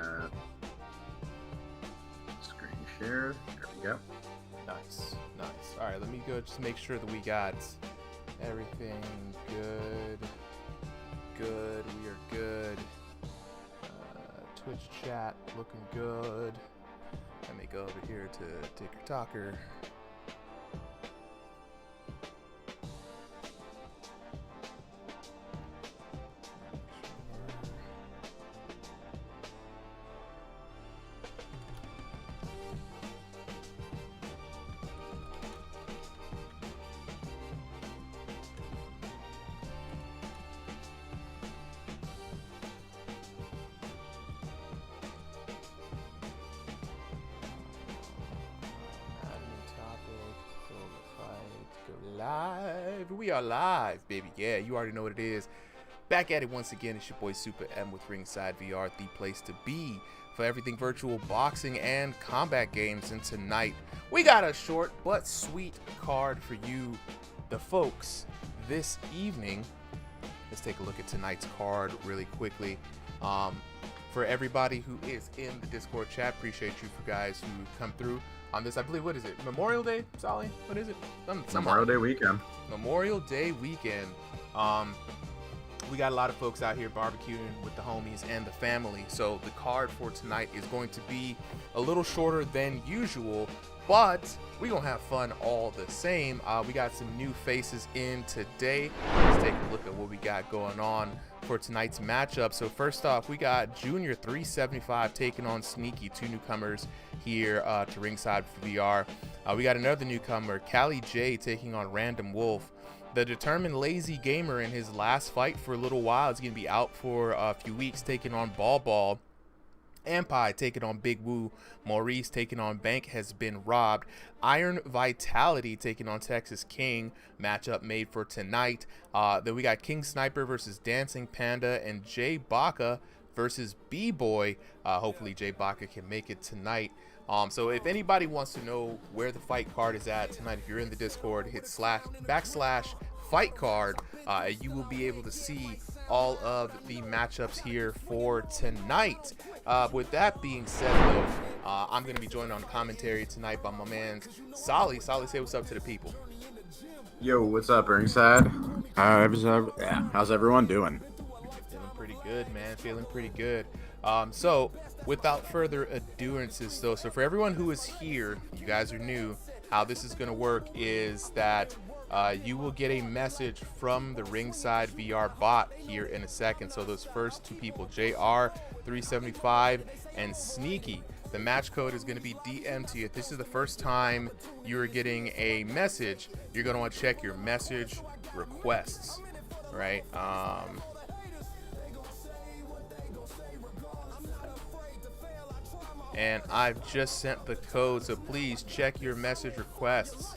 at screen share. There we go. Nice. All right, let me go just make sure that we got everything good. We are good. Twitch chat looking good. Let me go over here to Ticker Talker. We are live, baby. Yeah, you already know what it is. Back at it once again. It's your boy Super M with RingsideVR, the place to be for everything virtual boxing and combat games. And tonight, we got a short but sweet card for you, the folks, this evening. Let's take a look at tonight's card really quickly. For everybody who is in the Discord chat, appreciate you for guys who come through on this. I believe, what is it? Memorial Day, Sally? What is it? Memorial Day weekend. Memorial Day weekend. We got a lot of folks out here barbecuing with the homies and the family. So the card for tonight is going to be a little shorter than usual, but we're going to have fun all the same. We got some new faces in today. Let's take a look at what we got going on for tonight's matchup. So first off, we got Junior 375 taking on Sneaky, two newcomers here to Ringside VR. We got another newcomer, Cali J, taking on Random Wolf. The determined lazy gamer in his last fight for a little while is going to be out for a few weeks, taking on Ball. Ampi taking on Big Woo. Maurice taking on Bank has been robbed. Iron Vitality taking on Texas King. Matchup made for tonight. Then we got King Sniper versus Dancing Panda, and Jay Baca versus B-Boy. Hopefully Jay Baca can make it tonight. So if anybody wants to know where the fight card is at tonight, if you're in the Discord, hit / fight card. You will be able to see all of the matchups here for tonight. With that being said, though, I'm going to be joined on commentary tonight by my man Solly. Solly, say what's up to the people. Yo, what's up, Ringside? How's everyone doing? Feeling pretty good, man. Feeling pretty good. So without further aduances, though, so for everyone who is here, you guys are new, how this is going to work is that you will get a message from the Ringside VR bot here in a second. So those first two people, JR375 and Sneaky, the match code is going to be DM to you. If this is the first time you're getting a message, you're going to want to check your message requests, right? And I've just sent the code, so please check your message requests.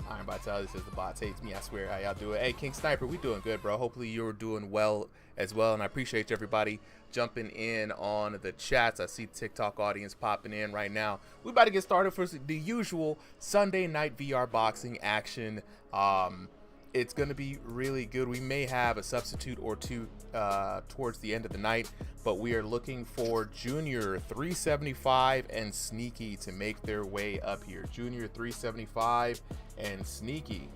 Iron Vitality says the bot hates me. I swear, how y'all doing? Hey, King Sniper, we doing good, bro. Hopefully you're doing well as well, and I appreciate everybody jumping in on the chats. I see the TikTok audience popping in right now. We about to get started for the usual Sunday night VR boxing action. It's going to be really good. We may have a substitute or two towards the end of the night, but we are looking for Junior 375 and Sneaky to make their way up here. Junior 375 and Sneaky.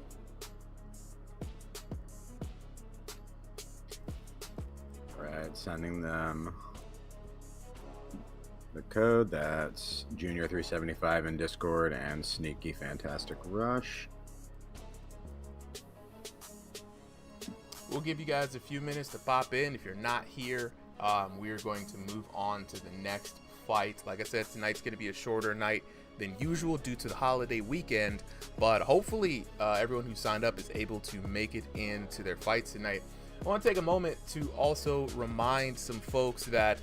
Right, sending them the code. That's Junior 375 in Discord and Sneaky Fantastic Rush. We'll give you guys a few minutes to pop in. If you're not here, we're going to move on to the next fight. Like I said, tonight's going to be a shorter night than usual due to the holiday weekend, but hopefully everyone who signed up is able to make it into their fights tonight. I want to take a moment to also remind some folks that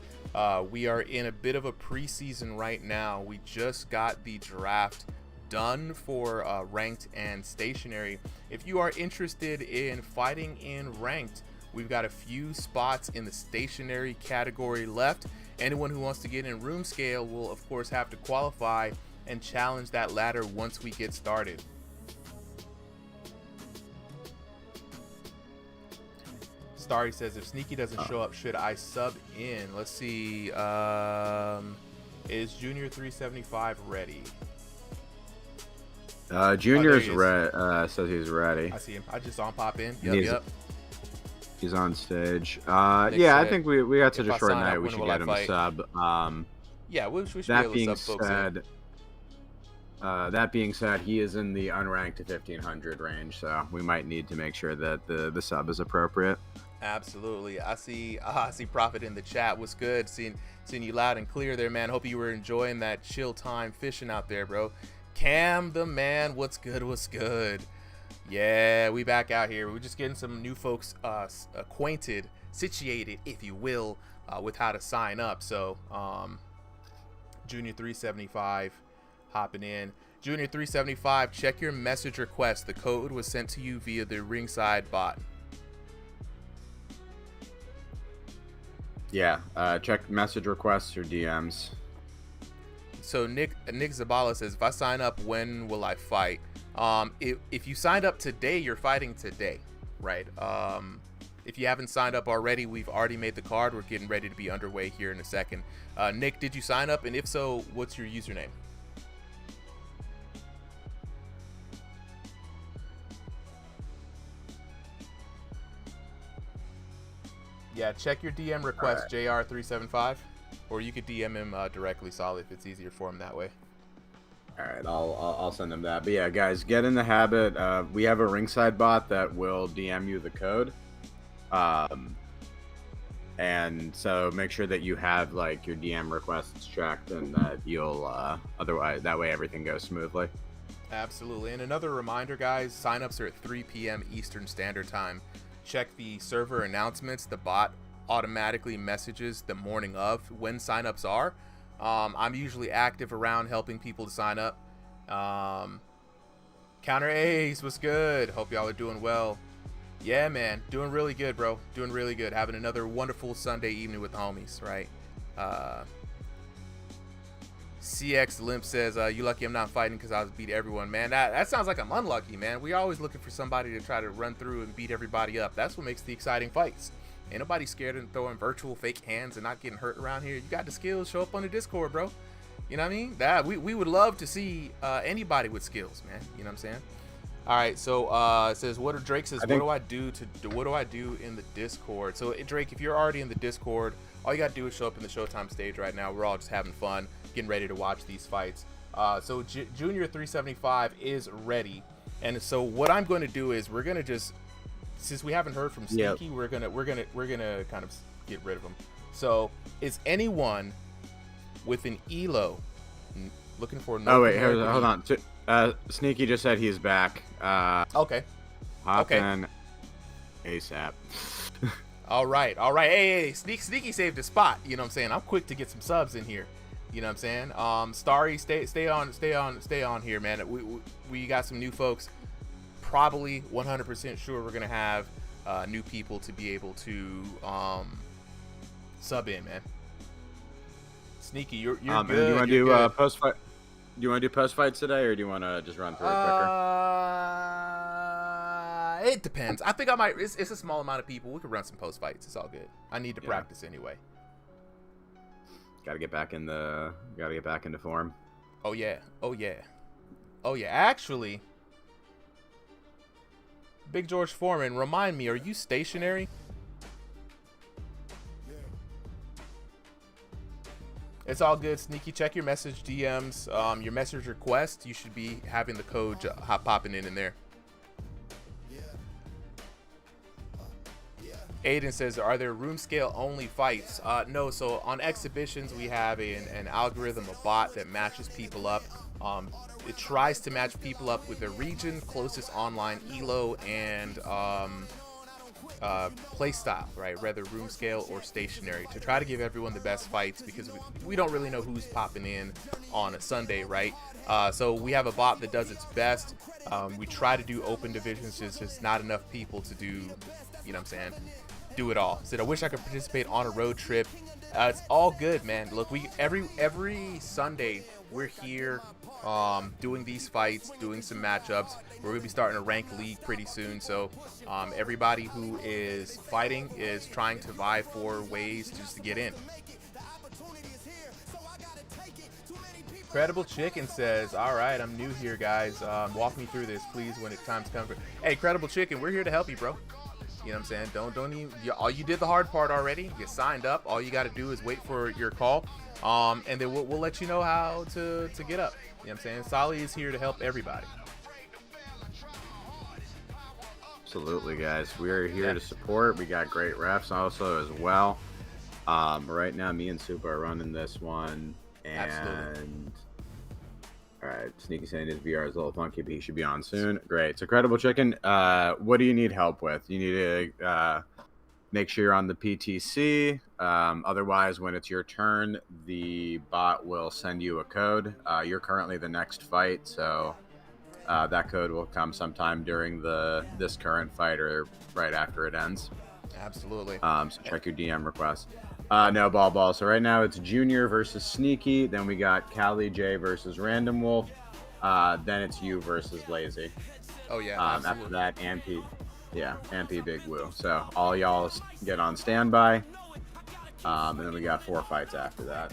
we are in a bit of a preseason right now. We just got the draft done for ranked and stationary. If you are interested in fighting in ranked, we've got a few spots in the stationary category left. Anyone who wants to get in room scale will of course have to qualify and challenge that ladder once we get started. Starry says, if Sneaky doesn't show up, should I sub in? Let's see. Is Junior 375 ready? Junior's says he's ready. I see him. I just saw him pop in. Yep. He's on stage. Yeah, I think we got such a short night. We should get him a sub. Yeah, we should be able to sub folks in. That being said, he is in the unranked to 1500 range, so we might need to make sure that the sub is appropriate. Absolutely. I see Prophet in the chat. What's good? Seeing you loud and clear there, man. Hope you were enjoying that chill time fishing out there, bro. Cam the man, what's good? Yeah, we back out here. We're just getting some new folks acquainted, situated, if you will, with how to sign up. So, Junior 375 hopping in. Junior 375, check your message request. The code was sent to you via the Ringside bot. Yeah, check message requests or DMs. So Nick Zabala says, if I sign up, when will I fight? If you signed up today, you're fighting today, right? If you haven't signed up already, we've already made the card. We're getting ready to be underway here in a second. Nick, did you sign up? And if so, what's your username? Yeah, check your DM request, right. JR375, or you could DM him directly, Solid, if it's easier for him that way. All right, I'll send him that. But yeah, guys, get in the habit. We have a Ringside bot that will DM you the code, and so make sure that you have like your DM requests checked, and that you'll otherwise that way everything goes smoothly. Absolutely. And another reminder, guys, signups are at 3 p.m. Eastern Standard Time. Check the server announcements. The bot automatically messages the morning of when signups are. I'm usually active around helping people to sign up. Counter Ace, what's good? Hope y'all are doing well. Yeah, man, doing really good, bro. Doing really good. Having another wonderful Sunday evening with the homies, right? CX Limp says, you lucky I'm not fighting because I was beat everyone, man. That sounds like I'm unlucky, man. We're always looking for somebody to try to run through and beat everybody up. That's what makes the exciting fights. Ain't nobody scared of throwing virtual fake hands and not getting hurt around here. You got the skills, show up on the Discord, bro. You know what I mean? We would love to see anybody with skills, man. You know what I'm saying? All right, so it says, Drake says, what do I do in the Discord? So Drake, if you're already in the Discord, all you gotta do is show up in the Showtime stage right now. We're all just having fun, getting ready to watch these fights. So Junior 375 is ready, and so what I'm going to do is we're gonna just, since we haven't heard from Sneaky, yep, we're gonna kind of get rid of him. So is anyone with an ELO looking for? Oh wait, hold on. Sneaky just said he's back. Okay. Hop in ASAP. All right. Hey, Sneaky saved the spot. You know what I'm saying? I'm quick to get some subs in here. You know what I'm saying? Starry, stay on here, man. We got some new folks. Probably 100% sure we're gonna have new people to be able to sub in, man. Sneaky, you're good. Do you want to do post fight? Do you want to do post fights today, or do you want to just run through it quicker? It depends. I think I might. It's a small amount of people. We could run some post fights. It's all good. I need to practice anyway. Gotta get back into form. Oh yeah. Actually, Big George Foreman, remind me, are you stationary? It's all good, Sneaky. Check your message DMs, your message request. You should be having the code popping in there. Aiden says, are there room scale only fights? No, so on exhibitions we have an algorithm, a bot that matches people up. It tries to match people up with the region, closest online ELO, and play style, right? Whether room scale or stationary, to try to give everyone the best fights, because we don't really know who's popping in on a Sunday, right? So we have a bot that does its best. We try to do open divisions, just not enough people to do, you know what I'm saying, do it all. Said, I wish I could participate on a road trip. It's all good, man. Look, every Sunday we're here doing these fights, doing some matchups. We're going to be starting a ranked league pretty soon. So everybody who is fighting is trying to vie for ways just to get in. Credible Chicken says, all right, I'm new here, guys. Walk me through this, please, when it time's come. Hey, Credible Chicken, we're here to help you, bro. You know what I'm saying? Don't even, you did the hard part already. You signed up. All you got to do is wait for your call. And then we'll let you know how to get up. You know what I'm saying? Solly is here to help everybody. Absolutely, guys. We're here to support. We got great refs also as well. Right now, me and Supa are running this one. And Absolutely. All right, Sneaky saying his VR is a little funky, but he should be on soon. Great. So, Credible Chicken, what do you need help with? You need to make sure you're on the PTC. Otherwise, when it's your turn, the bot will send you a code. You're currently the next fight, so that code will come sometime during this current fight or right after it ends. Absolutely. So check your DM requests. No, ball. So right now it's Junior versus Sneaky. Then we got Callie J versus Random Wolf. Then it's you versus Lazy. Oh, yeah. After that, Ampy. Yeah, Ampy Big Woo. So all y'all get on standby. And then we got 4 fights after that.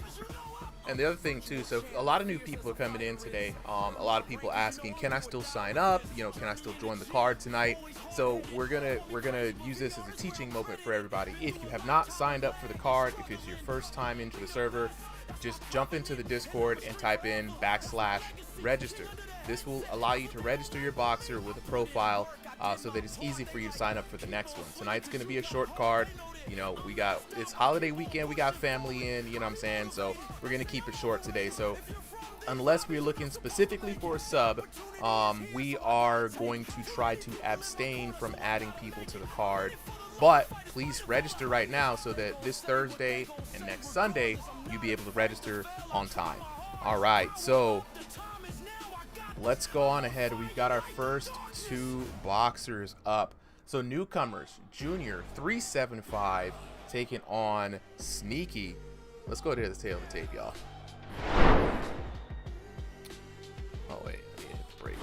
And the other thing too, so a lot of new people are coming in today. A lot of people asking, can I still sign up? You know, can I still join the card tonight? So we're gonna use this as a teaching moment for everybody. If you have not signed up for the card, if it's your first time into the server, just jump into the Discord and type in /register. This will allow you to register your boxer with a profile so that it's easy for you to sign up for the next one. Tonight's gonna be a short card. You know, it's holiday weekend, we got family in, you know what I'm saying? So we're going to keep it short today. So unless we're looking specifically for a sub, we are going to try to abstain from adding people to the card. But please register right now so that this Thursday and next Sunday, you'll be able to register on time. All right, so let's go on ahead. We've got our first 2 boxers up. So newcomers, Junior 375 taking on Sneaky. Let's go to the tail of the tape, y'all. Oh wait, let me hit the break.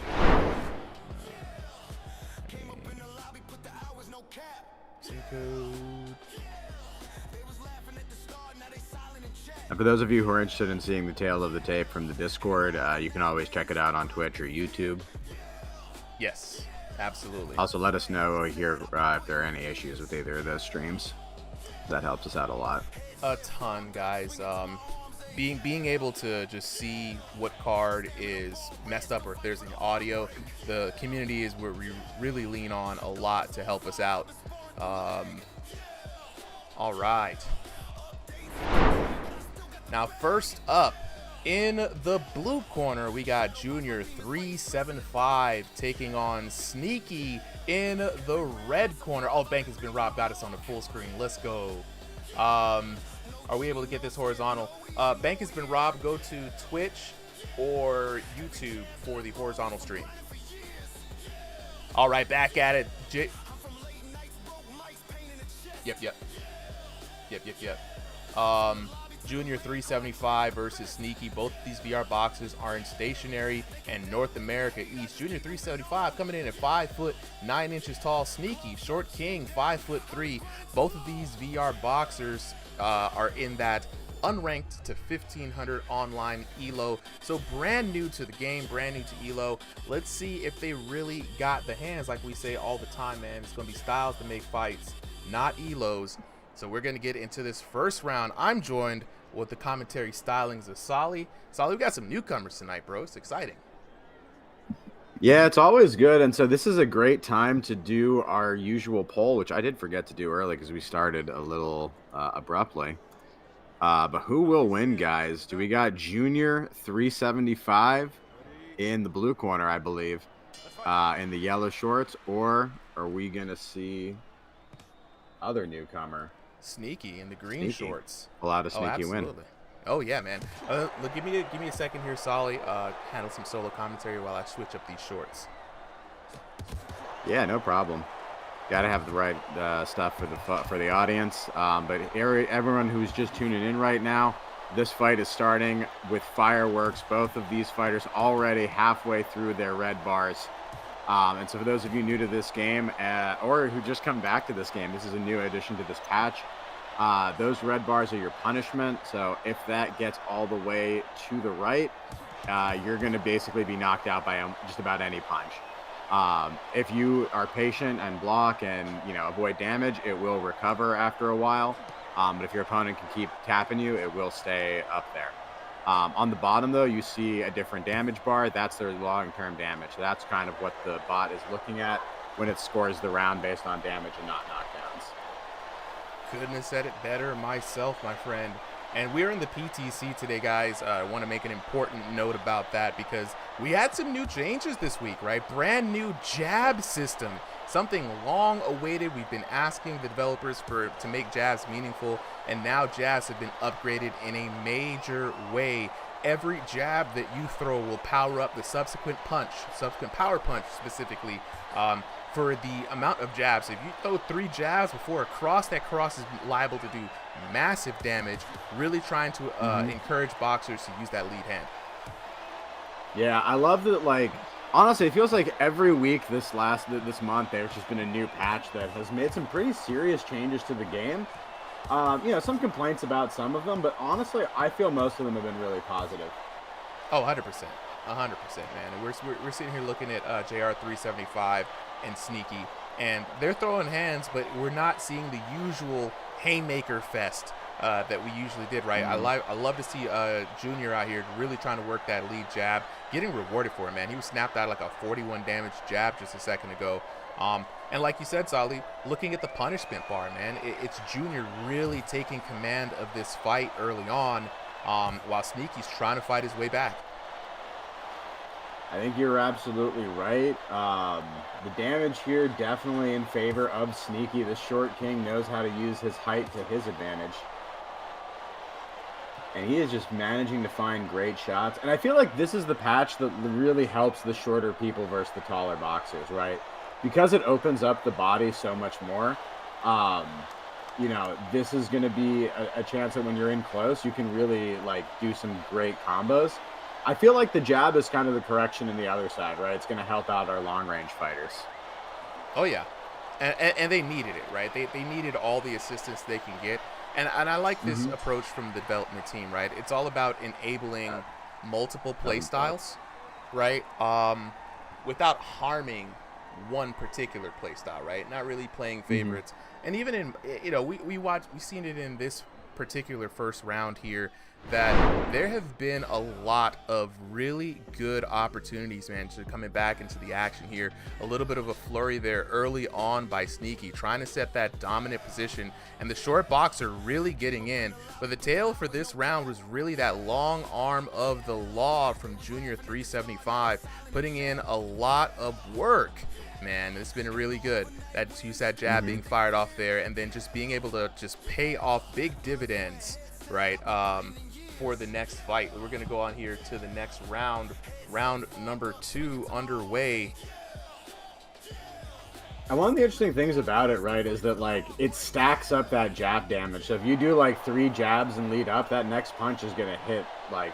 And for those of you who are interested in seeing the tail of the tape from the Discord, you can always check it out on Twitch or YouTube. Yes. Absolutely. Also, let us know here if there are any issues with either of those streams. That helps us out a lot. A ton, guys. Being able to just see what card is messed up or if there's any audio, the community is where we really lean on a lot to help us out. All right. Now, first up, in the blue corner, we got Junior 375 taking on Sneaky in the red corner. Oh, Bank has been robbed. Got us on the full screen. Let's go. Are we able to get this horizontal? Bank has been robbed. Go to Twitch or YouTube for the horizontal stream. All right, back at it. Yep. Junior 375 versus Sneaky. Both of these VR boxers are in stationary and North America East. Junior 375 coming in at 5 foot 9 inches tall. Sneaky, short king, 5 foot 3. Both of these VR boxers are in that unranked to 1500 online elo. So brand new to the game, brand new to elo. Let's see if they really got the hands. Like we say all the time, man, it's gonna be styles to make fights, not elos. So we're going to get into this first round. I'm joined with the commentary stylings of Solly. Solly, we got some newcomers tonight, bro. It's exciting. Yeah, it's always good. And so this is a great time to do our usual poll, which I did forget to do early because we started a little abruptly. But who will win, guys? Do we got Junior 375 in the blue corner, I believe, in the yellow shorts, or are we going to see other newcomer? Sneaky in the green shorts. Allow the Sneaky win. Oh yeah, man. Look, give me a second here, Solly. Handle some solo commentary while I switch up these shorts. Yeah, no problem. Got to have the right stuff for the audience. But everyone who's just tuning in right now, This fight is starting with fireworks. Both of these fighters already halfway through their red bars. And so for those of you new to this game, or who just come back to this game, this is a new addition to this patch. Those red bars are your punishment. So if that gets all the way to the right, you're going to basically be knocked out by just about any punch. If you are patient and block and, avoid damage, it will recover after a while. But if your opponent can keep tapping you, it will stay up there. On the bottom, though, you see a different damage bar. That's their long-term damage. That's kind of what the bot is looking at when it scores the round based on damage and not knockdowns. Couldn't have said it better myself, my friend. And we're in the PTC today, guys. I want to make an important note about that because we had some new changes this week, right? Brand new jab system, something long awaited. We've been asking the developers to make jabs meaningful, and now jabs have been upgraded in a major way. Every jab that you throw will power up the subsequent power punch specifically. For the amount of jabs, if you throw 3 jabs before a cross, that cross is liable to do massive damage. Really trying to encourage boxers to use that lead hand. Yeah, I love that. Honestly, it feels like every week this month there's just been a new patch that has made some pretty serious changes to the game. Some complaints about some of them, but honestly, I feel most of them have been really positive. Oh, 100%, 100%, man. And we're sitting here looking at JR 375 and Sneaky, and they're throwing hands, but we're not seeing the usual haymaker fest that we usually did, right? I love to see Junior out here really trying to work that lead jab, getting rewarded for it, man. He was snapped out like a 41 damage jab just a second ago. And like you said, Solly, looking at the punishment bar, man, it's Junior really taking command of this fight early on, while Sneaky's trying to fight his way back. I think you're absolutely right. The damage here definitely in favor of Sneaky. The short king knows how to use his height to his advantage. And he is just managing to find great shots. And I feel like this is the patch that really helps the shorter people versus the taller boxers, right? Because it opens up the body so much more. This is going to be a chance that when you're in close, you can really do some great combos. I feel like the jab is kind of the correction in the other side, right? It's going to help out our long-range fighters. Oh, yeah. And they needed it, right? They needed all the assistance they can get. And I like this approach from the development team, right? It's all about enabling multiple play styles, right? Without harming one particular play style, right? Not really playing favorites. And even in, we've seen it in this particular first round here, that there have been a lot of really good opportunities, man, to coming back into the action here. A little bit of a flurry there early on by Sneaky, trying to set that dominant position, and the short boxer really getting in. But the tale for this round was really that long arm of the law from Junior 375, putting in a lot of work. Man, it's been really good. Use that jab being fired off there, and then just being able to just pay off big dividends, right? For the next fight. We're going to go on here to the next round number 2 underway. And one of the interesting things about it, right, is that it stacks up that jab damage. So if you do 3 jabs and lead up, that next punch is going to hit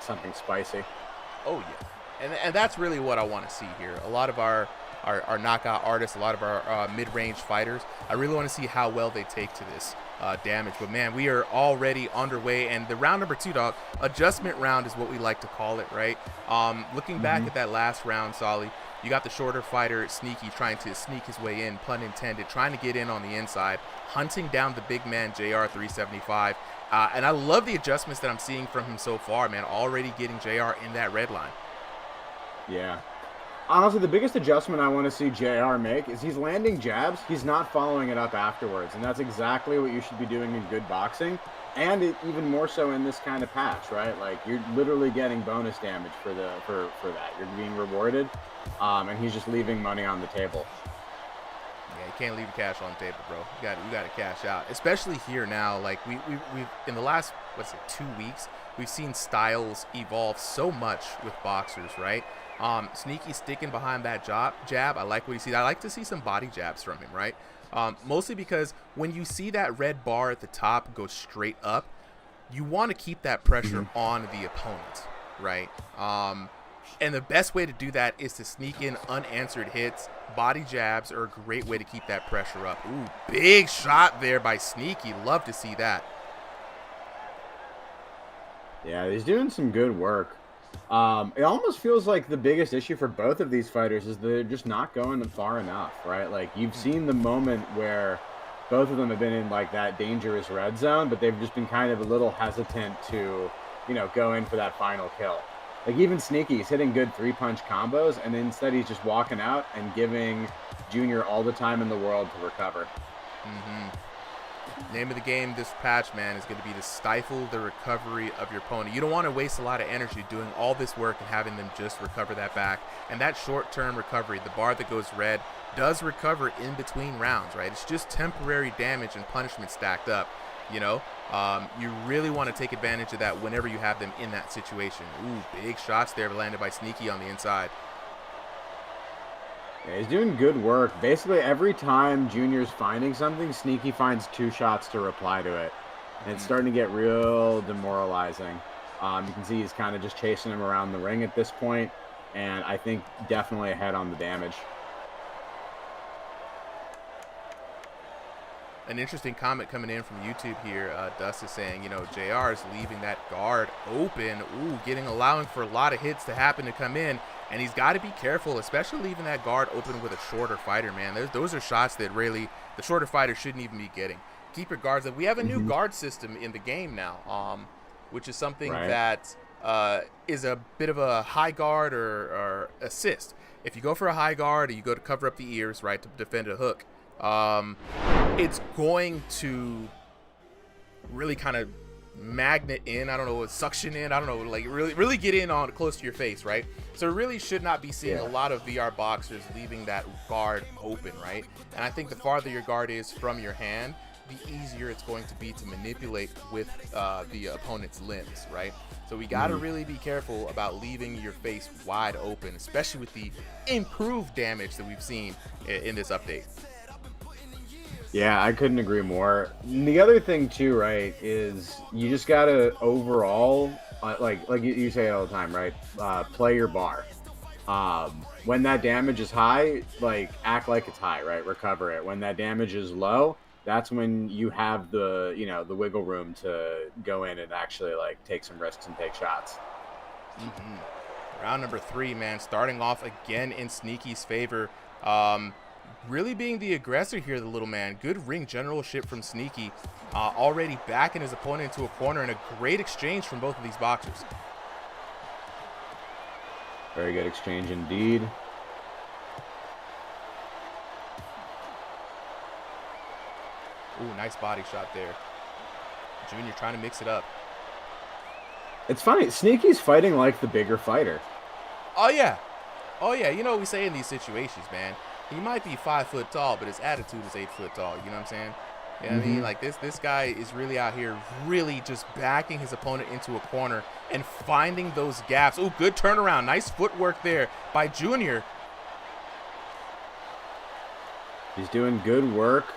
something spicy. Oh yeah, and that's really what I want to see here. A lot of our knockout artists, a lot of our mid-range fighters, I really want to see how well they take to this damage. But man, we are already underway, and the round number 2, dog, adjustment round is what we like to call it, right? Looking back at that last round, Solly, you got the shorter fighter Sneaky trying to sneak his way in, pun intended, trying to get in on the inside, hunting down the big man JR 375. And I love the adjustments that I'm seeing from him so far, man. Already getting JR in that red line. Yeah. Honestly, the biggest adjustment I want to see JR make is he's landing jabs, he's not following it up afterwards, and that's exactly what you should be doing in good boxing, and even more so in this kind of patch, right? You're literally getting bonus damage for that. You're being rewarded, and he's just leaving money on the table. Yeah, you can't leave the cash on the table, bro. You got to cash out, especially here now. We've in the last 2 weeks, we've seen styles evolve so much with boxers, right? Sneaky sticking behind that jab. I like what you see. I like to see some body jabs from him, right? Mostly because when you see that red bar at the top go straight up, you want to keep that pressure on the opponent, right? And the best way to do that is to sneak in unanswered hits. Body jabs are a great way to keep that pressure up. Ooh, big shot there by Sneaky. Love to see that. Yeah, he's doing some good work. It almost feels like the biggest issue for both of these fighters is they're just not going far enough, right? Like, you've seen the moment where both of them have been in, like, that dangerous red zone, but they've just been kind of a little hesitant to, you know, go in for that final kill. Like, even Sneaky's hitting good 3-punch combos, and instead he's just walking out and giving Junior all the time in the world to recover. Name of the game this patch, man, is going to be to stifle the recovery of your opponent. You don't want to waste a lot of energy doing all this work and having them just recover that back. And that short-term recovery, the bar that goes red, does recover in between rounds, right? It's just temporary damage and punishment stacked up, you know? You really want to take advantage of that whenever you have them in that situation. Ooh, big shots there landed by Sneaky on the inside. Yeah, he's doing good work. Basically, every time Junior's finding something, Sneaky finds 2 shots to reply to it. And it's starting to get real demoralizing. You can see he's kind of just chasing him around the ring at this point, and I think definitely ahead on the damage. An interesting comment coming in from YouTube here. Dust is saying, you know, JR is leaving that guard open. Ooh, allowing for a lot of hits to happen to come in. And he's got to be careful, especially leaving that guard open with a shorter fighter, man. Those are shots that really the shorter fighter shouldn't even be getting. Keep your guards up. We have a new guard system in the game now, which is something that is a bit of a high guard or assist. If you go for a high guard or you go to cover up the ears, right, to defend a hook, it's going to really kind of magnet in, I don't know, suction in, I don't know, like really get in on close to your face, right? So really should not be seeing a lot of VR boxers leaving that guard open, right? And I think the farther your guard is from your hand, the easier it's going to be to manipulate with the opponent's limbs, right? So we got to really be careful about leaving your face wide open, especially with the improved damage that we've seen in this update. Yeah, I couldn't agree more. And the other thing too, right, is you just gotta overall, like you say it all the time, right? Play your bar. When that damage is high, like act like it's high, right? Recover it. When that damage is low, that's when you have the, you know, the wiggle room to go in and actually like take some risks and take shots. Round number 3, man, starting off again in Sneaky's favor. Really being the aggressor here, the little man. Good ring generalship from Sneaky. Already backing his opponent into a corner, and a great exchange from both of these boxers. Very good exchange indeed. Ooh, nice body shot there. Junior trying to mix it up. It's funny, Sneaky's fighting like the bigger fighter. Oh, yeah. Oh, yeah. You know what we say in these situations, man. He might be 5 foot tall, but his attitude is 8 foot tall. You know what I'm saying? You know what I mean? Like, this guy is really out here really just backing his opponent into a corner and finding those gaps. Ooh, good turnaround. Nice footwork there by Junior. He's doing good work.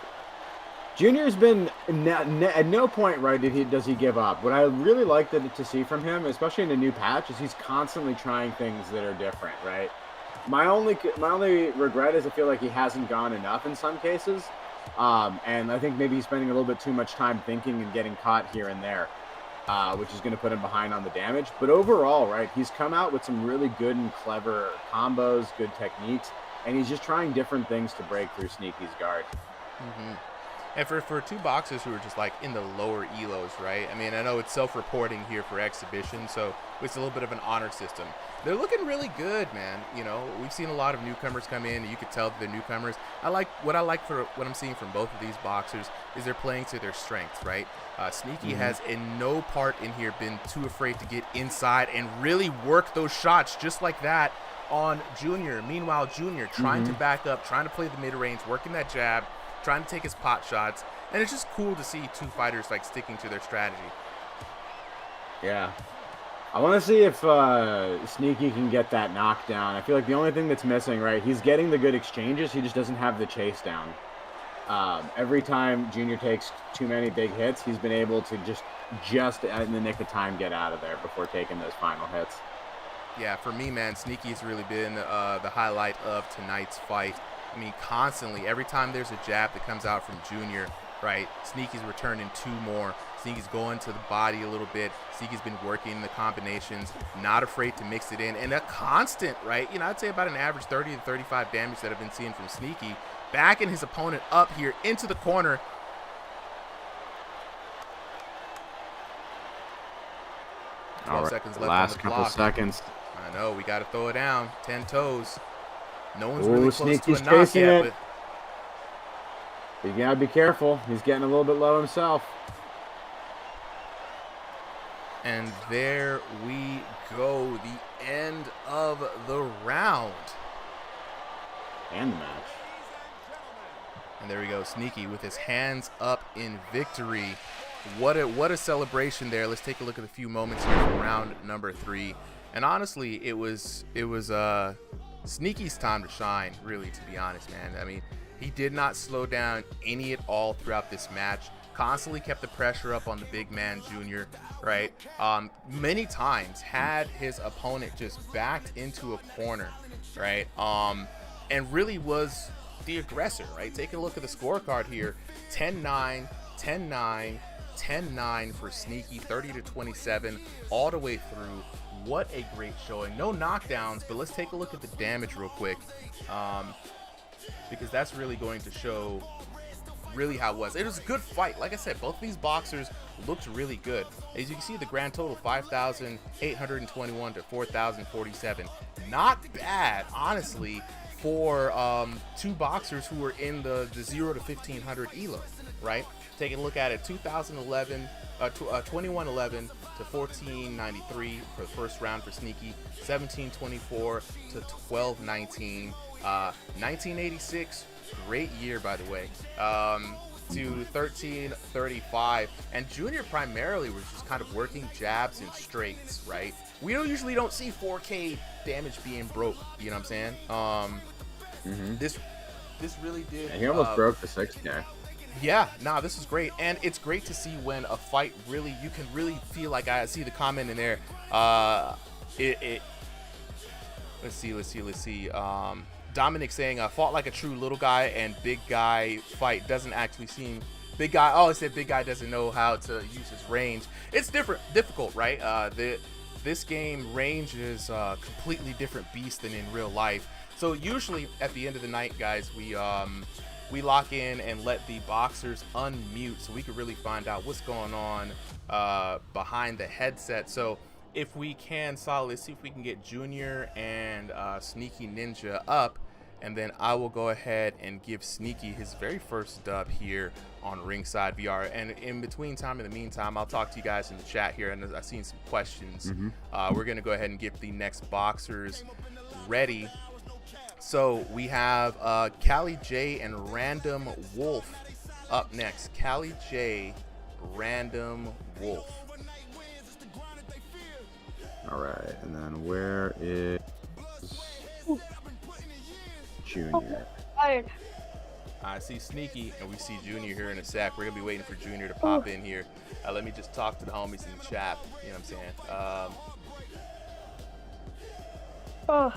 Junior's been at no point, right, does he give up. What I really like to see from him, especially in a new patch, is he's constantly trying things that are different, right? My only regret is I feel like he hasn't gone enough in some cases, and I think maybe he's spending a little bit too much time thinking and getting caught here and there, which is going to put him behind on the damage. But overall, right, he's come out with some really good and clever combos, good techniques, and he's just trying different things to break through Sneaky's guard. And for 2 boxers who are just like in the lower elos, right? I mean, I know it's self-reporting here for exhibition, so it's a little bit of an honor system. They're looking really good, man. You know, we've seen a lot of newcomers come in, and you could tell that they're newcomers. What I'm seeing from both of these boxers is they're playing to their strengths, right? Sneaky has in no part in here been too afraid to get inside and really work those shots just like that on Junior. Meanwhile, Junior trying to back up, trying to play the mid-range, working that jab, trying to take his pot shots, and it's just cool to see 2 fighters like sticking to their strategy. Yeah. I want to see if Sneaky can get that knockdown. I feel like the only thing that's missing, right, he's getting the good exchanges, he just doesn't have the chase down. Every time Junior takes too many big hits, he's been able to just just in the nick of time get out of there before taking those final hits. Yeah, for me, man, Sneaky's really been the highlight of tonight's fight. I mean, constantly, every time there's a jab that comes out from Junior, right, Sneaky's returning 2 more. Sneaky's going to the body a little bit. Sneaky's been working the combinations, not afraid to mix it in. And a constant, right, you know, I'd say about an average 30 to 35 damage that I've been seeing from Sneaky. Backing his opponent up here into the corner. All right, seconds left last on the couple clock. Seconds. I know, we got to throw it down. 10 toes. No one's really close to a Sneaky's knock chasing yet. it. You gotta be careful. He's getting a little bit low himself. And there we go. The end of the round. And the match. And there we go. Sneaky with his hands up in victory. What a celebration there. Let's take a look at a few moments here from round number 3. And honestly, it was Sneaky's time to shine, really, to be honest, man. I mean, he did not slow down any at all throughout this match. Constantly kept the pressure up on the big man, Junior, right? Many times had his opponent just backed into a corner, right? And really was the aggressor, right? Take a look at the scorecard here. 10-9, 10-9, 10-9 for Sneaky, 30-27 all the way through. What a great showing. No knockdowns, but let's take a look at the damage real quick, because that's really going to show really how it was. It was a good fight. Like I said, both of these boxers looked really good. As you can see, the grand total 5,821 to 4,047. Not bad, honestly, for 2 boxers who were in the 0 to 1,500 ELO, right? Taking a look at it, 2111 to 1493 for the first round for Sneaky, 1724 to 1219, 1986, great year by the way, to 1335. And Junior primarily was just kind of working jabs and straights, right? We usually don't see 4K damage being broke, you know what I'm saying? This really did. Yeah, he almost broke the 6K. Yeah, nah, this is great. And it's great to see when a fight really, you can really feel like, I see the comment in there. Let's see. Dominic saying, fought like a true little guy and big guy fight doesn't actually seem big guy. Oh, I said big guy doesn't know how to use his range. It's difficult, right? This game range is a completely different beast than in real life. So usually at the end of the night, guys, we lock in and let the boxers unmute so we can really find out what's going on behind the headset. So if we can, let's see if we can get Junior and Sneaky Ninja up, and then I will go ahead and give Sneaky his very first dub here on Ringside VR. And in the meantime, I'll talk to you guys in the chat here, and I've seen some questions. We're gonna go ahead and get the next boxers ready. So we have Callie J and Random Wolf up next. Callie J, Random Wolf. All right, and then where is Junior? I see Sneaky, and we see Junior here in a sec. We're gonna be waiting for Junior to pop in here. Let me just talk to the homies in the chat. You know what I'm saying?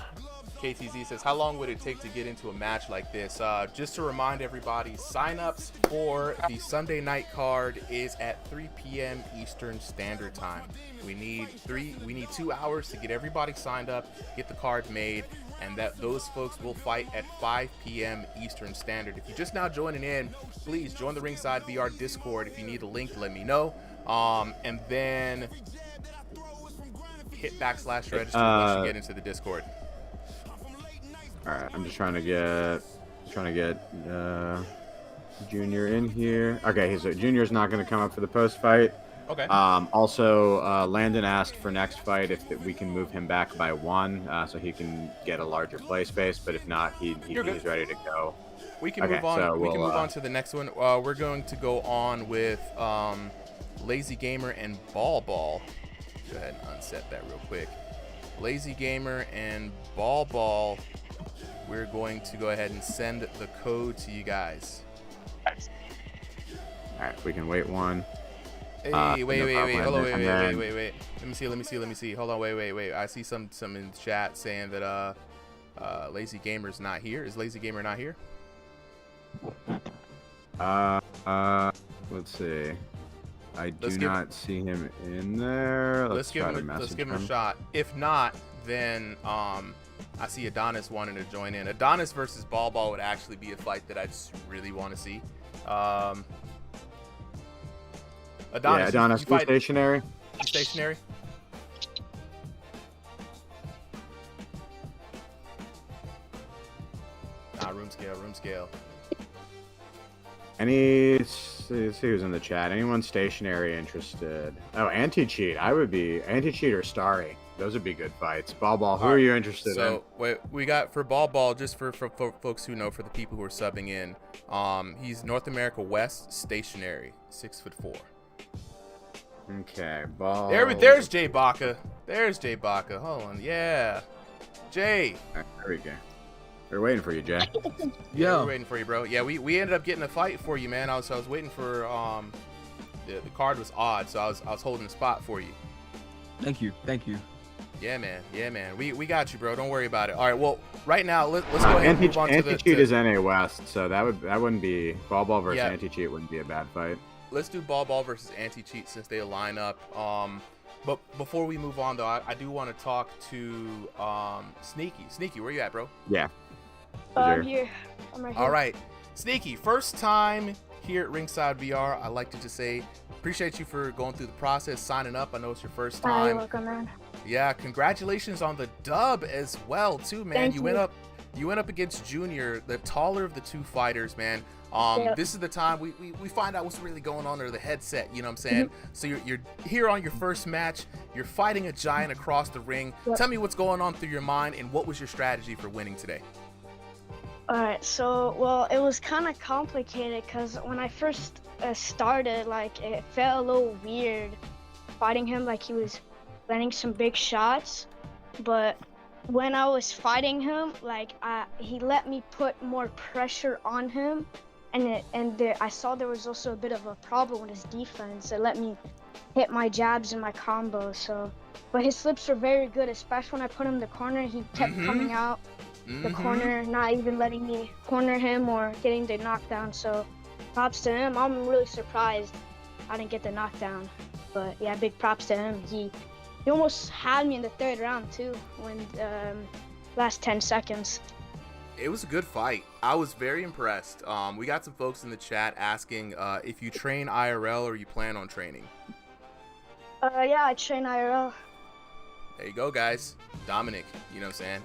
KTZ says, how long would it take to get into a match like this? Just to remind everybody, signups for the Sunday night card is at 3 p.m. Eastern Standard Time. We need 2 hours to get everybody signed up, get the card made, and those folks will fight at 5 p.m. Eastern Standard. If you're just now joining in, please join the Ringside VR Discord. If you need a link, let me know. And then hit /register once you get into the Discord. All right, I'm just trying to get Junior in here. Okay, so Junior's not going to come up for the post fight. Okay. Also, Landon asked for next fight if we can move him back by 1, so he can get a larger play space. But if not, he's ready to go. We can move on. So we can move on to the next one. We're going to go on with Lazy Gamer and Ball. Go ahead and unset that real quick. Lazy Gamer and Ball. We're going to go ahead and send the code to you guys. All right, we can wait 1. Hey, wait. Hold on, wait. then- Let me see. Hold on, wait. I see some in chat saying that Lazy Gamer's not here. Is Lazy Gamer not here? Let's see. I do not see him in there. Let's give him a shot. If not, then I see Adonis wanting to join in. Adonis versus Ball would actually be a fight that I just really want to see. Adonis, Adonis, you stationary. You stationary? Room scale. Let's see who's in the chat. Anyone stationary interested? Oh, anti-cheat. I would be anti-cheat or Starry. Those would be good fights. Ball, who are you interested in? So, we got for Ball, just for folks who know, for the people who are subbing in, he's North America West, stationary, 6'4". Okay, Ball. There's Jay Baca. Hold on, yeah. Jay. There we go. We're waiting for you, Jay. Yeah, we're waiting for you, bro. Yeah, we ended up getting a fight for you, man. I was waiting for the card was odd, so I was holding the spot for you. Thank you. Yeah, man. We got you, bro. Don't worry about it. All right, well, right now let's go ahead and move on to the anti-cheat is NA West, so that wouldn't be Ball versus anti-cheat wouldn't be a bad fight. Let's do Ball versus anti-cheat since they line up. But before we move on, though, I do want to talk to Sneaky. Sneaky, where you at, bro? Yeah. I'm here. I'm right here. All right. Sneaky, first time here at Ringside VR. I'd like to just say appreciate you for going through the process, signing up. I know it's your first time. You're welcome, man. Yeah, congratulations on the dub as well, too, man. Thank you. went up against Junior, the taller of the two fighters, man. This is the time we find out what's really going on under the headset, you know what I'm saying? So you're here on your first match, you're fighting a giant across the ring. Tell me what's going on through your mind and what was your strategy for winning today? Alright, so, well, it was kind of complicated because when I first started, like, it felt a little weird fighting him, like he was landing some big shots, but when I was fighting him, like, he let me put more pressure on him, and I saw there was also a bit of a problem with his defense. It let me hit my jabs and my combos, so, but his slips were very good, especially when I put him in the corner. He kept coming out the corner, not even letting me corner him or getting the knockdown, so props to him. I'm really surprised I didn't get the knockdown, but yeah, big props to him. He almost had me in the third round too, when last 10 seconds. It was a good fight. I was very impressed. We got some folks in the chat asking if you train IRL or you plan on training. Yeah, I train IRL. There you go, guys. Dominic, you know what I'm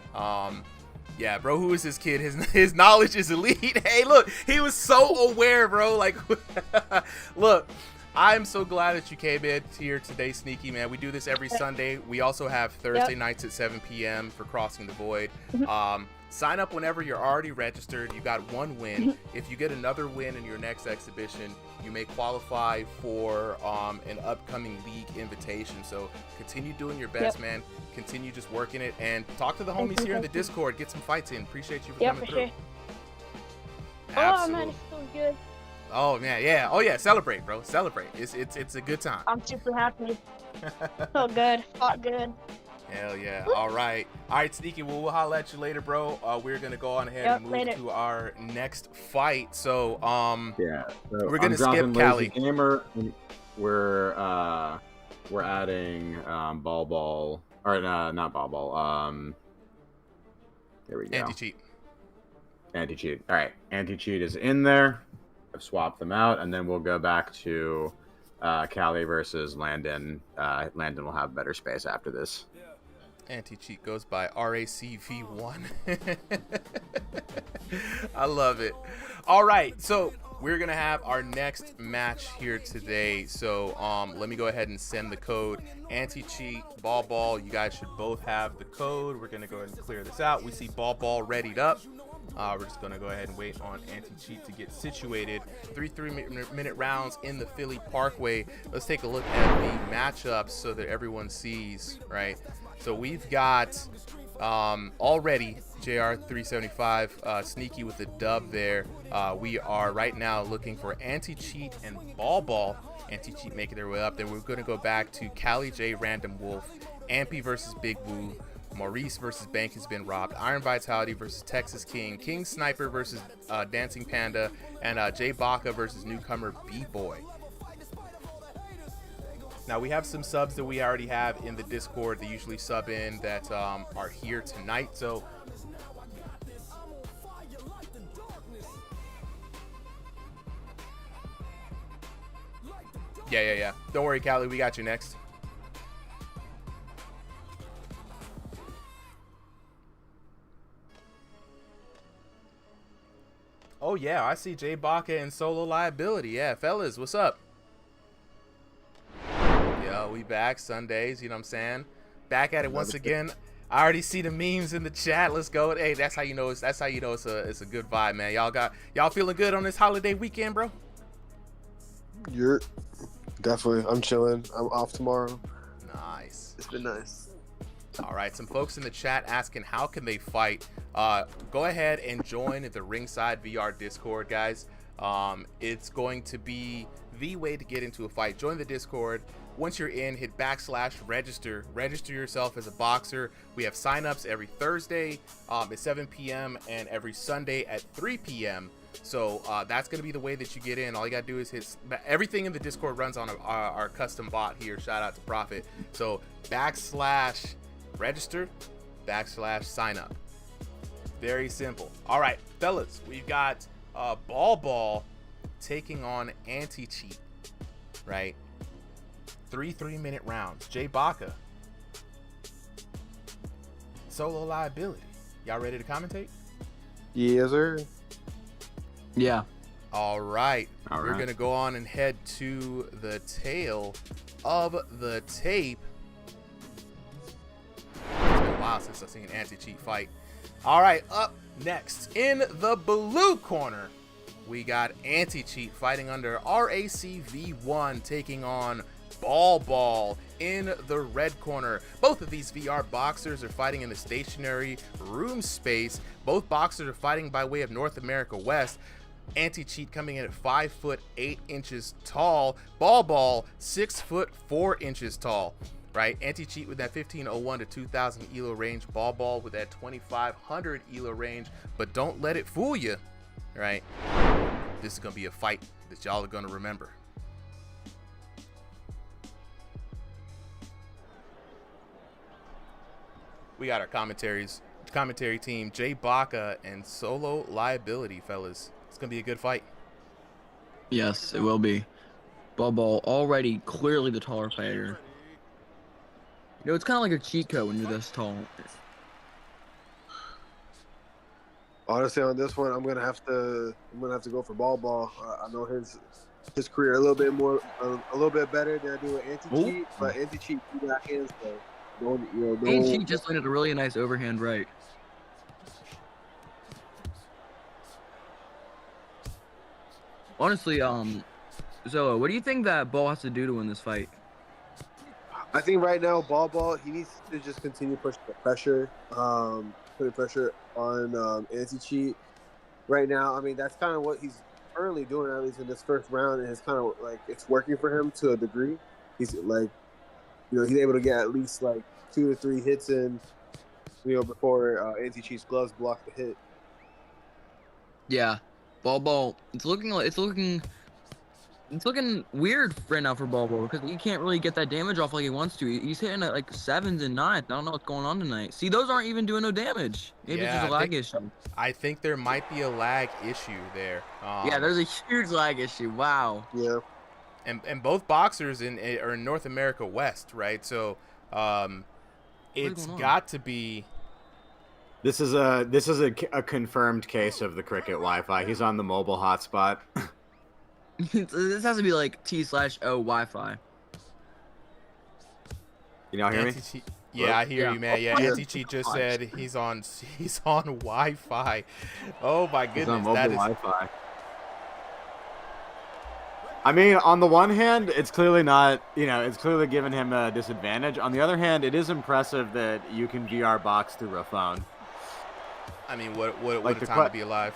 saying? Yeah, bro, who is this kid? His knowledge is elite. Hey, look, he was so aware, bro. Like, look, I'm so glad that you came in here today, Sneaky, man. We do this every Sunday. We also have Thursday nights at 7 p.m. for Crossing the Void. Sign up whenever you're already registered. You got one win. If you get another win in your next exhibition, you may qualify for an upcoming league invitation. So continue doing your best, man. Continue just working it, and talk to the homies here in the Discord. Get some fights in. Appreciate you for coming through. Sure. Absolutely. Oh man, it's so good. Oh man, yeah. Oh yeah, celebrate, bro. Celebrate. It's a good time. I'm super happy. So good. Fought good. Hell yeah. All right, Sneaky. Well, we'll holler at you later, bro. We're gonna go on ahead and move to our next fight. So we're gonna skip Cali. Gamer. We're adding Ball. Or not Ball. There we go. Anti-cheat. All right, anti-cheat is in there. I've swapped them out, and then we'll go back to Cali versus Landon. Landon will have better space after this. Anti-cheat goes by RACV1. I love it. All right, so we're gonna have our next match here today. So let me go ahead and send the code. Anti-cheat, Ball, you guys should both have the code. We're gonna go ahead and clear this out. We see Ball readied up. We're just gonna go ahead and wait on anti-cheat to get situated. 3-minute rounds in the Philly Parkway. Let's take a look at the matchups so that everyone sees, right? So we've got Already, JR375, sneaky with the dub there. We are right now looking for Anti-Cheat and Ball. Anti-Cheat making their way up. Then we're going to go back to Cali J Random Wolf, Ampy versus Big Woo, Maurice versus Bank Has Been Robbed, Iron Vitality versus Texas King, King Sniper versus Dancing Panda, and Jay Baca versus newcomer B-Boy. Now, we have some subs that we already have in the Discord. They usually sub in that are here tonight. So, yeah. Don't worry, Callie. We got you next. Oh, yeah. I see Jay Baca and Solo Liability. Yeah, fellas, what's up? Yo, we back Sundays, you know what I'm saying? Back at it once again. I already see the memes in the chat. Let's go. Hey, that's how you know it's a good vibe, man. Y'all feeling good on this holiday weekend, bro? You're definitely. I'm chilling. I'm off tomorrow. Nice. It's been nice. All right, some folks in the chat asking how can they fight. Go ahead and join the Ringside VR Discord, guys. It's going to be the way to get into a fight. Join the Discord. Once you're in, hit /register. Register yourself as a boxer. We have signups every Thursday at 7 p.m. and every Sunday at 3 p.m. So that's going to be the way that you get in. All you got to do is hit everything in the Discord runs on our custom bot here. Shout out to Profit. So /register /sign up. Very simple. All right, fellas, we've got Ball taking on Anti-Cheat, right? 3-3-minute rounds. Jay Baca, Solo Liability. Y'all ready to commentate? Yes, sir. Yeah. All right. All We're right. gonna go on and head to the tail of the tape. It's been a while since I've seen an Anti-Cheat fight. All right, up next in the blue corner, we got Anti-Cheat fighting under RACV1, taking on Ball in the red corner. Both of these VR boxers are fighting in the stationary room space. Both boxers are fighting by way of North America West. Anti-Cheat coming in at 5 foot 8 inches tall. Ball 6 foot 4 inches tall. Right, Anti-Cheat with that 1501 to 2000 elo range. Ball with that 2500 elo range. But don't let it fool you. Right, this is gonna be a fight that y'all are gonna remember. We got our commentary team, Jay Baca and Solo Liability, fellas. It's gonna be a good fight. Yes, it will be. Ball already clearly the taller fighter. You know, it's kind of like a cheat code when you're this tall. Honestly, on this one, I'm gonna have to go for Ball. I know his career a little bit better than I do with Anti-Cheat, but Anti-Cheat, you got hands though. Anti-Cheat just landed a really nice overhand right. Honestly, Zolo, what do you think that Ball has to do to win this fight? I think right now, Ball, he needs to just continue pushing the pressure, putting pressure on Anti-Cheat. Right now, I mean, that's kind of what he's currently doing, at least in this first round, and it's kind of like it's working for him to a degree. He's like, he's able to get at least like 2 to 3 hits in, before Anti-Cheat's gloves block the hit. Yeah, Ball. It's looking weird right now for Ball because he can't really get that damage off like he wants to. He's hitting at like 7s and 9s. I don't know what's going on tonight. See, those aren't even doing no damage. Maybe it's just a lag issue. I think there might be a lag issue there. Yeah, there's a huge lag issue. Wow. Yeah. And both boxers are in North America West, right? So it's got to be. This is a confirmed case of the cricket Wi-Fi. He's on the mobile hotspot. This has to be like T/O Wi-Fi. You know, hear me? Yeah, I hear you, man. Yeah, Yeah. Anti-Cheat just said he's on Wi-Fi. Oh my goodness, He's on mobile Wi-Fi. I mean, on the one hand, it's clearly not, it's clearly giving him a disadvantage. On the other hand, it is impressive that you can VR box through a phone. I mean, what Like a time to be alive.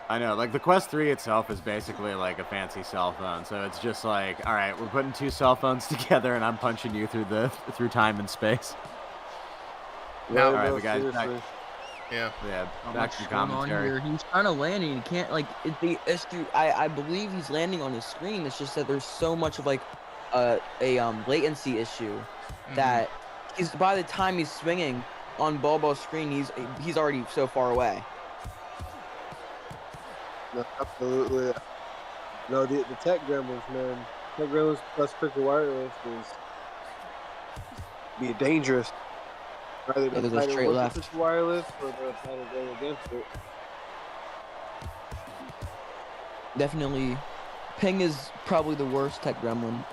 I know, like the Quest 3 itself is basically like a fancy cell phone. So it's just like, all right, we're putting 2 cell phones together and I'm punching you through time and space. Now, all right, we got back. Yeah. Back to commentary. He's trying to land and he can't, like, the issue, I believe he's landing on his screen. It's just that there's so much of like a latency issue that by the time he's swinging on Ball's screen, he's already so far away. No, absolutely. No, the tech gremlins, man. Tech gremlins plus Cricket Wireless is be dangerous. Either the there's a straight left. Cricket Wireless or the fighter going against it. Definitely, Ping is probably the worst tech gremlin.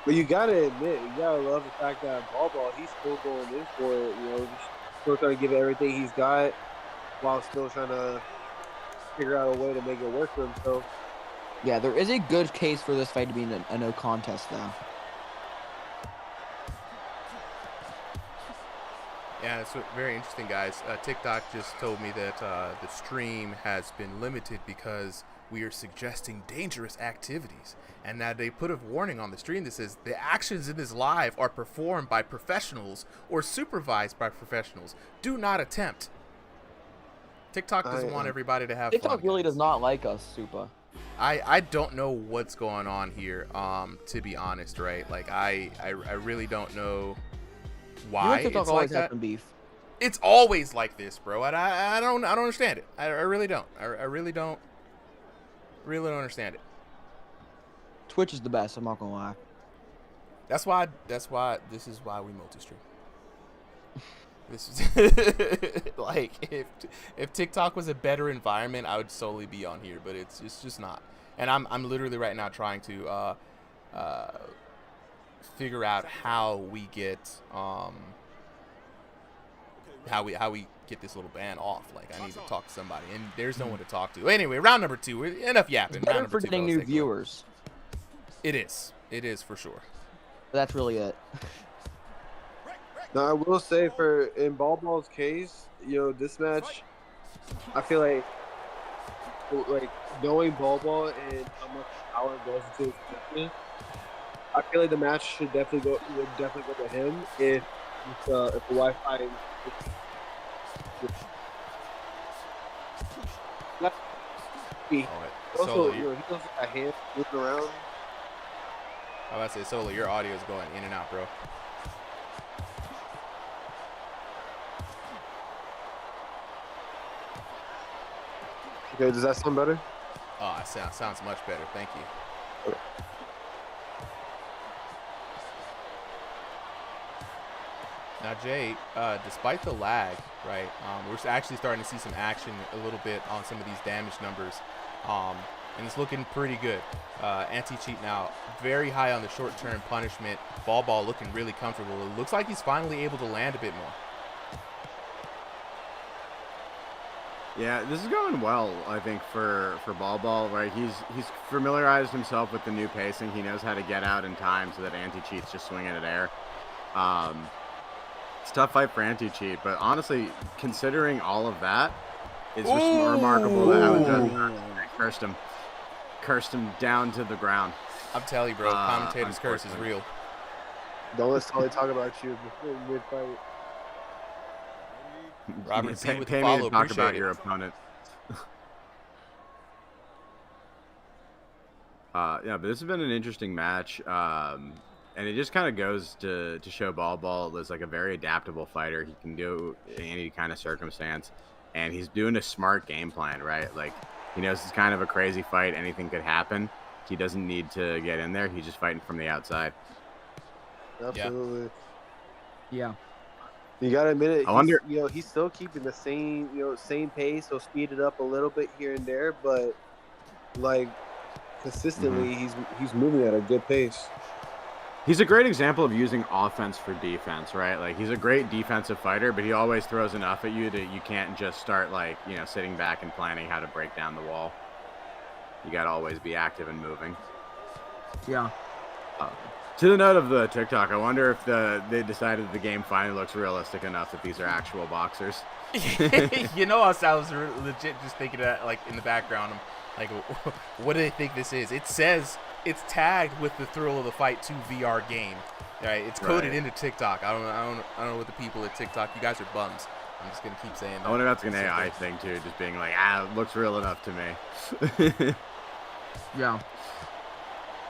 But you gotta admit, you gotta love the fact that Ball, he's still going in for it. He's still trying to give it everything he's got, while still trying to figure out a way to make it work for himself. Yeah, there is a good case for this fight to be a no contest, though. Yeah, it's very interesting, guys. TikTok just told me that the stream has been limited because we are suggesting dangerous activities. And now they put a warning on the stream that says the actions in this live are performed by professionals or supervised by professionals. Do not attempt. TikTok doesn't want everybody to have fun. TikTok really does not like us, Supa. I don't know what's going on here, to be honest, right? Like, I really don't know why TikTok it's always like has that. some beef. It's always like this, bro. I don't understand it. I really don't. I really don't understand it. Twitch is the best, I'm not gonna lie. This is why we multi-stream. This is like if TikTok was a better environment, I would solely be on here, but it's just not. And I'm literally right now trying to figure out how we get how we get this little ban off. Like, I need to talk to somebody, and there's no one to talk to. Anyway, round number 2. Enough yapping. Better for getting new viewers. It is for sure. That's really it. Now, I will say in Ball's case, this match, I feel like knowing Ball and how much power goes into his movement, I feel like the match would definitely go to him if the Wi-Fi. Also, he does a hand moving around. I was about to say, Solo, your audio is going in and out, bro. Okay, does that sound better? Oh, it sounds much better. Thank you. Okay. Now, Jay, despite the lag, right, we're actually starting to see some action a little bit on some of these damage numbers, and it's looking pretty good. Anti-cheat now very high on the short-term punishment. Ball looking really comfortable. It looks like he's finally able to land a bit more. Yeah, this is going well, I think, for Ball, right? He's familiarized himself with the new pacing. He knows how to get out in time so that anti-cheat's just swinging at air. It's a tough fight for anti-cheat, but honestly, considering all of that, it's just remarkable that I was cursed him down to the ground. I'm telling you, bro, commentator's curse is real. Don't let Sully talk about you mid-fight. Robert Z with the pay follow. me to talk Appreciate about it. your opponent. Yeah, but this has been an interesting match, and it just kind of goes to show Ball is like a very adaptable fighter. He can do any kind of circumstance, and he's doing a smart game plan, right? Like, he knows it's kind of a crazy fight. Anything could happen. He doesn't need to get in there. He's just fighting from the outside. Absolutely. Yeah. You gotta admit it. I wonder. He's still keeping the same pace. He'll speed it up a little bit here and there, but like consistently, he's moving at a good pace. He's a great example of using offense for defense, right? Like, he's a great defensive fighter, but he always throws enough at you that you can't just start, like, you know, sitting back and planning how to break down the wall. You got to always be active and moving. Yeah. To the note of the TikTok, I wonder if they decided the game finally looks realistic enough that these are actual boxers. You know, I was legit just thinking that, like, in the background. I'm like, what do they think this is? It says it's tagged with the Thrill of the Fight 2 VR game. Right? It's coded into TikTok. I don't know what the people at TikTok. You guys are bums. I'm just gonna keep saying that. I wonder if that's an AI thing too, just being like, it looks real enough to me. Yeah.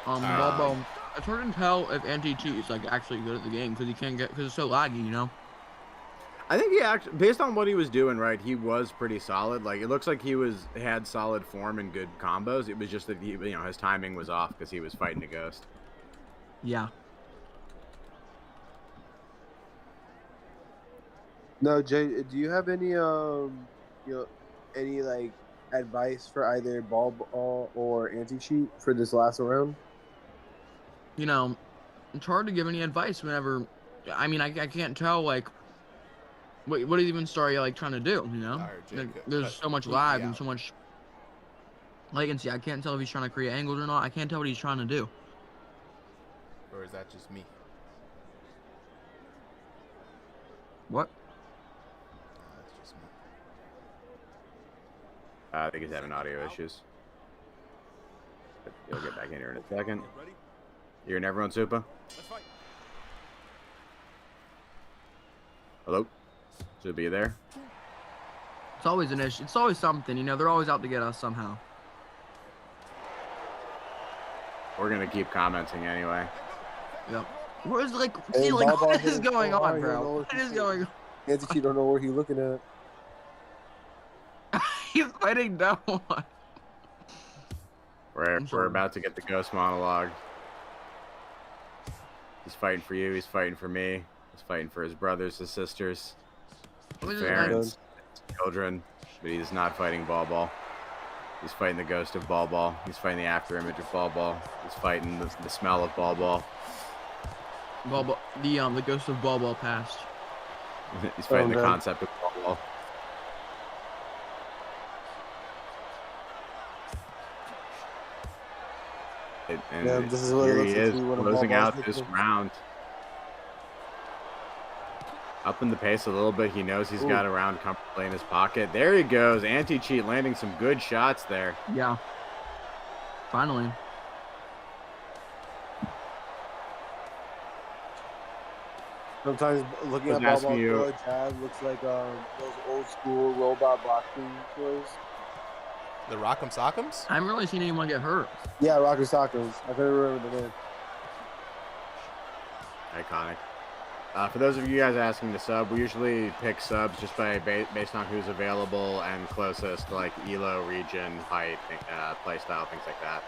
Bobo, it's hard to tell if anti-cheat is like actually good at the game because it's so laggy, you know. I think he actually, based on what he was doing, right, he was pretty solid. Like, it looks like he had solid form and good combos. It was just that his timing was off because he was fighting a ghost. Yeah. No, Jay, do you have any any like advice for either ball or anti-cheat for this last round? You know, it's hard to give any advice whenever. I mean, I can't tell like what even are you like trying to do? You know, Right, there's so much lag and so much latency. I can't tell if he's trying to create angles or not. I can't tell what he's trying to do. Or is that just me? What? That's just me. I think he's having audio issues. But he'll get back in here in a second. You hearing everyone, Supa? Hello? Supa, you there? It's always an issue. It's always something, you know. They're always out to get us somehow. We're gonna keep commenting anyway. Yep. What is like? Hey, See, like Baba what hit is it going so hard, on, you don't know bro? what What is he's going on? Anti-cheat don't know where he's looking at. He's fighting down one. We're about to get the ghost monologue. He's fighting for you. He's fighting for me. He's fighting for his brothers, his sisters, his parents, his children. But he's not fighting Ball Ball. He's fighting the ghost of Ball Ball. He's fighting the after image of Ball Ball. He's fighting the smell of Ball Ball. Ball Ball, the ghost of Ball Ball passed. He's fighting the concept of Ball Ball. And Yeah, this is what here it he looks is, like when a closing Ball out Ball's this hitting. round. Up in the pace a little bit. He knows he's got a round comfortably in his pocket. There he goes. Anti-cheat landing some good shots there. Yeah. Finally. Sometimes looking at Ball Ball throw a jab looks like those old school robot boxing toys. The Rock'em Sock'ems? I haven't really seen anyone get hurt. Yeah, Rocker Sockers. I couldn't remember the name. Iconic. For those of you guys asking to sub, we usually pick subs just based on who's available and closest to like ELO, region, height, playstyle, things like that.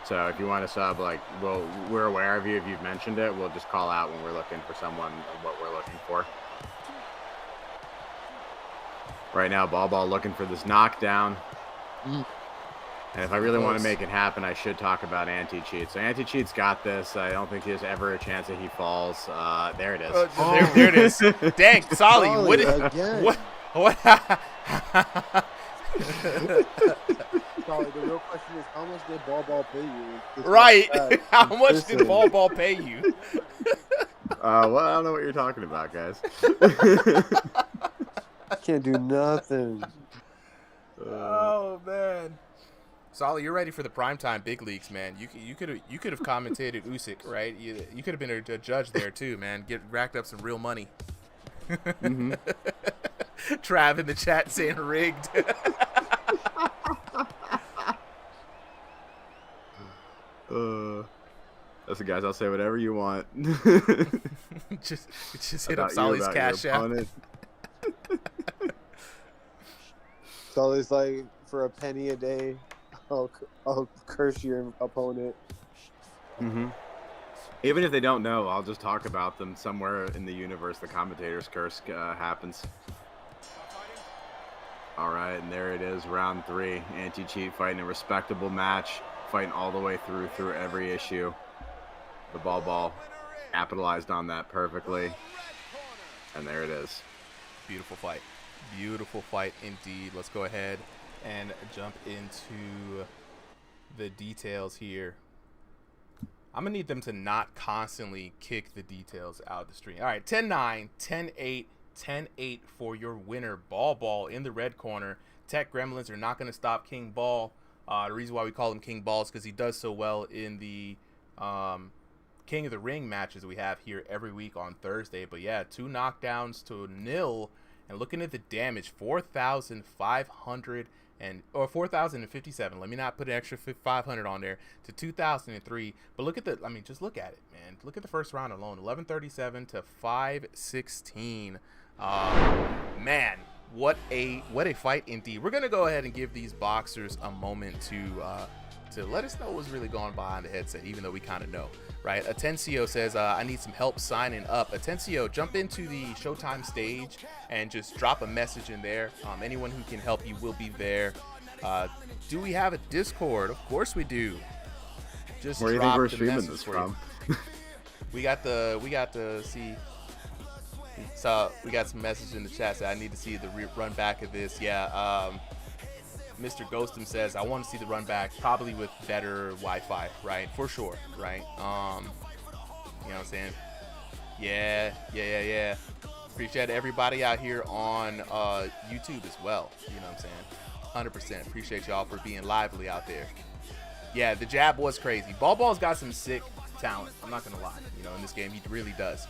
So if you want to sub, like we're aware of you. If you've mentioned it, we'll just call out when we're looking for someone what we're looking for. Right now, Ball Ball looking for this knockdown. And if I really want to make it happen, I should talk about anti-cheat. So anti-cheat's got this. I don't think there's ever a chance that he falls. There it is. There it is. Dang, Solly, what? Solly, the real question is, how much did Ball Ball pay you? Right. How much did Ball Ball pay you? Well, I don't know what you're talking about, guys. Can't do nothing. Oh man. Solly, you're ready for the primetime big leagues, man. You could have commentated Usyk, right? You could have been a judge there too, man. Racked up some real money. Mm-hmm. Trav in the chat saying rigged. Listen, guys, I'll say whatever you want. just hit up Solly's cash app. Solly's like, for a penny a day, I'll curse your opponent. Mm-hmm. Even if they don't know, I'll just talk about them somewhere in the universe. The commentator's curse happens. All right, and there it is, round 3. Anti-cheat fighting a respectable match, fighting all the way through every issue. The ball capitalized on that perfectly. And there it is. Beautiful fight. Beautiful fight indeed. Let's go ahead and jump into the details here. I'm going to need them to not constantly kick the details out of the stream. All right, 10-9, 10-8, 10-8 for your winner. Ball in the red corner. Tech Gremlins are not going to stop King Ball. The reason why we call him King Ball is because he does so well in the King of the Ring matches we have here every week on Thursday. But yeah, 2 knockdowns to 0. And looking at the damage, 4,500 or 4,057. Let me not put an extra 500 on there to 2,003. But look at just look at it, man. Look at the first round alone, 1137 to 516. Man, what a fight indeed. We're gonna go ahead and give these boxers a moment to let us know what's really going on behind the headset, even though we kind of know, right? Atencio says, I need some help signing up. Atencio, jump into the Showtime stage and just drop a message in there. Anyone who can help you will be there. Do we have a Discord? Of course we do. Just where do you think we're streaming this from? We got to see. So we got some message in the chat that I need to see the run back of this. Yeah. Mr. Ghostum says, I want to see the run back, probably with better Wi-Fi, right? For sure, right? You know what I'm saying? Yeah. Appreciate everybody out here on YouTube as well. You know what I'm saying? 100%. Appreciate y'all for being lively out there. Yeah, the jab was crazy. Ball's got some sick talent. I'm not going to lie. You know, in this game, he really does.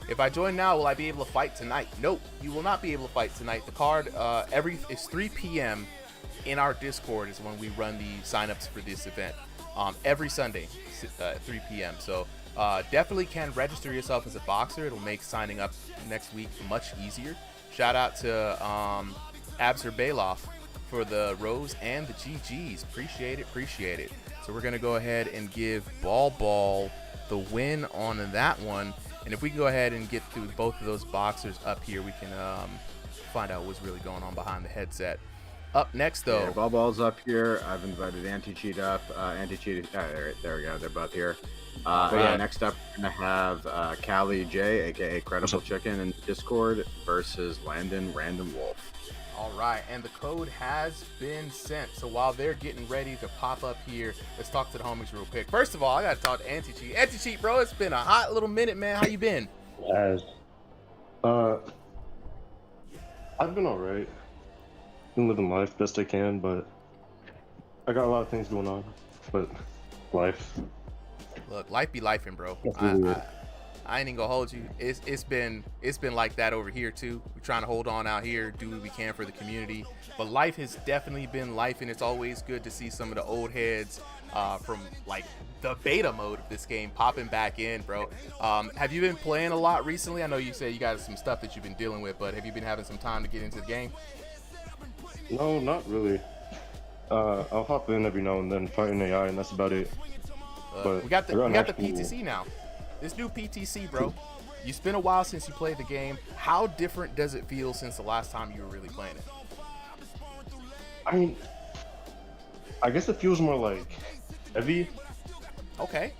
If I join now, will I be able to fight tonight? Nope, you will not be able to fight tonight. The card, it's 3 p.m. in our Discord is when we run the signups for this event. Every Sunday, 3 p.m. So definitely can register yourself as a boxer. It'll make signing up next week much easier. Shout out to Absor Bailoff for the Rose and the GGs. Appreciate it. So we're going to go ahead and give Ball the win on that one. And if we can go ahead and get through both of those boxers up here, we can find out what's really going on behind the headset. Up next, though. Yeah, Ball's up here. I've invited Anti-Cheat up. Anti-Cheat, there we go. They're both here. Yeah, next up, we're going to have Callie J, a.k.a. Credible Chicken, in Discord versus Landon Random Wolf. All right, and the code has been sent. So while they're getting ready to pop up here, let's talk to the homies real quick. First of all, I got to talk to Anti-Cheat. Anti-Cheat, bro, it's been a hot little minute, man. How you been? I've been all right. Been living life best I can, but I got a lot of things going on. But life. Look, life be lifing, bro. I ain't even gonna hold you. It's been like that over here too. We're trying to hold on out here, do what we can for the community. But life has definitely been life, and it's always good to see some of the old heads from like the beta mode of this game popping back in, bro. Have you been playing a lot recently? I know you said you got some stuff that you've been dealing with, but have you been having some time to get into the game? No, not really. I'll hop in every now and then, fighting AI, and that's about it. We got the PTC now. This new PTC, bro. It's been a while since you played the game. How different does it feel since the last time you were really playing it? I mean, I guess it feels more like heavy. Okay.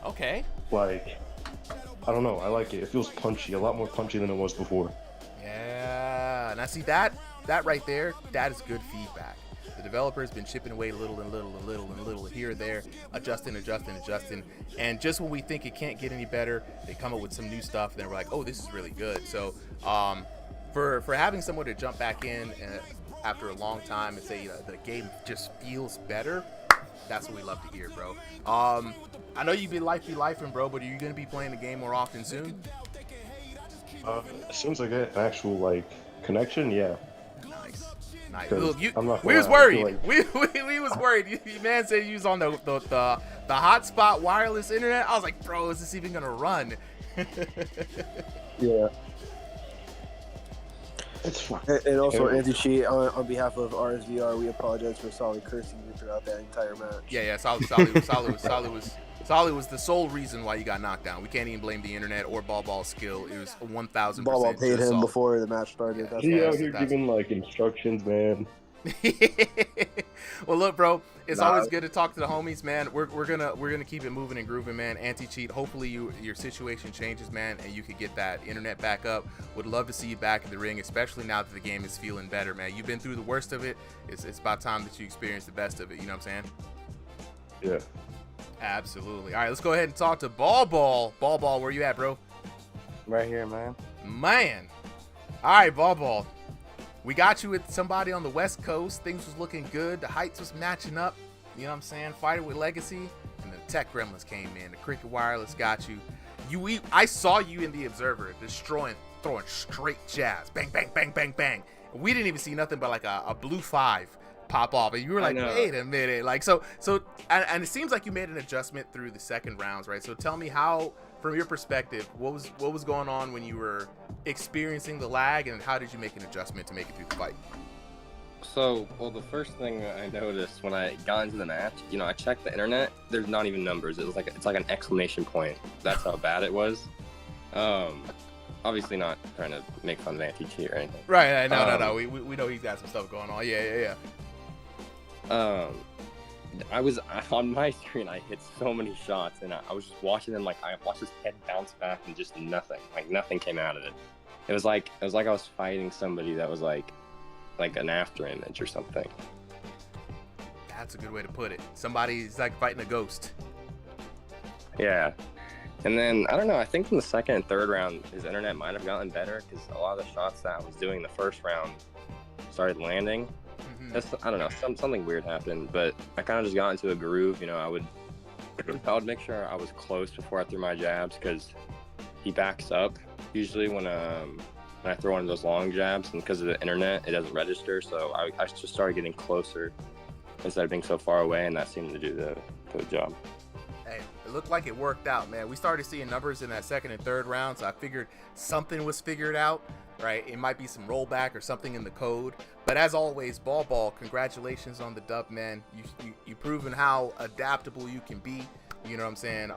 Okay. Like, I don't know. I like it. It feels punchy, a lot more punchy than it was before. Yeah. Now see that right there, that is good feedback. The developer's been chipping away little here and there, adjusting. And just when we think it can't get any better, they come up with some new stuff, and then we're like, oh, this is really good. So for having someone to jump back in after a long time and say the game just feels better, that's what we love to hear, bro. I know you've been lifing, bro, but are you going to be playing the game more often soon? As soon as I get an actual, like, connection, yeah. Nice. Look, we was worried. Like... we was worried. Your man said you was on the hotspot wireless internet. I was like, bro, is this even gonna run? Yeah. It's fine. And also, Anti-Cheat, on behalf of RSVR, we apologize for Solid cursing you throughout that entire match. Yeah. Solid was the sole reason why you got knocked down. We can't even blame the internet or Ball's skill. It was 1,000%. Ball paid him before the match started. He out here giving like instructions, man. Well, look, bro, it's Nah. always good to talk to the homies, man. We're gonna keep it moving and grooving, man. Anti-cheat. Hopefully, your situation changes, man, and you could get that internet back up. Would love to see you back in the ring, especially now that the game is feeling better, man. You've been through the worst of it. It's about time that you experience the best of it. You know what I'm saying? Yeah. Absolutely. All right, let's go ahead and talk to Ball Ball. Ball Ball, where you at, bro? Right here, man. Man. All right, Ball Ball. We got you with somebody on the West Coast. Things was looking good. The heights was matching up. You know what I'm saying? Fighting with Legacy. And the Tech Gremlins came in. The Cricket Wireless got you. I saw you in the Observer throwing straight jabs. Bang, bang, bang, bang, bang. We didn't even see nothing but like a blue 5 pop off. And you were like, wait a minute. Like, so, and it seems like you made an adjustment through the second rounds, right? So tell me how, from your perspective, what was going on when you were experiencing the lag, and how did you make an adjustment to make it through the fight? So, well, the first thing I noticed when I got into the match, I checked the internet. There's not even numbers. It's like an exclamation point. That's how bad it was. Obviously not trying to make fun of anti-cheat or anything. Right. No. We know he's got some stuff going on. Yeah. I was on my screen. I hit so many shots, and I was just watching them. Like, I watched his head bounce back, and just nothing. Like, nothing came out of it. It was like I was fighting somebody that was like an after image or something. That's a good way to put it. Somebody's like fighting a ghost. Yeah. And then, I don't know, I think in the second and third round, his internet might have gotten better, because a lot of the shots that I was doing the first round started landing. I don't know, something weird happened, but I kind of just got into a groove. I would make sure I was close before I threw my jabs, because he backs up usually when I throw one of those long jabs, and because of the internet, it doesn't register. So I just started getting closer instead of being so far away, and that seemed to do the job. Hey, it looked like it worked out, man. We started seeing numbers in that second and third round, so I figured something was figured out, right? It might be some rollback or something in the code. But as always, Ball, congratulations on the dub, man. You've proven how adaptable you can be. You know what I'm saying?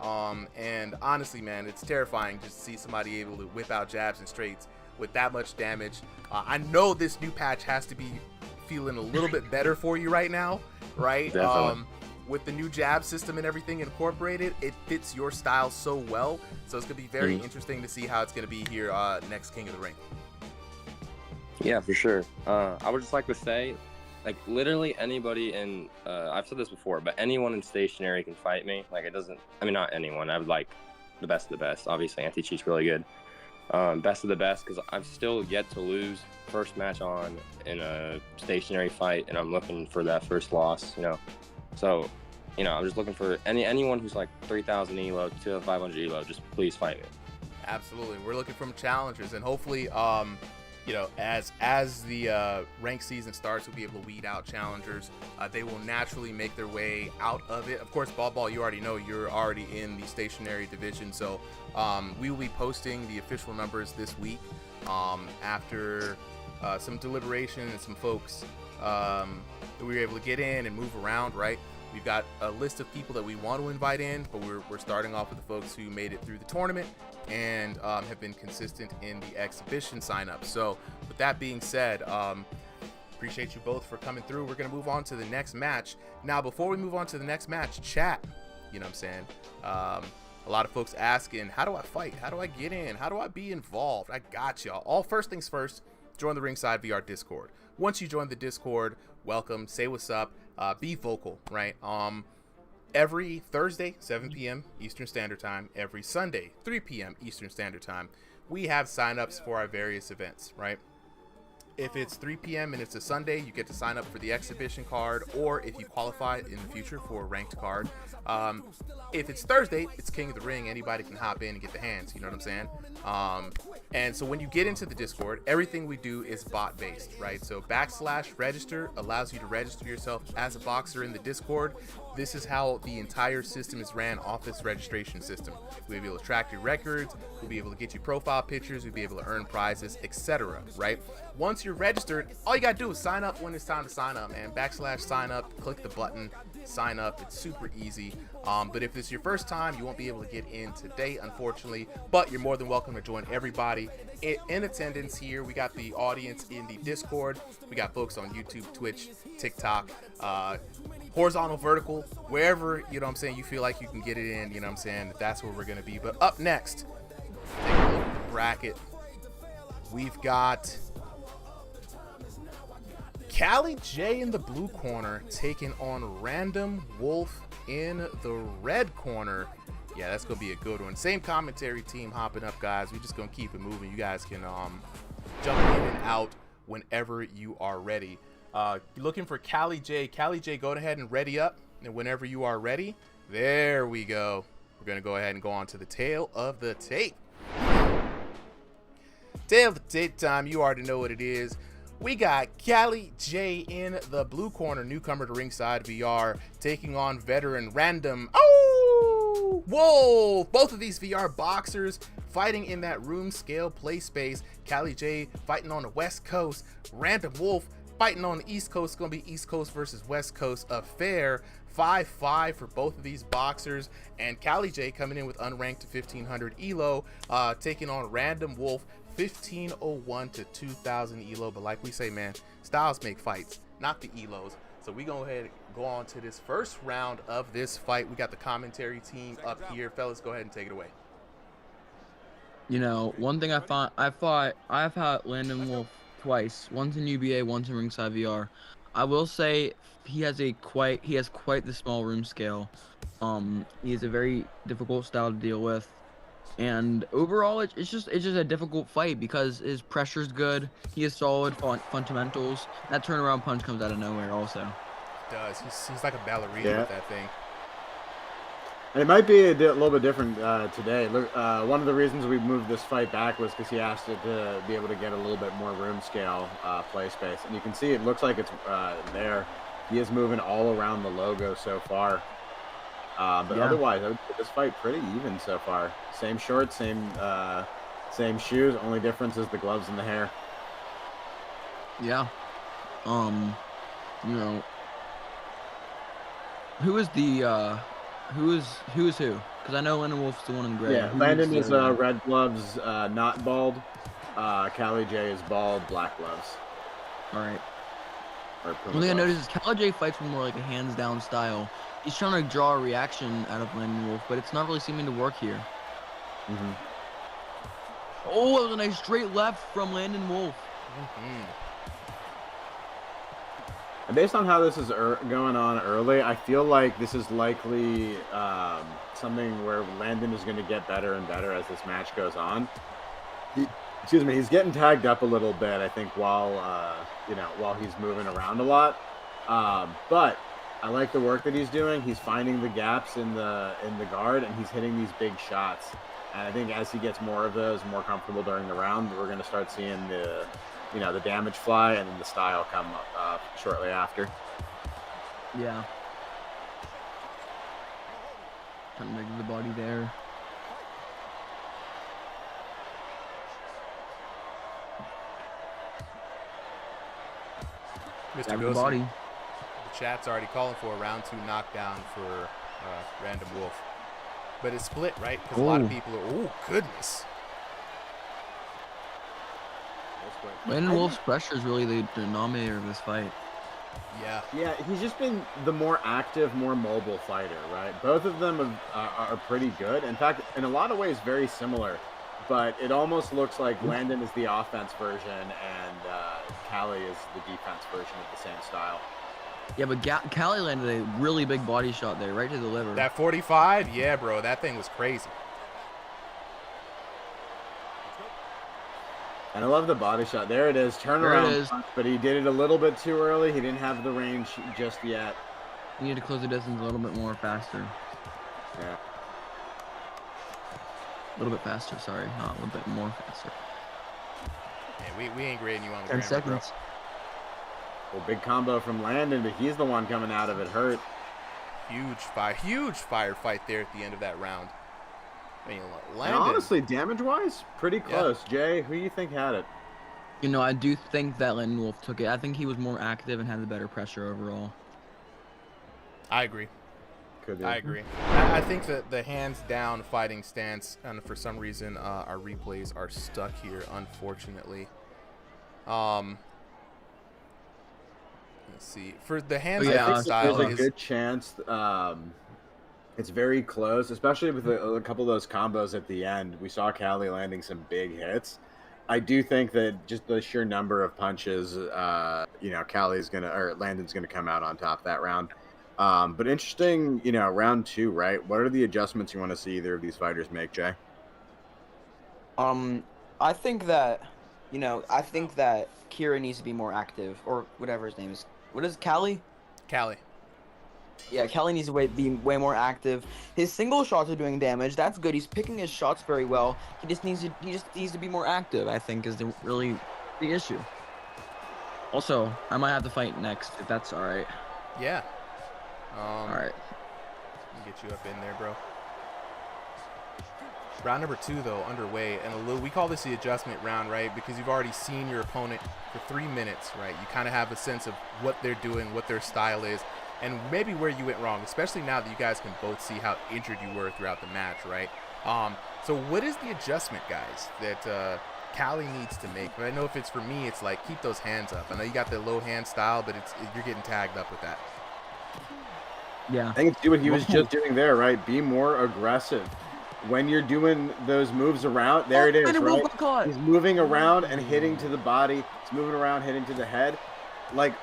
And honestly, man, it's terrifying just to see somebody able to whip out jabs and straights with that much damage. I know this new patch has to be feeling a little bit better for you right now, right? Definitely. With the new jab system and everything incorporated, it fits your style so well. So it's going to be very interesting to see how it's going to be here next King of the Ring. Yeah, for sure. I would just like to say, like, literally anybody in, I've said this before, but anyone in stationary can fight me. Like, not anyone. I would like the best of the best. Obviously, anti-cheat's really good. Best of the best, because I've still yet to lose first match on in a stationary fight, and I'm looking for that first loss, So, I'm just looking for anyone who's like 3,000 elo to 500 elo, just please fight me. Absolutely. We're looking for challengers, and hopefully, as the ranked season starts, we'll be able to weed out challengers. They will naturally make their way out of it. Of course, Ball, you already know you're already in the stationary division, so we will be posting the official numbers this week after some deliberation and some folks we were able to get in and move around, right? We've got a list of people that we want to invite in, but we're starting off with the folks who made it through the tournament and have been consistent in the exhibition signups. So with that being said, appreciate you both for coming through. We're going to move on to the next match. Now, before we move on to the next match, chat, you know what I'm saying? A lot of folks asking, how do I fight? How do I get in? How do I be involved? I got y'all. All first things first, join the Ringside VR Discord. Once you join the Discord, welcome, say what's up, be vocal, right? Every Thursday, 7 p.m. Eastern Standard Time, every Sunday, 3 p.m. Eastern Standard Time, we have signups for our various events, right? If it's 3 p.m. and it's a Sunday, you get to sign up for the exhibition card, or if you qualify in the future for a ranked card. If it's Thursday, it's King of the Ring. Anybody can hop in and get the hands, you know what I'm saying? And so when you get into the Discord, everything we do is bot-based, right? So /register allows you to register yourself as a boxer in the Discord. This is how the entire system is ran off this registration system. We'll be able to track your records, we'll be able to get you profile pictures, we'll be able to earn prizes, etc. Right? Once you're registered, all you gotta do is sign up when it's time to sign up, man. / sign up, click the button, sign up. It's super easy. But if it's your first time, you won't be able to get in today, unfortunately. But you're more than welcome to join everybody in attendance here. We got the audience in the Discord. We got folks on YouTube, Twitch, TikTok, horizontal, vertical, wherever, you know what I'm saying, you feel like you can get it in, you know what I'm saying, that's where we're going to be. But up next, take a look at the bracket. We've got Callie J in the blue corner taking on Random Wolf in the red corner. Yeah, that's going to be a good one. Same commentary team hopping up, guys. We're just going to keep it moving. You guys can jump in and out whenever you are ready. Looking for Callie J. Callie J, go ahead and ready up. And whenever you are ready, there we go. We're going to go ahead and go on to the tail of the tape. Tail of the tape time. You already know what it is. We got Callie J in the blue corner, newcomer to Ringside VR, taking on veteran Random. Oh, whoa! Both of these VR boxers fighting in that room scale play space. Callie J fighting on the West Coast. Random Wolf fighting on the East Coast. It's going to be East Coast versus West Coast affair. 5-5 for both of these boxers. And Callie J coming in with unranked 1500 elo, taking on Random Wolf 1501 to 2000 elo. But like we say, man, styles make fights, not the elos. So we go ahead and go on to this first round of this fight. We got the commentary team up here. Fellas, go ahead and take it away. You know, one thing I've had Landon Wolf twice. Once in UBA, once in Ringside VR. I will say he has quite the small room scale. He has a very difficult style to deal with. And overall, it's just a difficult fight because his pressure's good. He has solid fundamentals. That turnaround punch comes out of nowhere also. He does. He's like a ballerina with that thing. And it might be a little bit different today. Look, one of the reasons we moved this fight back was because he asked it to be able to get a little bit more room scale play space. And you can see it looks like it's there. He is moving all around the logo so far. But otherwise, I would say this fight pretty even so far. Same shorts, same shoes. Only difference is the gloves and the hair. Yeah. You know, who is who? Because I know Landon Wolf's the one in gray. Yeah, Landon is red gloves, not bald. Callie J is bald, black gloves. All right. One thing I noticed is Callie J fights with more like a hands down style. He's trying to draw a reaction out of Landon Wolf, but it's not really seeming to work here. Mm-hmm. Oh, that was a nice straight left from Landon Wolf. Mm-hmm. And based on how this is going on early, I feel like this is likely something where Landon is going to get better and better as this match goes on. He's getting tagged up a little bit, I think, while he's moving around a lot. But I like the work that he's doing. He's finding the gaps in the guard, and he's hitting these big shots. And I think as he gets more of those, more comfortable during the round, we're going to start seeing the damage fly and then the style come up shortly after. Yeah. Trying to make the body there. Mr. The body. The chat's already calling for a round 2 knockdown for Random Wolf. But it's split, right? Because a lot of people are, oh, goodness. Landon Wolf's pressure is really the denominator of this fight. Yeah, he's just been the more active, more mobile fighter, right? Both of them are pretty good. In fact, in a lot of ways, very similar. But it almost looks like Landon is the offense version and Callie is the defense version of the same style. Yeah, but Callie landed a really big body shot there, right to the liver. That 45? Yeah, bro, that thing was crazy. And I love the body shot. There it is. Turnaround punch, but he did it a little bit too early. He didn't have the range just yet. You need to close the distance a little bit more faster. Yeah. A little bit faster, sorry. Not a little bit more faster. Yeah, we ain't grading you on the 10 grammar, seconds. bro. Well, big combo from Landon, but he's the one coming out of it hurt. Huge firefight there at the end of that round. I mean, And Landon. honestly, damage-wise, pretty close. Jay, who you think had it? You know, I do think that Landon Wolf took it. I think he was more active and had the better pressure overall. I agree. Could be. I agree. I think that the hands down fighting stance, and for some reason our replays are stuck here, unfortunately. Let's see. For the hands down style, there's a good chance it's very close, especially with a couple of those combos at the end. We saw Callie landing some big hits. I do think that just the sheer number of punches, Landon's gonna come out on top that round. But interesting, round 2, right? What are the adjustments you want to see either of these fighters make, Jay? I think that, Kira needs to be more active, or whatever his name is. What is it, Callie? Callie. Yeah, Callie needs to be way more active. His single shots are doing damage. That's good. He's picking his shots very well. He just needs to be more active, I think, is the issue. Also, I might have to fight next, if that's all right. Yeah. All right. Get you up in there, bro. Round number 2, though, underway, and we call this the adjustment round, right? Because you've already seen your opponent for 3 minutes, right? You kind of have a sense of what they're doing, what their style is, and maybe where you went wrong, especially now that you guys can both see how injured you were throughout the match, right? So what is the adjustment, guys, that Callie needs to make? But I know if it's for me, it's like keep those hands up. I know you got the low hand style, but you're getting tagged up with that. Yeah. I think it's do what he was just doing there, right? Be more aggressive. When you're doing those moves around, there it is, right? He's moving around and hitting to the body. He's moving around, hitting to the head. Like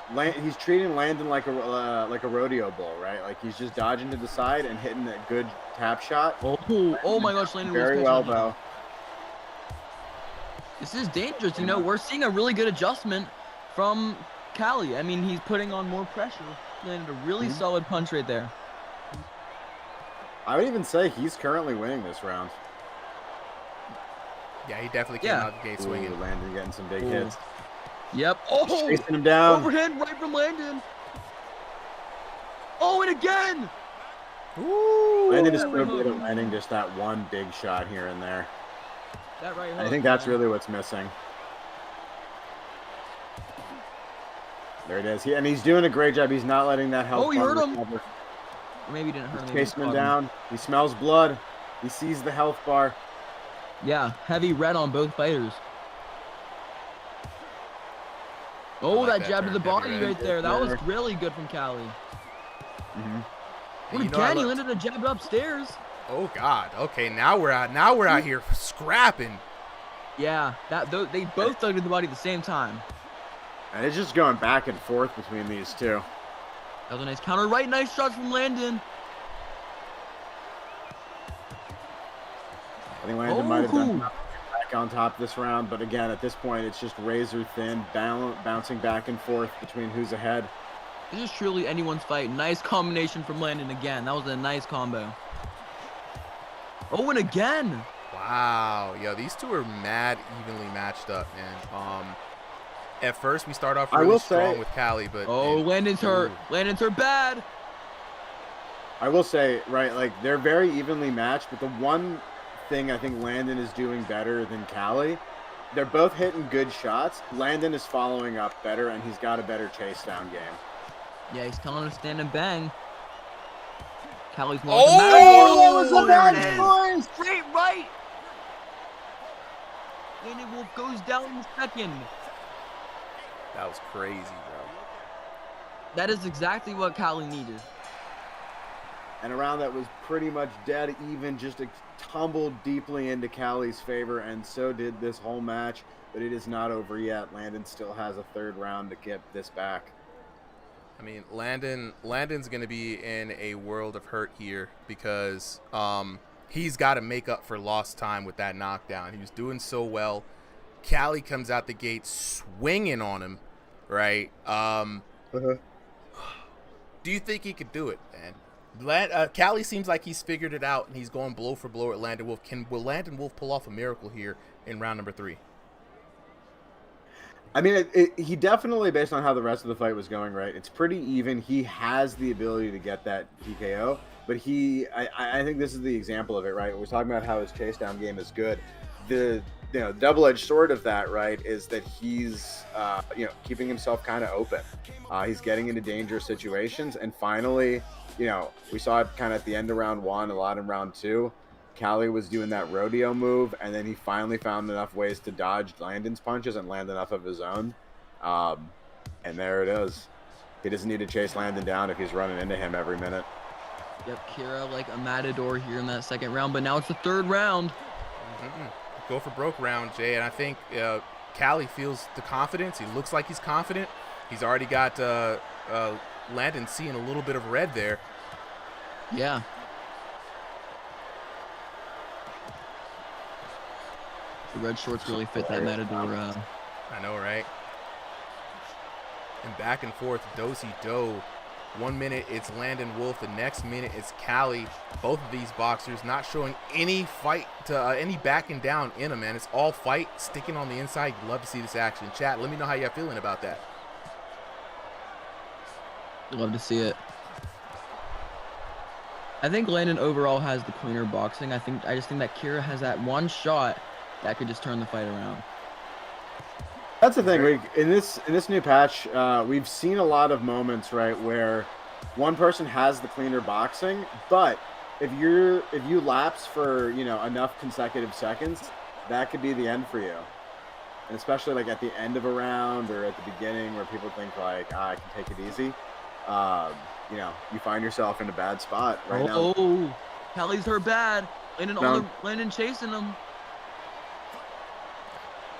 he's treating Landon like a rodeo bull, right? Like he's just dodging to the side and hitting a good tap shot. Oh my gosh, Landon very well though. This is dangerous. We're seeing a really good adjustment from Callie. I mean, he's putting on more pressure. Landed a really solid punch right there. I would even say he's currently winning this round. Yeah, he definitely came out the gate swinging. Landon getting some big hits. Yep. Oh, chasing him down. Overhand right from Landon. Oh, and again. Ooh. Landon is so good at landing just that one big shot here and there. That right hook, I think that's really what's missing. There it is. He's doing a great job. He's not letting that help. Oh, he hurt him. Recover. Or maybe he didn't hurt him. He's chasing him down. He smells blood. He sees the health bar. Yeah, heavy red on both fighters. Oh, like that jab to the body right there. That was really good from Callie. And again, he landed a jab upstairs. Oh God. Okay, now we're out here scrapping. Yeah, they both dug to the body at the same time. And it's just going back and forth between these two. That was a nice counter right. Nice shot from Landon. I think Landon might have done back on top this round, but again, at this point, it's just razor thin, bouncing back and forth between who's ahead. This is truly anyone's fight. Nice combination from Landon again. That was a nice combo. Oh, and again. Wow. Yo, these two are mad evenly matched up, man. At first, we start off really strong with Callie, but... Oh, Landon's hurt. Landon's hurt bad. I will say, right, like, they're very evenly matched, but the one thing I think Landon is doing better than Callie, they're both hitting good shots. Landon is following up better, and he's got a better chase down game. Yeah, he's telling him to stand and bang. Callie's more that was a bad choice! Straight right! Landon Wolf goes down in the second. That was crazy, bro. That is exactly what Callie needed. And a round that was pretty much dead even, just tumbled deeply into Callie's favor, and so did this whole match. But it is not over yet. Landon still has a third round to get this back. I mean, Landon's going to be in a world of hurt here because he's got to make up for lost time with that knockdown. He was doing so well. Callie comes out the gate swinging on him, right? Do you think he could do it, man? Callie seems like he's figured it out, and he's going blow for blow at Landon Wolf. Will Landon Wolf pull off a miracle here in round number 3? I mean, he definitely, based on how the rest of the fight was going, right, it's pretty even. He has the ability to get that TKO, but I think this is the example of it, right? We're talking about how his chase down game is good. The double-edged sword of that, right, is that he's keeping himself kind of open. He's getting into dangerous situations, and finally, we saw it kind of at the end of round 1, a lot in round 2. Callie was doing that rodeo move, and then he finally found enough ways to dodge Landon's punches and land enough of his own. And there it is. He doesn't need to chase Landon down if he's running into him every minute. Yep, Kira like a matador here in that second round, but now it's the third round. Go for broke round, Jay, and I think Callie feels the confidence. He looks like he's confident. He's already got Landon seeing a little bit of red there. Yeah. The red shorts really fit that matador. I know, right? And back and forth, do-si-do. 1 minute it's Landon Wolf, the next minute it's Callie. Both of these boxers not showing any fight to any backing down in them, man. It's all fight, sticking on the inside. You'd love to see this action. Chat, let me know how you're feeling about that. Love to see it. I think Landon overall has the cleaner boxing. I just think that Kira has that one shot that could just turn the fight around. That's the thing. In this new patch, we've seen a lot of moments, right, where one person has the cleaner boxing, but if you lapse for enough consecutive seconds, that could be the end for you. And especially like at the end of a round or at the beginning, where people think like, I can take it easy. You find yourself in a bad spot right now. Oh, Callie's hurt bad. Landon chasing him.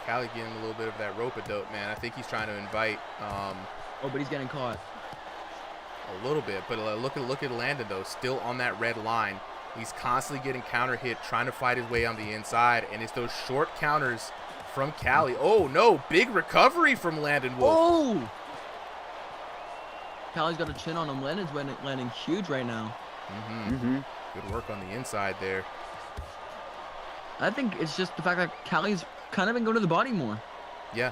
Callie getting a little bit of that rope-a-dope, man. I think he's trying to invite. But he's getting caught. A little bit, but look at Landon though, still on that red line. He's constantly getting counter hit, trying to fight his way on the inside, and it's those short counters from Callie. Oh no, big recovery from Landon Wolf. Oh! Callie's got a chin on him. Landon's landing huge right now. Good work on the inside there. I think it's just the fact that Callie's kind of been going to the body more. Yeah.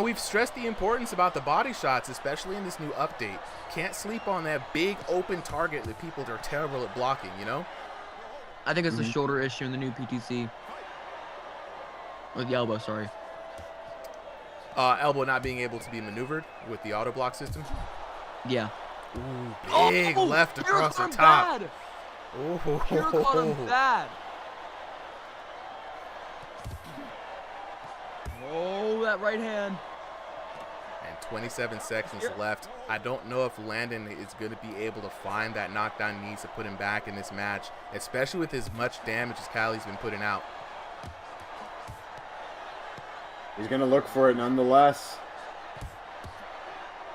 We've stressed the importance about the body shots, especially in this new update. Can't sleep on that big open target that people are terrible at blocking, I think it's a shoulder issue in the new PTC. Or the elbow, sorry. Elbow not being able to be maneuvered with the auto block system. Yeah. Ooh, big left across the top. Bad. Kira caught him bad. Oh, that right hand. And 27 seconds left. I don't know if Landon is going to be able to find that knockdown he needs to put him back in this match, especially with as much damage as Callie's been putting out. He's going to look for it nonetheless.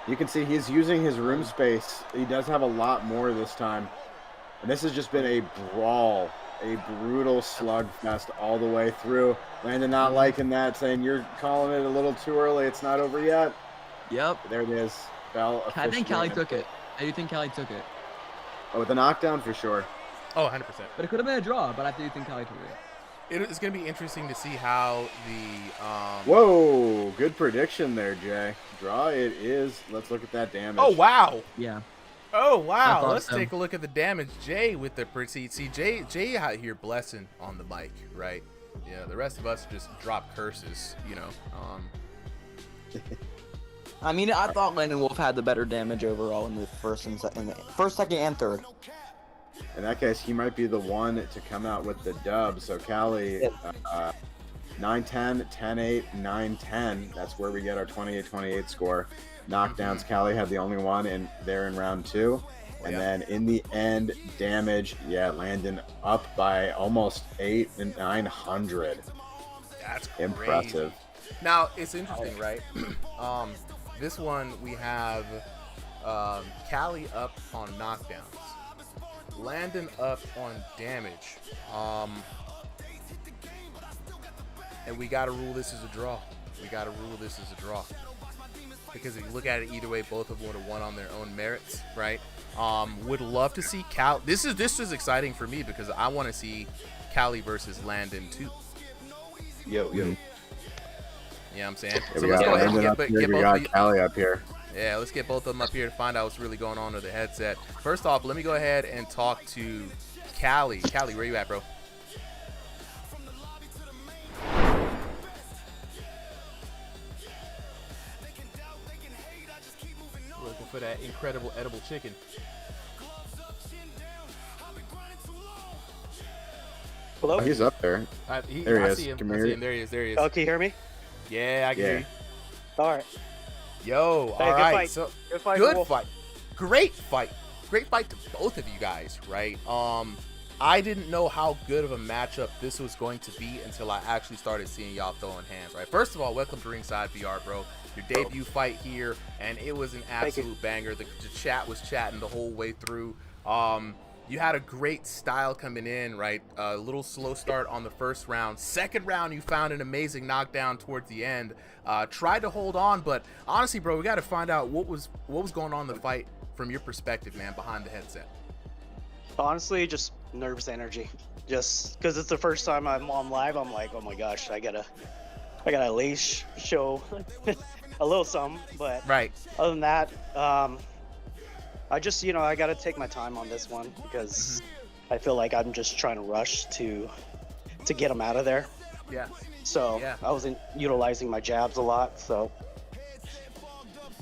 You can see he's using his room space. He does have a lot more this time. And this has just been a brawl, a brutal slugfest all the way through. Landon not liking that, saying you're calling it a little too early. It's not over yet. Yep. There it is. Fell I think Callie took it. I do think Callie took it. Oh, with the knockdown for sure. Oh, 100%. But it could have been a draw, but I do think Callie took it. It's going to be interesting to see how the... Whoa, good prediction there, Jay. Draw it is. Let's look at that damage. Oh, wow. Yeah. Oh, wow. Let's take a look at the damage. Jay with the proceed. See, Jay out here blessing on the mic, right? Yeah, the rest of us just drop curses, I mean, I thought Landon Wolf had the better damage overall in the first, second, and third. In that case, he might be the one to come out with the dub. So Callie, 9-10, 10-8, 9-10. That's where we get our 28-28 score. Knockdowns, Callie had the only one in round 2. And then in the end, damage, Landon up by almost 900. That's crazy. Impressive. Now, it's interesting, right? This one, we have Callie up on knockdowns. Landon up on damage. And we got to rule this as a draw. Because if you look at it either way, both of them would have won on their own merits, right? Would love to see Cal. This is exciting for me because I want to see Callie versus Landon too. Yo. You know what I'm saying? Yeah, So we let's got go ahead and Landon up here. get We both got of you. Callie up here. Yeah, let's get both of them up here to find out what's really going on with the headset. First off, let me go ahead and talk to Callie. Callie, where you at, bro? Looking for that incredible edible chicken. Hello? Oh, he's up there. I There he is. see him. Come I here. see him. There he is. There he is. Oh, can you hear me? Yeah, I can hear you. All right. Yo, Hey, all good right. fight. So Good fight. good Wolf. fight. Great fight. Great fight to both of you guys, right? I didn't know how good of a matchup this was going to be until I actually started seeing y'all throwing hands, right? First of all, welcome to Ringside VR, bro. Your debut fight here, and it was an absolute banger. The chat was chatting the whole way through. You had a great style coming in, right? A little slow start on the first round. Second round, you found an amazing knockdown towards the end. Tried to hold on, but honestly, bro, we got to find out what was going on in the fight from your perspective, man, behind the headset. Honestly, just nervous energy. Just because it's the first time I'm on live, I'm like, oh my gosh, I gotta at least show a little something. But Right. other than that, I just, I gotta take my time on this one because I feel like I'm just trying to rush to get him out of there. Yeah. So Yeah. I wasn't utilizing my jabs a lot. So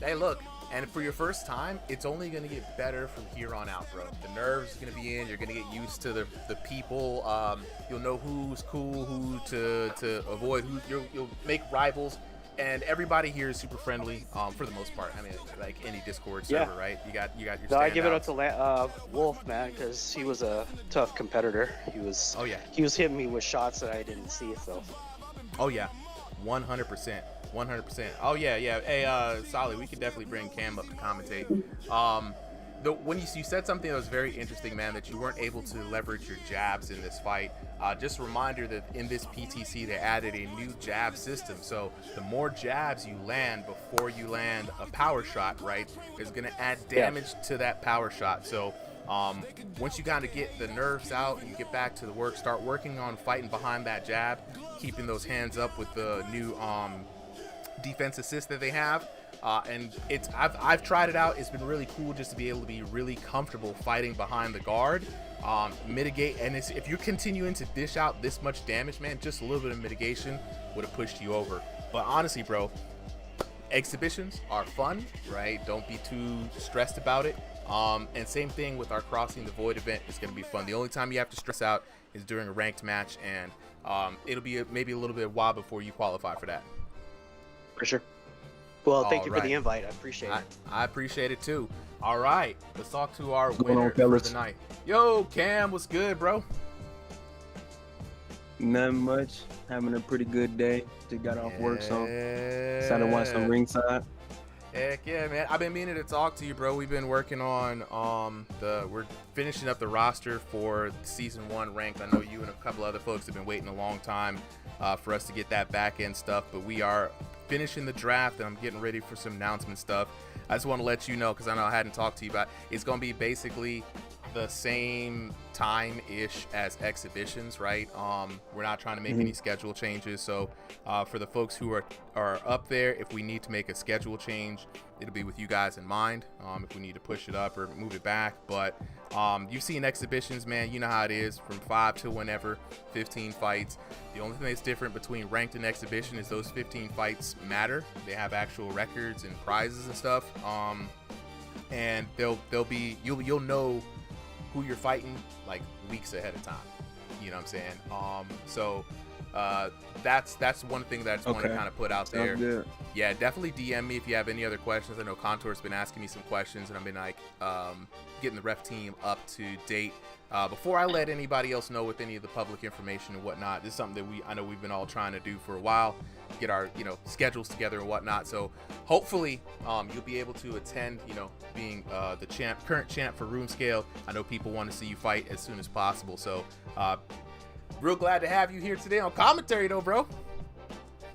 Hey, look, and for your first time, it's only going to get better from here on out, bro. The nerves are going to be in. You're going to get used to the people. You'll know who's cool, who to avoid. You'll make rivals, and everybody here is super friendly for the most part. I mean, like any Discord server, right? You got your so I give it up standouts. to Wolf, man, because he was a tough competitor. He was. Oh yeah. He was hitting me with shots that I didn't see. So. Oh yeah, 100%. 100%. Oh yeah. Hey, Solly, we could definitely bring Cam up to commentate. When you said something that was very interesting, man, that you weren't able to leverage your jabs in this fight. Just a reminder that in this PTC they added a new jab system. So the more jabs you land before you land a power shot, right, is going to add damage to that power shot. So once you kind of get the nerves out and you get back to the work, start working on fighting behind that jab, keeping those hands up with the new defense assist that they have, and I've tried it out. It's been really cool just to be able to be really comfortable fighting behind the guard, mitigate, and if you're continuing to dish out this much damage, man, just a little bit of mitigation would have pushed you over. But honestly, bro, exhibitions are fun, right? Don't be too stressed about it. And same thing with our Crossing the Void event. It's going to be fun. The only time you have to stress out is during a ranked match, and it'll be maybe a little bit while before you qualify for that. For sure. Well, thank you for Alright. the invite. I appreciate it. I appreciate it too. All right, let's talk to our What's going winner on, for fellas? the night. Yo, Cam, what's good, bro? Nothing much. Having a pretty good day. Just got off work, so decided to watch some ringside. Heck yeah, man. I've been meaning to talk to you, bro. We've been working on we're finishing up the roster for season 1 ranked. I know you and a couple other folks have been waiting a long time for us to get that back end stuff, but we are finishing the draft and I'm getting ready for some announcement stuff. I just want to let you know, because I know I hadn't talked to you about it. It's going to be basically the same time-ish as exhibitions, right? We're not trying to make any schedule changes, so for the folks who are up there, if we need to make a schedule change, it'll be with you guys in mind, if we need to push it up or move it back. But you've seen exhibitions, man, you know how it is, from 5 to whenever, 15 fights. The only thing that's different between ranked and exhibition is those 15 fights matter. They have actual records and prizes and stuff, and they'll be, you'll know who you're fighting like weeks ahead of time. You know what I'm saying? So that's one thing that I just want to kind of put out there. Sounds good. Yeah, definitely DM me if you have any other questions. I know Contour's been asking me some questions, and I've been like getting the ref team up to date. Before I let anybody else know with any of the public information and whatnot, this is something that I know we've been all trying to do for a while, get our schedules together and whatnot. So hopefully you'll be able to attend, being the current champ for Room Scale. I know people want to see you fight as soon as possible. So real glad to have you here today on commentary though, bro.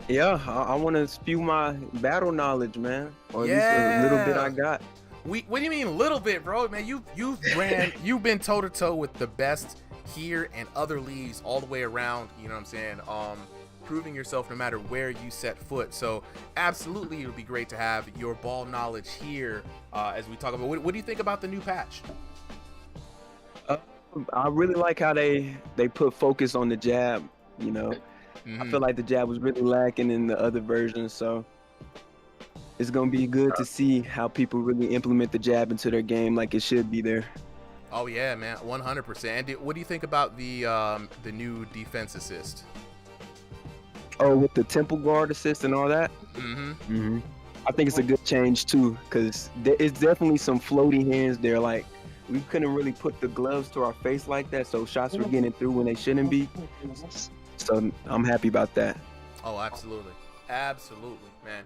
Yeah, I want to spew my battle knowledge, man, or at least a little bit I got. What do you mean a little bit, bro? Man, you've been toe to toe with the best here and other leagues all the way around. You know what I'm saying? improving yourself no matter where you set foot. So absolutely, it would be great to have your ball knowledge here as we talk about. What do you think about the new patch? I really like how they put focus on the jab. You know, I feel like the jab was really lacking in the other versions, so it's gonna be good to see how people really implement the jab into their game like it should be there. Oh yeah, man, 100%. And what do you think about the new defense assist? Oh, with the temple guard assist and all that. I think it's a good change too, because it's definitely some floaty hands there. Like, we couldn't really put the gloves to our face like that, so shots were getting through when they shouldn't be. So I'm happy about that. Oh, absolutely, man.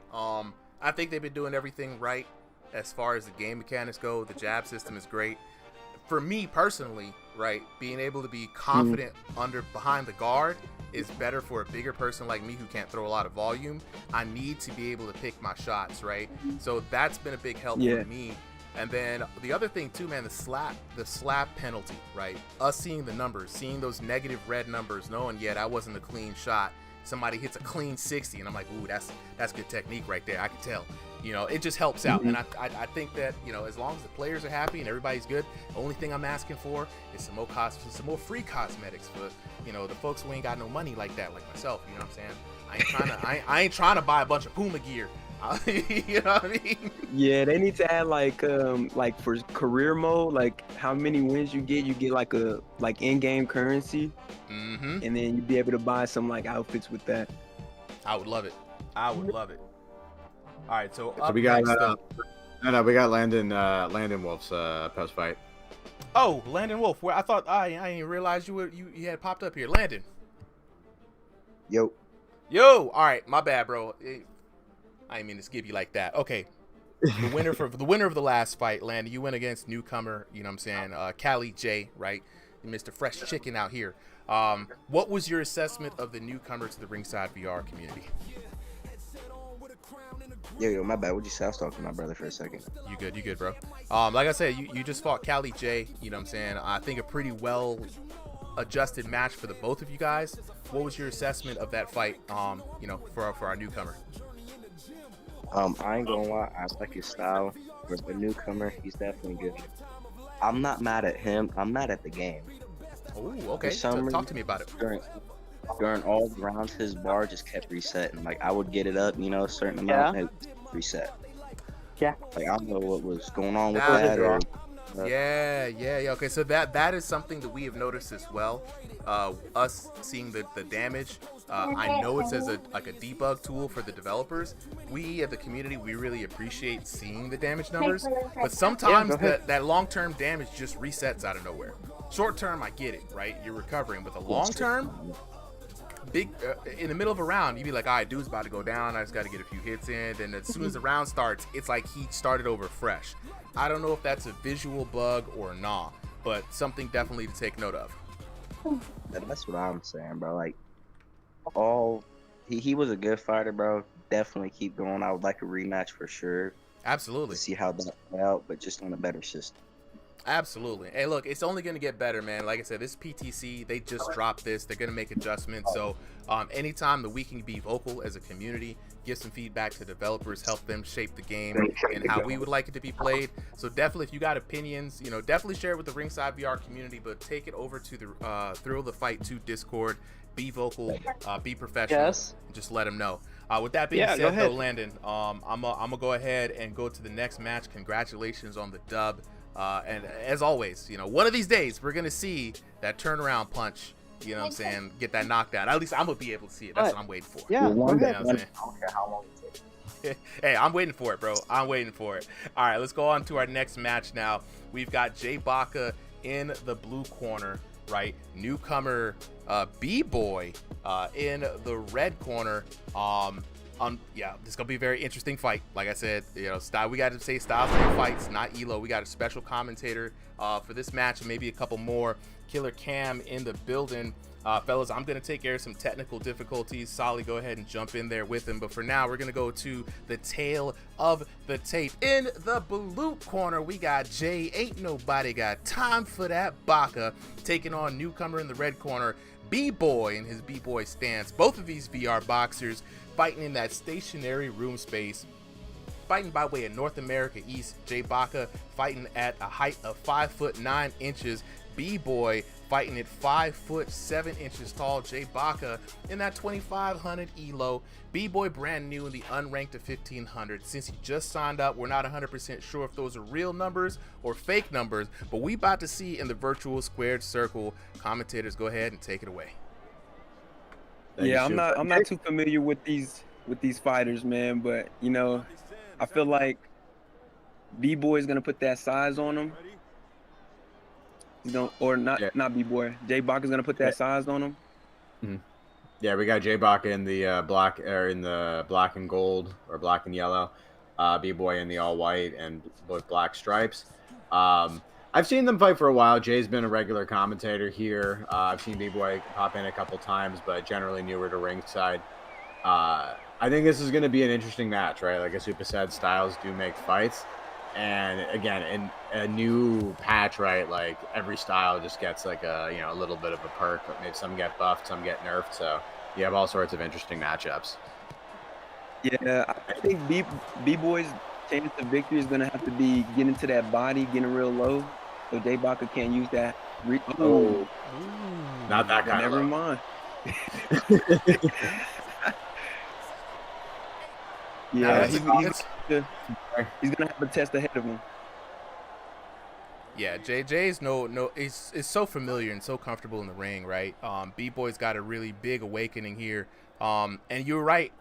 I think they've been doing everything right as far as the game mechanics go. The jab system is great. For me personally, right, being able to be confident behind the guard is better for a bigger person like me who can't throw a lot of volume. I need to be able to pick my shots, right? So that's been a big help for me. And then the other thing too, man, the slap penalty, right? Us seeing the numbers, seeing those negative red numbers, knowing, yeah, that wasn't a clean shot. Somebody hits a clean 60, and I'm like, ooh, that's good technique right there. I can tell. You know, it just helps out. And I think that, you know, as long as the players are happy and everybody's good, the only thing I'm asking for is some more free cosmetics for, you know, the folks who ain't got no money like that, like myself. You know what I'm saying? I ain't trying to buy a bunch of Puma gear. You know what I mean? Yeah, they need to add like for career mode, like how many wins you get like a in-game currency, and then you'd be able to buy some like outfits with that. I would love it. All right, so we got we got Landon Wolf's post fight. Oh, Landon Wolf. Where I thought I didn't realize you had popped up here. Landon. Yo. All right, my bad, bro. I didn't mean to skip you like that. Okay. The winner of the last fight, Landon, you went against newcomer, you know what I'm saying, Cali J, right? Mr. Fresh Chicken out here. What was your assessment of the newcomer to the Ringside VR community? Yo, my bad. What'd you say? I was talking to my brother for a second. You good, bro. Like I said, you just fought Cali J, you know what I'm saying? I think a pretty well adjusted match for the both of you guys. What was your assessment of that fight, you know, for our newcomer? I ain't gonna lie, I like his style. For the newcomer, he's definitely good. I'm not mad at him. I'm mad at the game. Oh, okay. So talk to me about it. During all the rounds, his bar just kept resetting. Like, I would get it up, you know, a certain amount, and it would reset. Yeah. Like, I don't know what was going on with that. Or, yeah. Okay, so that is something that we have noticed as well. Us seeing the damage. I know it's as a debug tool for the developers. We at the community, we really appreciate seeing the damage numbers, but sometimes that long-term damage just resets out of nowhere. Short-term, I get it, right? You're recovering, but the long-term, big in the middle of a round, you'd be like, all right, dude's about to go down. I just got to get a few hits in. And as soon as the round starts, it's like he started over fresh. I don't know if that's a visual bug or not, but something definitely to take note of. That's what I'm saying, bro. Like, he was a good fighter, bro. Definitely keep going. I would like a rematch for sure. Absolutely. To see how that played out, but just on a better system. Absolutely. Hey, look, it's only going to get better, man. Like I said, this PTC, they just dropped this. They're going to make adjustments. So anytime that we can be vocal as a community, give some feedback to developers, help them shape the game and how we would like it to be played. So definitely, if you got opinions, you know, definitely share it with the Ringside VR community, but take it over to the Thrill the Fight 2 Discord. Be vocal, be professional, and just let them know. With that being said, though, Landon, I'm gonna go ahead and go to the next match. Congratulations on the dub. And as always, you know, one of these days we're gonna see that turnaround punch. You know what I'm saying? Get that knockdown. At least I'm gonna be able to see it. That's what I'm waiting for. Yeah. You know what I'm saying? I don't care how long it takes. Hey, I'm waiting for it, bro. I'm waiting for it. All right, let's go on to our next match now. We've got Jay Baca in the blue corner, right? Newcomer B-Boy in the red corner. Yeah, this is gonna be a very interesting fight. Like I said, you know, style. We got to say styles of fights, not Elo. We got a special commentator for this match, and maybe a couple more. Killer Cam in the building. Fellas, I'm going to take care of some technical difficulties. Solly, go ahead and jump in there with him. But for now, we're going to go to the tail of the tape. In the blue corner, we got Jay. Ain't nobody got time for that Baca taking on newcomer in the red corner. B-Boy in his B-Boy stance. Both of these VR boxers fighting in that stationary room space. Fighting by way of North America East, Jay Baca fighting at a height of 5'9". B-Boy fighting at 5'7" tall. Jay Baca in that 2500 elo. B-Boy brand new in the unranked of 1500. Since he just signed up, we're not 100% sure if those are real numbers or fake numbers, but we about to see in the virtual squared circle. Commentators, go ahead and take it away. Yeah, I'm not too familiar with these fighters, man, but you know, I feel like B-Boy is gonna put that size on him. Not B-Boy. Jay Baca's gonna put that size on him. Mm-hmm. Yeah, we got Jay Baca in the black and gold or black and yellow. B-Boy in the all white and with black stripes. I've seen them fight for a while. Jay's been a regular commentator here. I've seen B-Boy pop in a couple times, but generally newer to ringside. I think this is going to be an interesting match, right? Like Asupa said, styles do make fights. And again, in a new patch, right, like every style just gets like a little bit of a perk, but maybe some get buffed, some get nerfed. So you have all sorts of interesting matchups. Yeah, I think B-Boy's chance of victory is going to have to be getting to that body, getting real low. So Jay Baca can't use that. Not that kind Never of mind. Yeah, he's gonna have a test ahead of him. Yeah, Jay's is so familiar and so comfortable in the ring, right? B-Boy's got a really big awakening here. And you're right,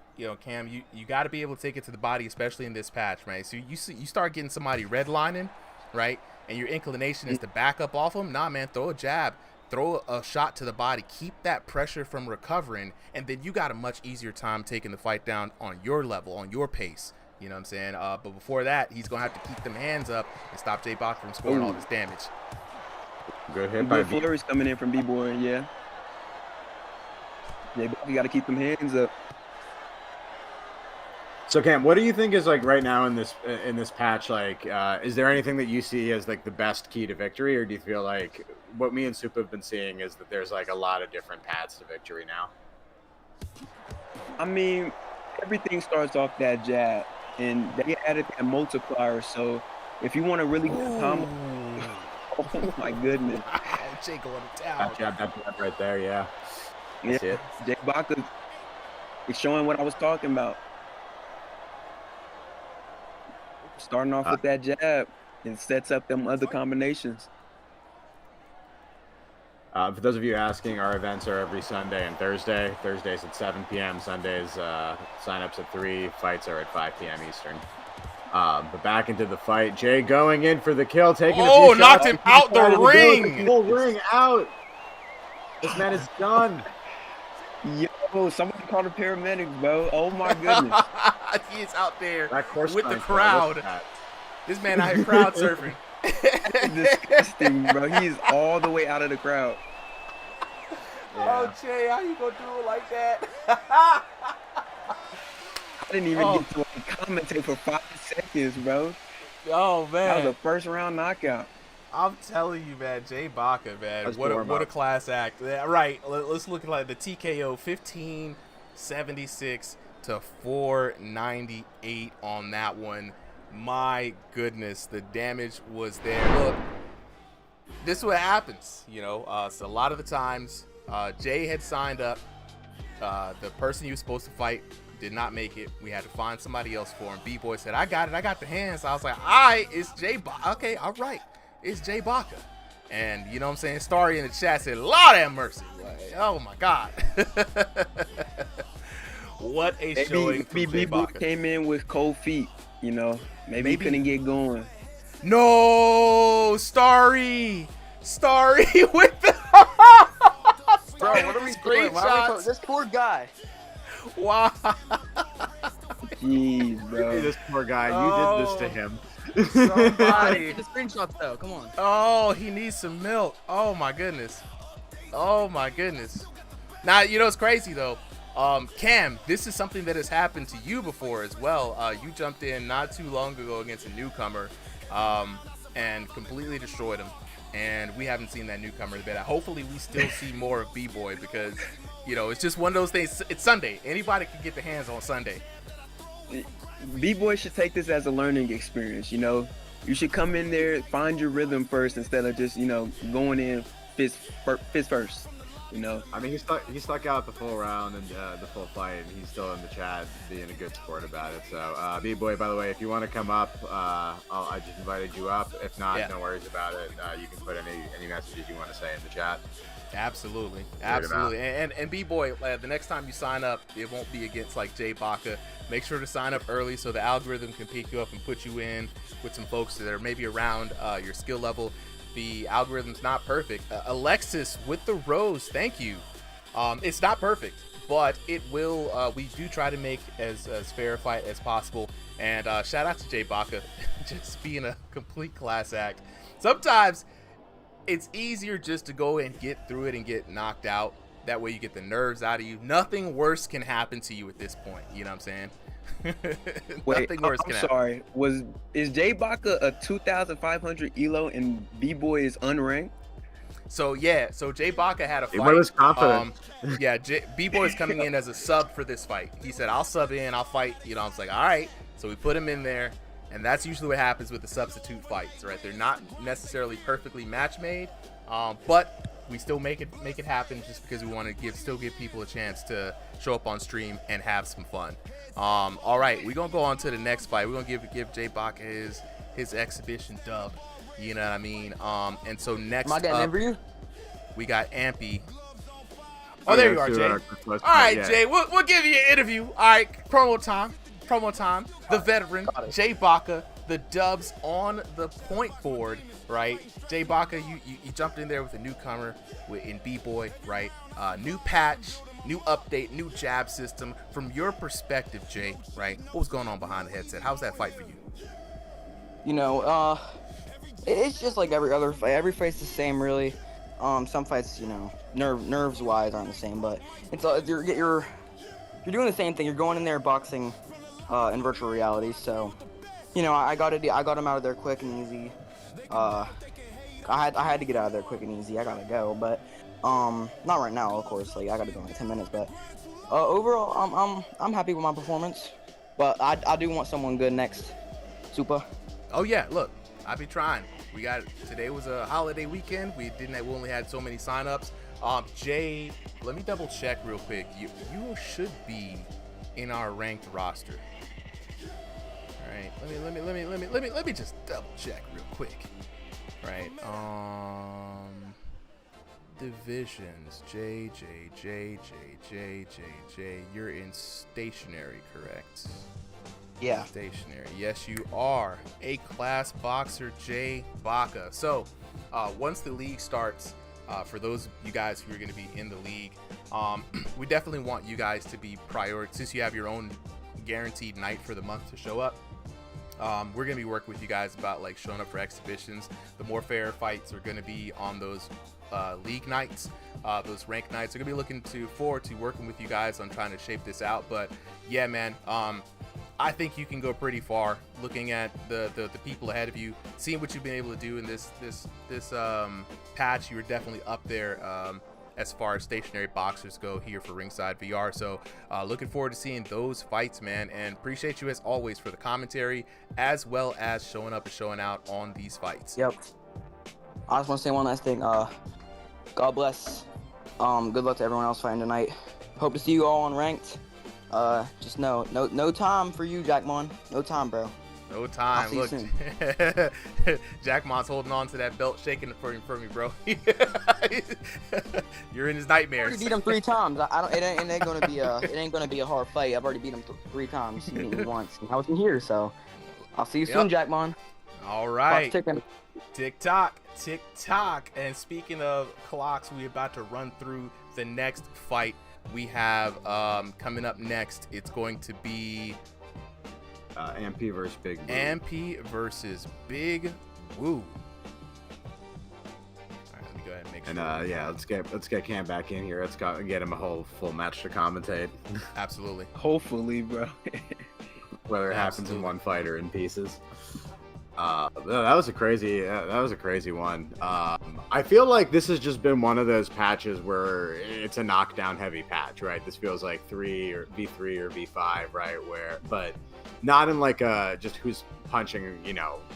Cam, you got to be able to take it to the body, especially in this patch, right? So you start getting somebody redlining, right? And your inclination is to back up off them. Nah, man, throw a jab. Throw a shot to the body, keep that pressure from recovering, and then you got a much easier time taking the fight down on your level, on your pace. You know what I'm saying? But before that, he's going to have to keep them hands up and stop Jay Baca from scoring all this damage. Good hit by B-Boy. Flurry's coming in from B-Boy, yeah. Jay Baca got to keep them hands up. So Cam, what do you think is like right now in this patch? Like, is there anything that you see as like the best key to victory, or do you feel like what me and Soup have been seeing is that there's like a lot of different paths to victory now? I mean, everything starts off that jab, and they added that multiplier. So if you want to really get a combo, oh my goodness, Jay going to town. That jab right there, yeah. That's it. Jay Baca is showing what I was talking about. Starting off with that jab, and sets up them other combinations. For those of you asking, our events are every Sunday and Thursday. Thursdays at 7 p.m. Sundays, sign-ups at 3. Fights are at 5 p.m. Eastern. But back into the fight. Jay going in for the kill, taking a few knocked shots. him out the ring. Full ring out. This man is done. Yo, somebody called the paramedics, bro. Oh my goodness. He is out there with the crowd. This man out here crowd surfing. Disgusting, bro. He is all the way out of the crowd. Yeah. Oh, Jay, how you gonna do it like that? I didn't even get to commentate for 5 seconds, bro. Oh, man. That was a first round knockout. I'm telling you, man, Jay Baca, man, what a class act. Right, let's look at like the TKO 1576 to 498 on that one. My goodness, the damage was there. Look, this is what happens, so a lot of the times Jay had signed up. The person he was supposed to fight did not make it. We had to find somebody else for him. B-Boy said, I got it. I got the hands. I was like, all right, it's Jay Baca. Okay, all right. It's Jay Baca. And you know what I'm saying? Starry in the chat said, Lord have mercy. Like, oh my God. What a showing from Jay Baca. Came in with cold feet, Maybe he couldn't get going. No, Starry with the Bro, what are we doing? This poor guy. Wow. Jeez, bro. This poor guy. You did this to him. Somebody. The screenshots though, come on. Oh, he needs some milk. Oh my goodness. Now, it's crazy though. Cam, this is something that has happened to you before as well. You jumped in not too long ago against a newcomer, and completely destroyed him. and we haven't seen that newcomer bit. Hopefully, we still see more of B-Boy because, you know, it's just one of those things. It's Sunday. Anybody can get their hands on Sunday. B-Boy should take this as a learning experience, you know. You should come in there, find your rhythm first instead of just, you know, going in fist first, you know. I mean, he stuck out the full round and the full fight, and he's still in the chat being a good sport about it. So, B-Boy, by the way, if you want to come up, I just invited you up. If not, no worries about it. You can put any messages you want to say in the chat. Absolutely. And B-Boy, the next time you sign up, it won't be against like Jay Baca. Make sure to sign up early so the algorithm can pick you up and put you in with some folks that are maybe around your skill level. The algorithm's not perfect. Alexis with the rose, thank you. It's not perfect, but it will. We do try to make as fair a fight as possible. And shout out to Jay Baca, just being a complete class act. Sometimes it's easier just to go and get through it and get knocked out. That way you get the nerves out of you. Nothing worse can happen to you at this point. You know what I'm saying? Wait, Nothing worse can happen. Sorry. Is Jay Baca a 2,500 elo and B-Boy is unranked? So Jay Baca had a fight. B-Boy was confident. B-Boy is coming in as a sub for this fight. He said, "I'll sub in, I'll fight." You know, I was like, all right. So we put him in there. And that's usually what happens with the substitute fights, right? They're not necessarily perfectly match made, but we still make it happen just because we want to still give people a chance to show up on stream and have some fun. All right, we're gonna go on to the next fight. We're gonna give Jay Baca his exhibition dub. You know what I mean? And so next Am I getting up, in for you? we got Ampy. Oh, there you are, Jay. All right, Jay, we'll give you an interview. All right, promo time. The veteran, Jay Baca, the dubs on the point board, right? Jay Baca, you jumped in there with a newcomer in B-Boy, right? New patch, new update, new jab system. From your perspective, Jay, right? What was going on behind the headset? How was that fight for you? You know, it's just like every other fight. Every fight's the same, really. Some fights, you know, nerves-wise aren't the same, but it's you're doing the same thing. You're going in there boxing in virtual reality, so you know I got him out of there quick and easy. I had to get out of there quick and easy. I gotta go, but not right now, of course. Like I gotta go in like 10 minutes, but overall, I'm happy with my performance. But I do want someone good next. Super. Oh yeah, look, I be trying. Today was a holiday weekend. We only had so many signups. Jay, let me double check real quick. You should be in our ranked roster. All right, let me just double check real quick. Right, divisions, J. You're in stationary, correct? Yeah. Stationary. Yes, you are. A-class boxer, Jay Baca. So, once the league starts, for those of you guys who are going to be in the league, we definitely want you guys to be priority. Since you have your own guaranteed night for the month to show up, we're going to be working with you guys about like showing up for exhibitions. The more fair fights are going to be on those league nights, those ranked nights. We're going to be looking forward to working with you guys on trying to shape this out. But yeah, man, I think you can go pretty far looking at the people ahead of you, seeing what you've been able to do in this patch. You were definitely up there as far as stationary boxers go here for Ringside VR. So looking forward to seeing those fights, man, and appreciate you as always for the commentary as well as showing up and showing out on these fights. Yep. I just want to say one last thing. God bless. Good luck to everyone else fighting tonight. Hope to see you all on ranked. Just no time for you, Jackmon. No time, bro. No time. Look, Jackmon's holding on to that belt, shaking it for me, bro. You're in his nightmares. I already beat him 3 times. It ain't gonna be a hard fight. I've already beat him 3 times. He beat me once. And I wasn't here, so I'll see you soon, Jackmon. All right. Tick tock. And speaking of clocks, we're about to run through the next fight we have coming up next. It's going to be MP versus Big Woo. MP versus Big Woo. All right, let me go ahead and make sure. And yeah, let's get Cam back in here. Let's get him a whole full match to commentate. Absolutely. Hopefully, bro. Whether it happens in one fight or in pieces. That was a crazy one. I feel like this has just been one of those patches where it's a knockdown heavy patch, right? This feels like V3 or V5, right? But not in like just who's punching,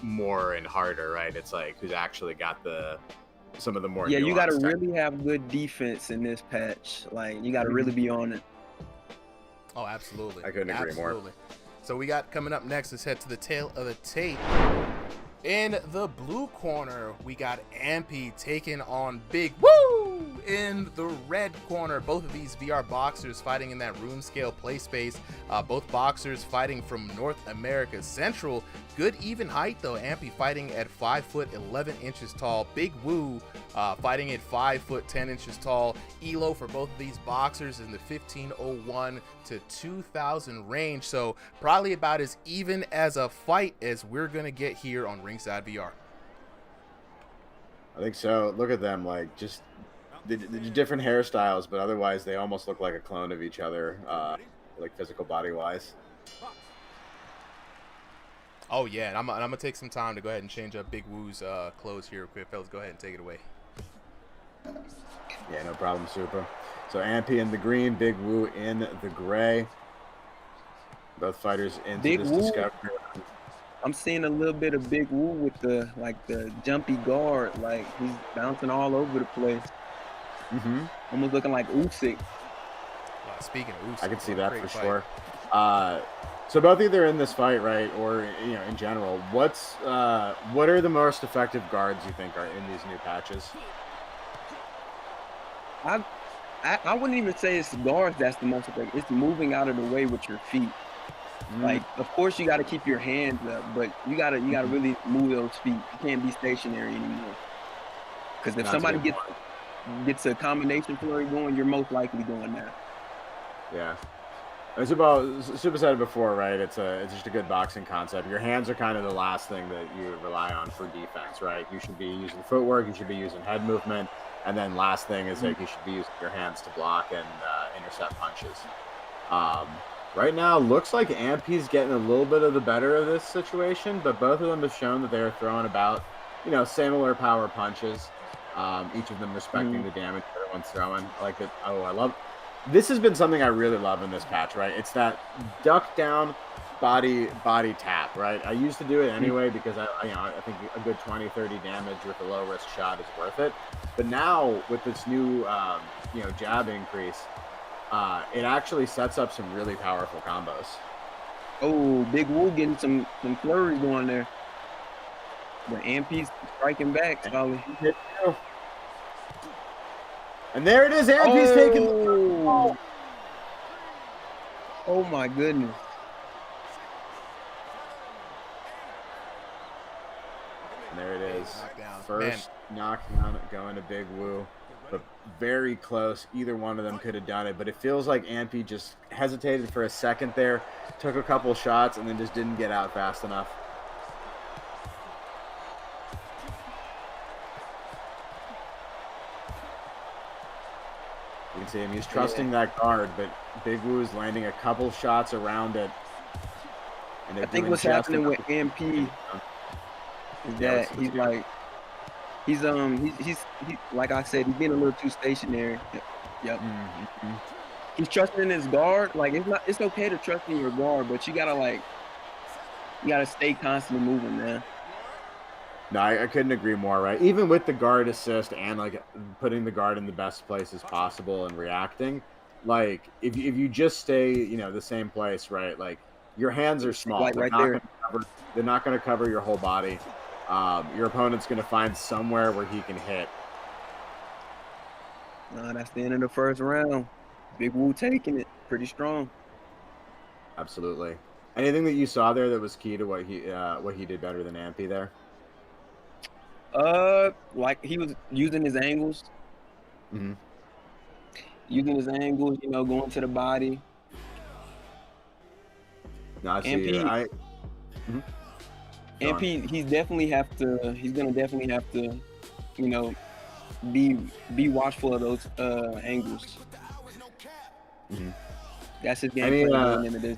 more and harder, right? It's like who's actually got some of the more. Yeah, you got to nuanced really have good defense in this patch. Like you got to really be on it. Oh, absolutely. I couldn't agree more. So we got coming up next, let's head to the tail of the tape. In the blue corner, we got Ampy taking on Big Woo in the red corner. Both of these VR boxers fighting in that room scale play space. Both boxers fighting from North America Central. Good even height though. Ampy fighting at 5 foot 11 inches tall. Big Woo fighting at 5 foot 10 inches tall. Elo for both of these boxers in the 1501 to 2000 range. So probably about as even as a fight as we're gonna get here on Ringside VR. I think so. Look at them, like just the different hairstyles, but otherwise they almost look like a clone of each other, like physical body wise. Oh yeah, and I'm gonna take some time to go ahead and change up Big Woo's clothes here real quick. Fellas, go ahead and take it away. Yeah, no problem, Super. So Ampy in the green, Big Woo in the gray. Both fighters into Big this Woo. discovery. I'm seeing a little bit of Big Woo with the jumpy guard. Like he's bouncing all over the place. Almost looking like Usyk. Speaking of Usyk, I can see that for fight. sure. So both either in this fight, right, or in general, what are the most effective guards you think are in these new patches? I wouldn't even say it's guards that's the most effective. It's moving out of the way with your feet. Like, of course, you got to keep your hands up, but you gotta really move those feet. You can't be stationary anymore. Because if somebody gets a combination flurry going, you're most likely going there. Yeah. It's about Super said it before, right? It's just a good boxing concept. Your hands are kind of the last thing that you rely on for defense, right? You should be using footwork, you should be using head movement, and then last thing is like you should be using your hands to block and intercept punches. Right now, looks like Ampy's getting a little bit of the better of this situation, but both of them have shown that they're throwing about, similar power punches. Each of them respecting the damage everyone's throwing. I like it. Oh, this has been something I really love in this patch, right? It's that duck down body tap, right? I used to do it anyway because I think a good 20-30 damage with a low risk shot is worth it. But now with this new jab increase, it actually sets up some really powerful combos. Oh, Big Woo getting some flurries going there. But Ampy's striking back, Solly. And there it is. Ampy's taking the... Oh my goodness. And there it is. First knockdown going to Big Woo. But very close. Either one of them could have done it. But it feels like Ampy just hesitated for a second there, took a couple shots, and then just didn't get out fast enough. You can see him. He's trusting that guard, but Big Woo is landing a couple shots around it. And I think what's happening with Ampy is that he's like I said, he's being a little too stationary. Yep. He's trusting his guard. Like it's okay to trust in your guard, but you gotta stay constantly moving, man. No, I couldn't agree more, right? Even with the guard assist and like putting the guard in the best places possible and reacting, like if you just stay, the same place, right? Like your hands are small. Like right there. They're not going to cover your whole body. Your opponent's going to find somewhere where he can hit. No, that's the end of the first round. Big Woo taking it pretty strong. Absolutely. Anything that you saw there that was key to what he did better than Ampy there? Like he was using his angles. Using his angles, going to the body. No, I see. Ampy, he's gonna definitely have to, be watchful of those angles. That's his game plan going into this.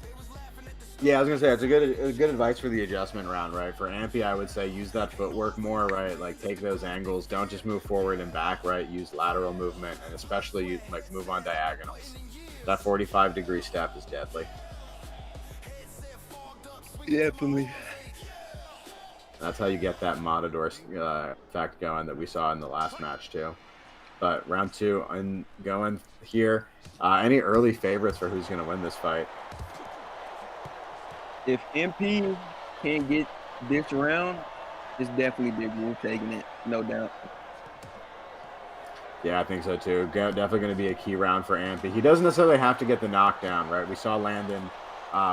Yeah, I was gonna say it's a good advice for the adjustment round, right? For Ampy, I would say use that footwork more, right? Like take those angles. Don't just move forward and back, right? Use lateral movement, and especially like move on diagonals. That 45-degree step is deadly. Definitely. That's how you get that Matador effect going that we saw in the last match too. But round 2 and going here. Any early favorites for who's gonna win this fight? If MP can get this round, it's definitely Big Woo taking it, no doubt. Yeah, I think so too. Definitely going to be a key round for Ampy. He doesn't necessarily have to get the knockdown, right? We saw Landon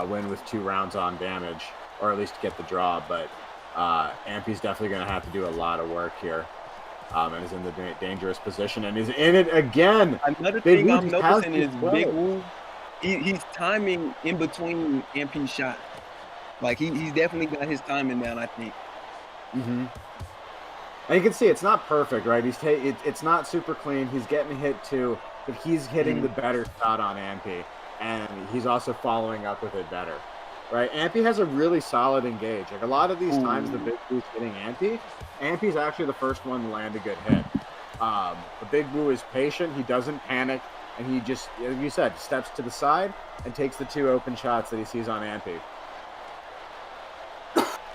win with 2 rounds on damage, or at least get the draw, but Ampy's definitely going to have to do a lot of work here. And is in the dangerous position, and is in it again. Another thing I'm noticing is Big Woo, he's timing in between MP shots. Like, he's definitely got his timing down, I think. Mm-hmm. And you can see it's not perfect, right? It's not super clean. He's getting hit too, but he's hitting the better shot on Ampy, and he's also following up with it better, right? Ampy has a really solid engage. Like a lot of these times, the Big Woo's hitting Ampy's actually the first one to land a good hit. The Big Woo is patient. He doesn't panic, and he just, as you said, steps to the side and takes the 2 open shots that he sees on Ampy.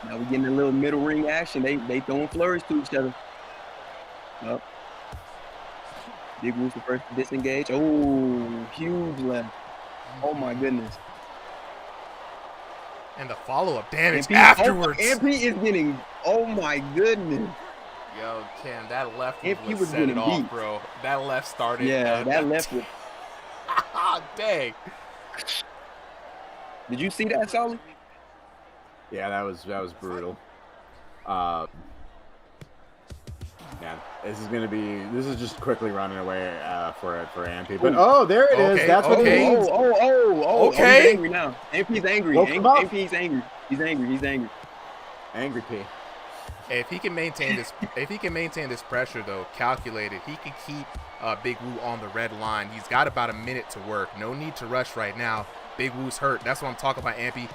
Now we're getting a little middle ring action. They throwing flurries to each other. Oh. Big Woo's the first to disengage. Oh, huge left. Oh my goodness. And the follow-up damage MP, afterwards. MP is getting, oh my goodness. Yo, Ken, that left MP was set it off, bro. That left started. Yeah, that left was. Dang. Did you see that, Solly? Yeah, that was brutal. Yeah, this is just quickly running away for Ampy. But there it is. That's what it is. Okay. He's angry now. Ampy's angry. Ampy's angry. He's angry. Angry P. If he can maintain this pressure though, calculated, he can keep Big Woo on the red line. He's got about a minute to work. No need to rush right now. Big Woo's hurt. That's what I'm talking about, Ampy.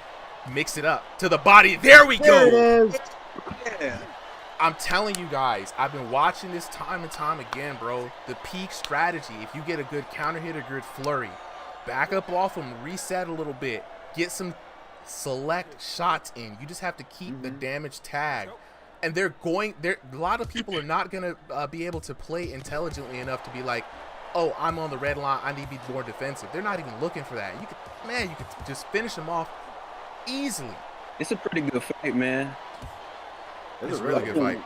Mix it up to the body. There we go. There it is. Yeah. I'm telling you guys, I've been watching this time and time again, bro. The peak strategy, if you get a good counter hit or good flurry, back up off him, reset a little bit, get some select shots in. You just have to keep the damage tag. And a lot of people are not going to be able to play intelligently enough to be like, oh, I'm on the red line, I need to be more defensive. They're not even looking for that. You could just finish them off easily. It's a pretty good fight, man. It's a really good fight.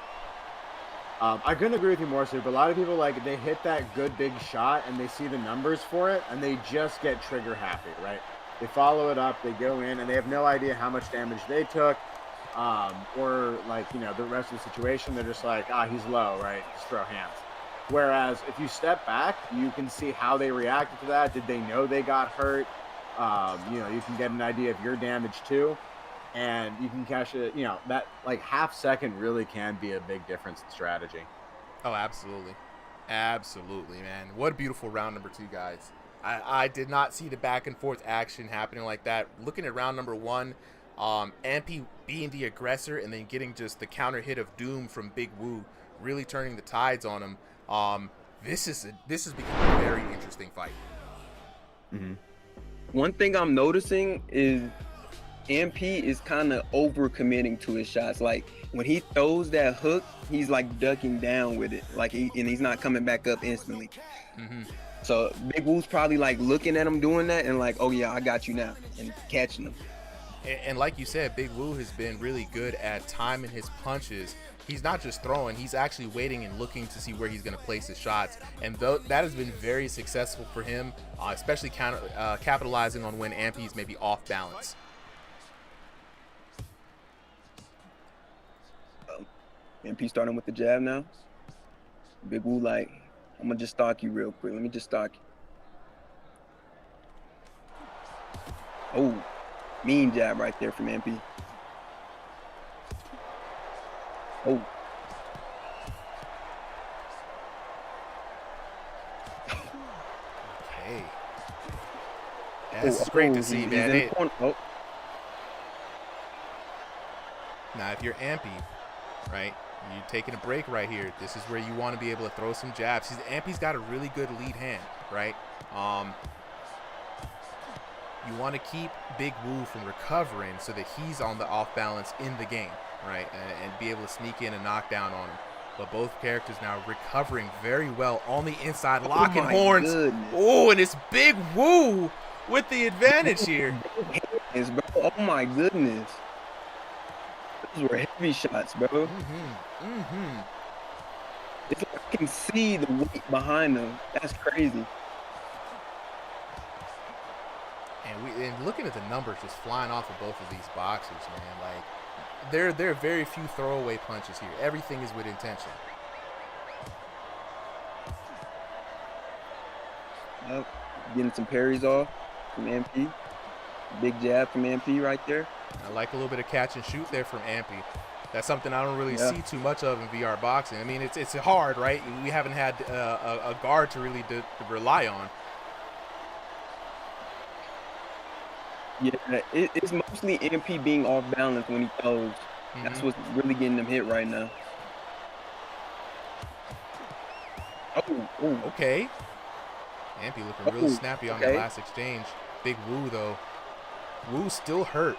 I couldn't agree with you more, Sue, but a lot of people, like, they hit that good big shot and they see the numbers for it and they just get trigger happy, right? They follow it up, they go in, and they have no idea how much damage they took, or, like, you know, the rest of the situation. They're just like, he's low, right? Just throw hands. Whereas if you step back, you can see how they reacted to that. Did they know they got hurt? You know, you can get an idea of your damage too. And you can catch it, you know, that like half second really can be a big difference in strategy. Oh, absolutely. Absolutely, man. What a beautiful round number 2, guys. I did not see the back and forth action happening like that. Looking at round number 1, Ampy being the aggressor and then getting just the counter hit of doom from Big Woo, really turning the tides on him. This is becoming a very interesting fight. Mm-hmm. One thing I'm noticing is MP is kind of over-committing to his shots. Like, when he throws that hook, he's, like, ducking down with it. Like, and he's not coming back up instantly. Mm-hmm. So, Big Woo's probably, like, looking at him doing that and like, oh, yeah, I got you now, and catching him. And like you said, Big Woo has been really good at timing his punches. He's not just throwing, he's actually waiting and looking to see where he's going to place his shots. And that has been very successful for him, especially capitalizing on when Ampy's maybe off balance. MP starting with the jab now. Big Woo like, I'm going to just stalk you real quick. Let me just stalk you. Oh, mean jab right there from MP. Oh. Okay. This is great to see, man. Now, if you're Ampy, right, you're taking a break right here. This is where you want to be able to throw some jabs. Ampy's got a really good lead hand, right? You want to keep Big Woo from recovering so that he's on the off balance in the game, right? And be able to sneak in and knock down on him. But both characters now recovering very well on the inside, locking horns. Oh, and it's Big Woo with the advantage here. Oh my goodness. Those were heavy shots, bro. It's like I can see the weight behind them. That's crazy. And looking at the numbers just flying off of both of these boxers, man, like there are very few throwaway punches here. Everything is with intention. Yep. Getting some parries off from MP. Big jab from MP right there. I like a little bit of catch and shoot there from Ampy. That's something I don't really see too much of in VR boxing. I mean, it's hard, right? We haven't had a guard to really to rely on. Yeah, it's mostly MP being off balance when he throws. That's what's really getting him hit right now. Oh. Okay. Ampy looking really snappy on the last exchange. Big Woo, though. Woo's still hurt.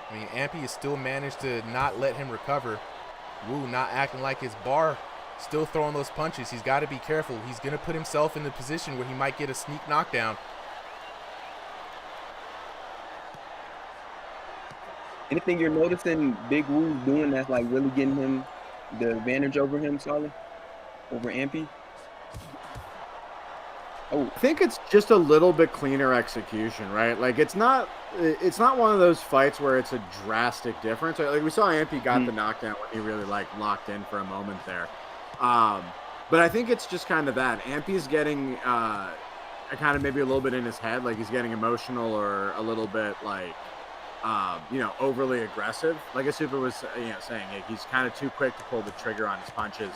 I mean, Ampy has still managed to not let him recover. Woo not acting like his bar, still throwing those punches. He's got to be careful. He's going to put himself in the position where he might get a sneak knockdown. Anything you're noticing Big Woo's doing that's like really getting him the advantage over him, Solid? Over Ampy? I think it's just a little bit cleaner execution, right? Like it's not one of those fights where it's a drastic difference. Like we saw Ampy got the knockdown when he really like locked in for a moment there. But I think it's just kind of that. Ampy's getting kind of maybe a little bit in his head, like he's getting emotional or a little bit like overly aggressive. Like Asupa was saying, like, he's kind of too quick to pull the trigger on his punches.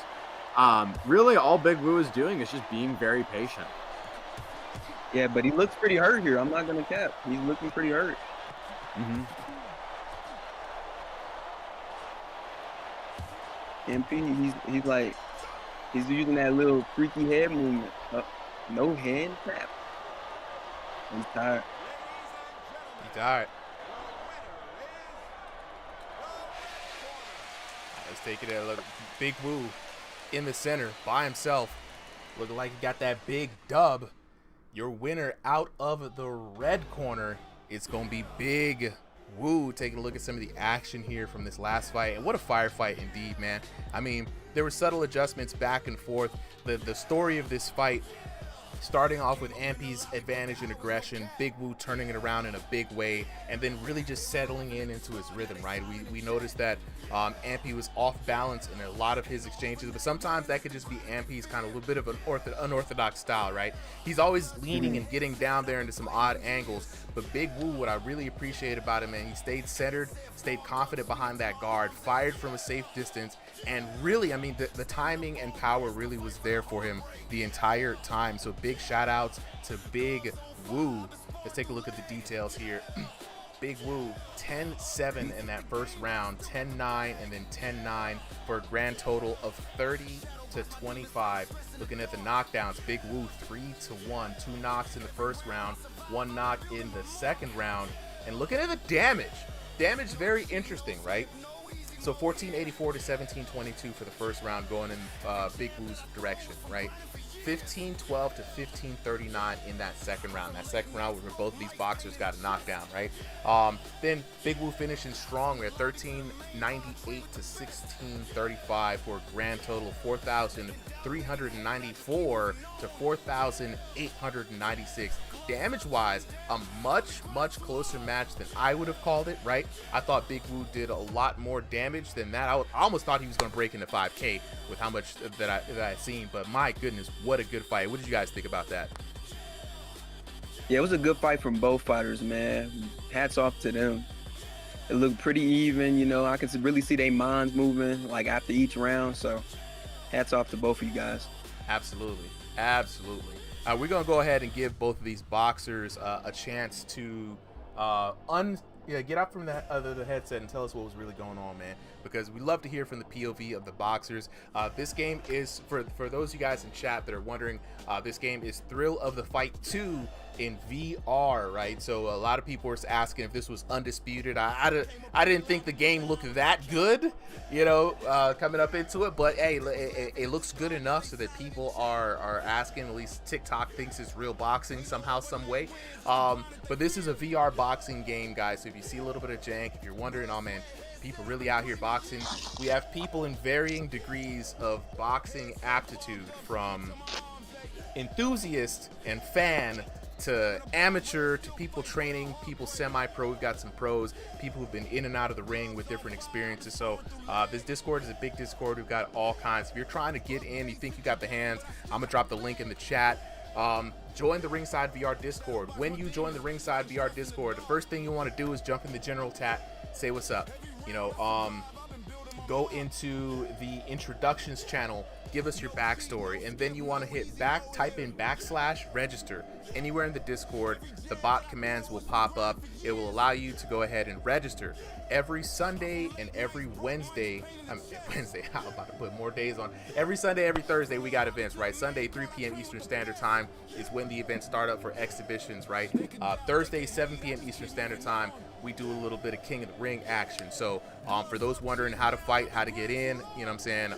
Really all Big Woo is doing is just being very patient. Yeah, but he looks pretty hurt here. I'm not gonna cap. He's looking pretty hurt. MP, he's using that little freaky head movement. No hand tap. He's tired. Let's take it at a look. Big Woo in the center by himself. Looking like he got that big dub. Your winner out of the red corner, it's going to be Big Woo. Taking a look at some of the action here from this last fight. And what a firefight indeed, man. I mean, there were subtle adjustments back and forth. The story of this fight, starting off with Ampy's advantage and aggression, Big Woo turning it around in a big way, and then really just settling into his rhythm, right? We noticed that Ampy was off balance in a lot of his exchanges, but sometimes that could just be Ampy's kind of a little bit of an unorthodox style, right? He's always leaning and getting down there into some odd angles, but Big Woo, what I really appreciate about him, man, he stayed centered, stayed confident behind that guard, fired from a safe distance, and really, I mean, the timing and power really was there for him the entire time. So big shout outs to Big Woo. Let's take a look at the details here. Big Woo 10-7 in that first round, 10-9 and then 10-9 for a grand total of 30-25. Looking at the knockdowns, Big Woo 3-1, 2 knocks in the first round, 1 knock in the second round. And looking at the damage very interesting, right? So 1484 to 1722 for the first round, going in Big Woo's direction, right? 1512 to 1539 in that second round. That second round where both of these boxers got a knockdown, right? Then Big Woo finishing strong. We're at 1398 to 1635 for a grand total of 4,394 to 4,896. Damage-wise, a much closer match than I would have called it, right? I thought Big Woo did a lot more damage than that. I almost thought he was going to break into 5K with how much that I've seen, but my goodness, what a good fight. What did you guys think about that? Yeah, it was a good fight from both fighters, man. Hats off to them. It looked pretty even, I could really see their minds moving, like, after each round, so hats off to both of you guys. Absolutely. We're going to go ahead and give both of these boxers a chance to Yeah, get out from the headset and tell us what was really going on, man. Because we love to hear from the POV of the boxers. This game is, for those of you guys in chat that are wondering, this game is Thrill of the Fight 2 in VR, right? So a lot of people were asking if this was undisputed. I didn't think the game looked that good, you know, coming up into it. But hey, it looks good enough so that people are asking. At least TikTok thinks it's real boxing somehow, some way. But this is a VR boxing game, guys. So if you see a little bit of jank, if you're wondering, oh man, people really out here boxing, we have people in varying degrees of boxing aptitude, from enthusiast and fan to amateur to people training, people semi-pro. We've got some pros, people who've been in and out of the ring with different experiences. So this Discord is a big Discord. We've got all kinds. If you're trying to get in, you think you got the hands, I'm gonna drop the link in the chat. Join the Ringside VR Discord. When you join the Ringside VR Discord, the first thing you want to do is jump in the general chat, say what's up. You know, go into the introductions channel, give us your backstory, and then you want to hit back, type in /register anywhere in the Discord. The bot commands will pop up. It will allow you to go ahead and register. Every Sunday and every Wednesday, I'm about to put more days on. Every Sunday, every Thursday, we got events, right? Sunday, 3 p.m. Eastern Standard Time is when the events start up for exhibitions, right? Thursday, 7 p.m. Eastern Standard Time, we do a little bit of King of the Ring action. So for those wondering how to fight, how to get in, you know what I'm saying?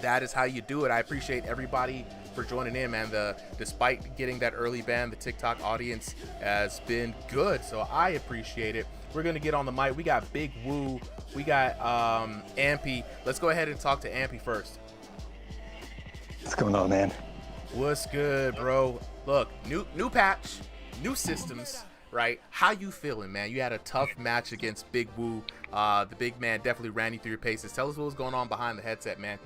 That is how you do it. I appreciate everybody for joining in, man. Despite getting that early ban, the TikTok audience has been good, so I appreciate it. We're gonna get on the mic. We got Big Woo, we got Ampy. Let's go ahead and talk to Ampy first. What's going on, man? What's good, bro? Look, new patch, new systems, right? How you feeling, man? You had a tough match against Big Woo. The big man definitely ran you through your paces. Tell us what was going on behind the headset, man.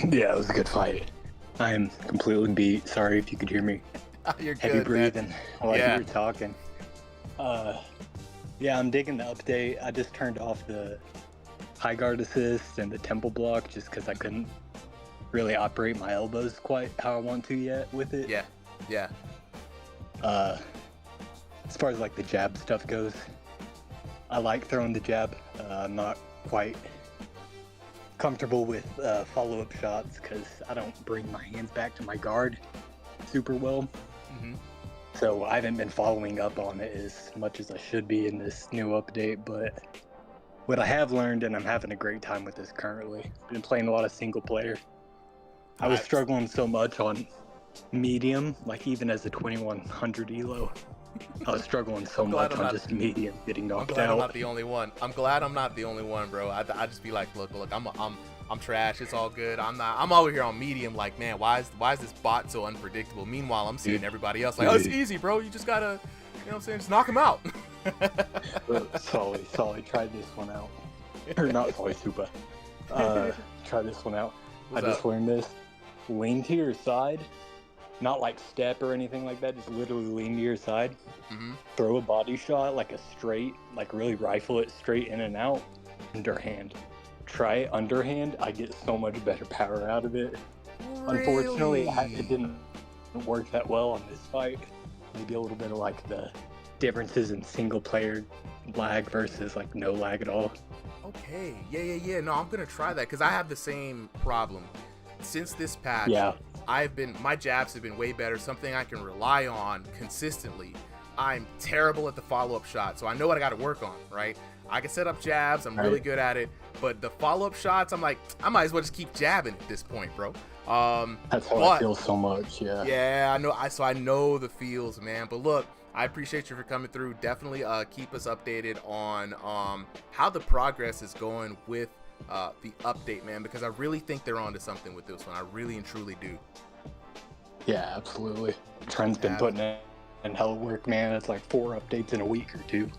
Yeah, it was a good fight. I am completely beat. Sorry if you could hear me. You're heavy good, breathing man. while Yeah. you were talking. Yeah, I'm digging the update. I just turned off the high guard assist and the temple block just because I couldn't really operate my elbows quite how I want to yet with it. Yeah. As far as like the jab stuff goes, I like throwing the jab. I'm not quite comfortable with follow-up shots because I don't bring my hands back to my guard super well. Mm-hmm. So I haven't been following up on it as much as I should be in this new update, but what I have learned, and I'm having a great time with this currently, been playing a lot of single player. I was struggling so much on medium, like even as a 2100 elo. I was struggling so much on just medium, getting knocked out. I'm not the only one. I'm glad I'm not the only one, bro. I just be like, look, I'm trash. It's all good. I'm over here on medium. Like, man, why is this bot so unpredictable? Meanwhile, I'm seeing everybody else like, oh, it's easy, bro. You just gotta, you know what I'm saying? Just knock him out. Solly, tried this one out. Or not Solly, Super. Try this one out. What's I just up? learned this. Lean to your side. Not like step or anything like that, just literally lean to your side. Mm-hmm. Throw a body shot, like a straight, like really rifle it straight in and out. Underhand. Try it underhand. I get so much better power out of it. Really? Unfortunately, it didn't work that well on this fight. Maybe a little bit of like the differences in single player lag versus like no lag at all. Okay. Yeah. No, I'm gonna try that because I have the same problem. Since this patch, Yeah. my jabs have been way better, something I can rely on consistently. I'm terrible at the follow-up shot, so I know what I got to work on, right? I can set up jabs, I'm really good at it, but the follow-up shots, I'm like, I might as well just keep jabbing at this point, bro. That's how I feel so much, yeah. Yeah, I know the feels, man. But look, I appreciate you for coming through. Definitely keep us updated on how the progress is going with the update, man, because I really think they're onto something with this one. I really and truly do. Yeah, absolutely. Trent's been putting in hell work, man. It's like 4 updates in a week or 2.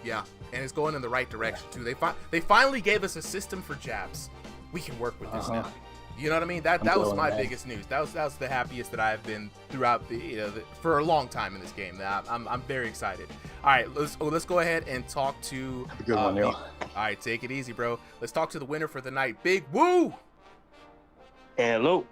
Yeah, and it's going in the right direction too. They finally gave us a system for jabs. We can work with this now. You know what I mean? That was my biggest news. That was the happiest that I've been throughout for a long time in this game. I'm very excited. All right, let's go ahead and talk to. Good one, yo. All right, take it easy, bro. Let's talk to the winner for the night, Big Woo. Hello.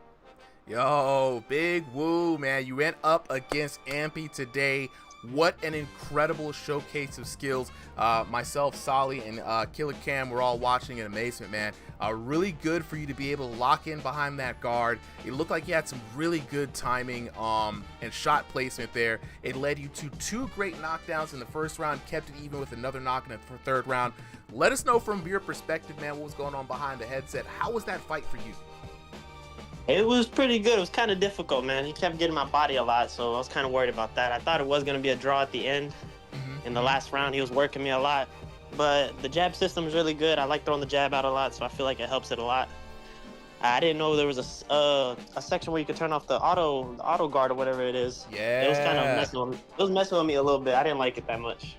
Yo, Big Woo, man, you went up against Ampy today. What an incredible showcase of skills. Myself, Solly, and Killer Cam were all watching in amazement, man. Really good for you to be able to lock in behind that guard. It looked like you had some really good timing and shot placement there. It led you to 2 great knockdowns in the first round, kept it even with another knock in the third round. Let us know from your perspective, man, what was going on behind the headset. How was that fight for you? It was pretty good. It was kind of difficult, man. He kept getting my body a lot, so I was kind of worried about that. I thought it was going to be a draw at the end. In the last round, he was working me a lot. But the jab system is really good. I like throwing the jab out a lot, so I feel like it helps it a lot. I didn't know there was a section where you could turn off the auto guard or whatever it is. Yeah. It was kind of messing with me a little bit. I didn't like it that much.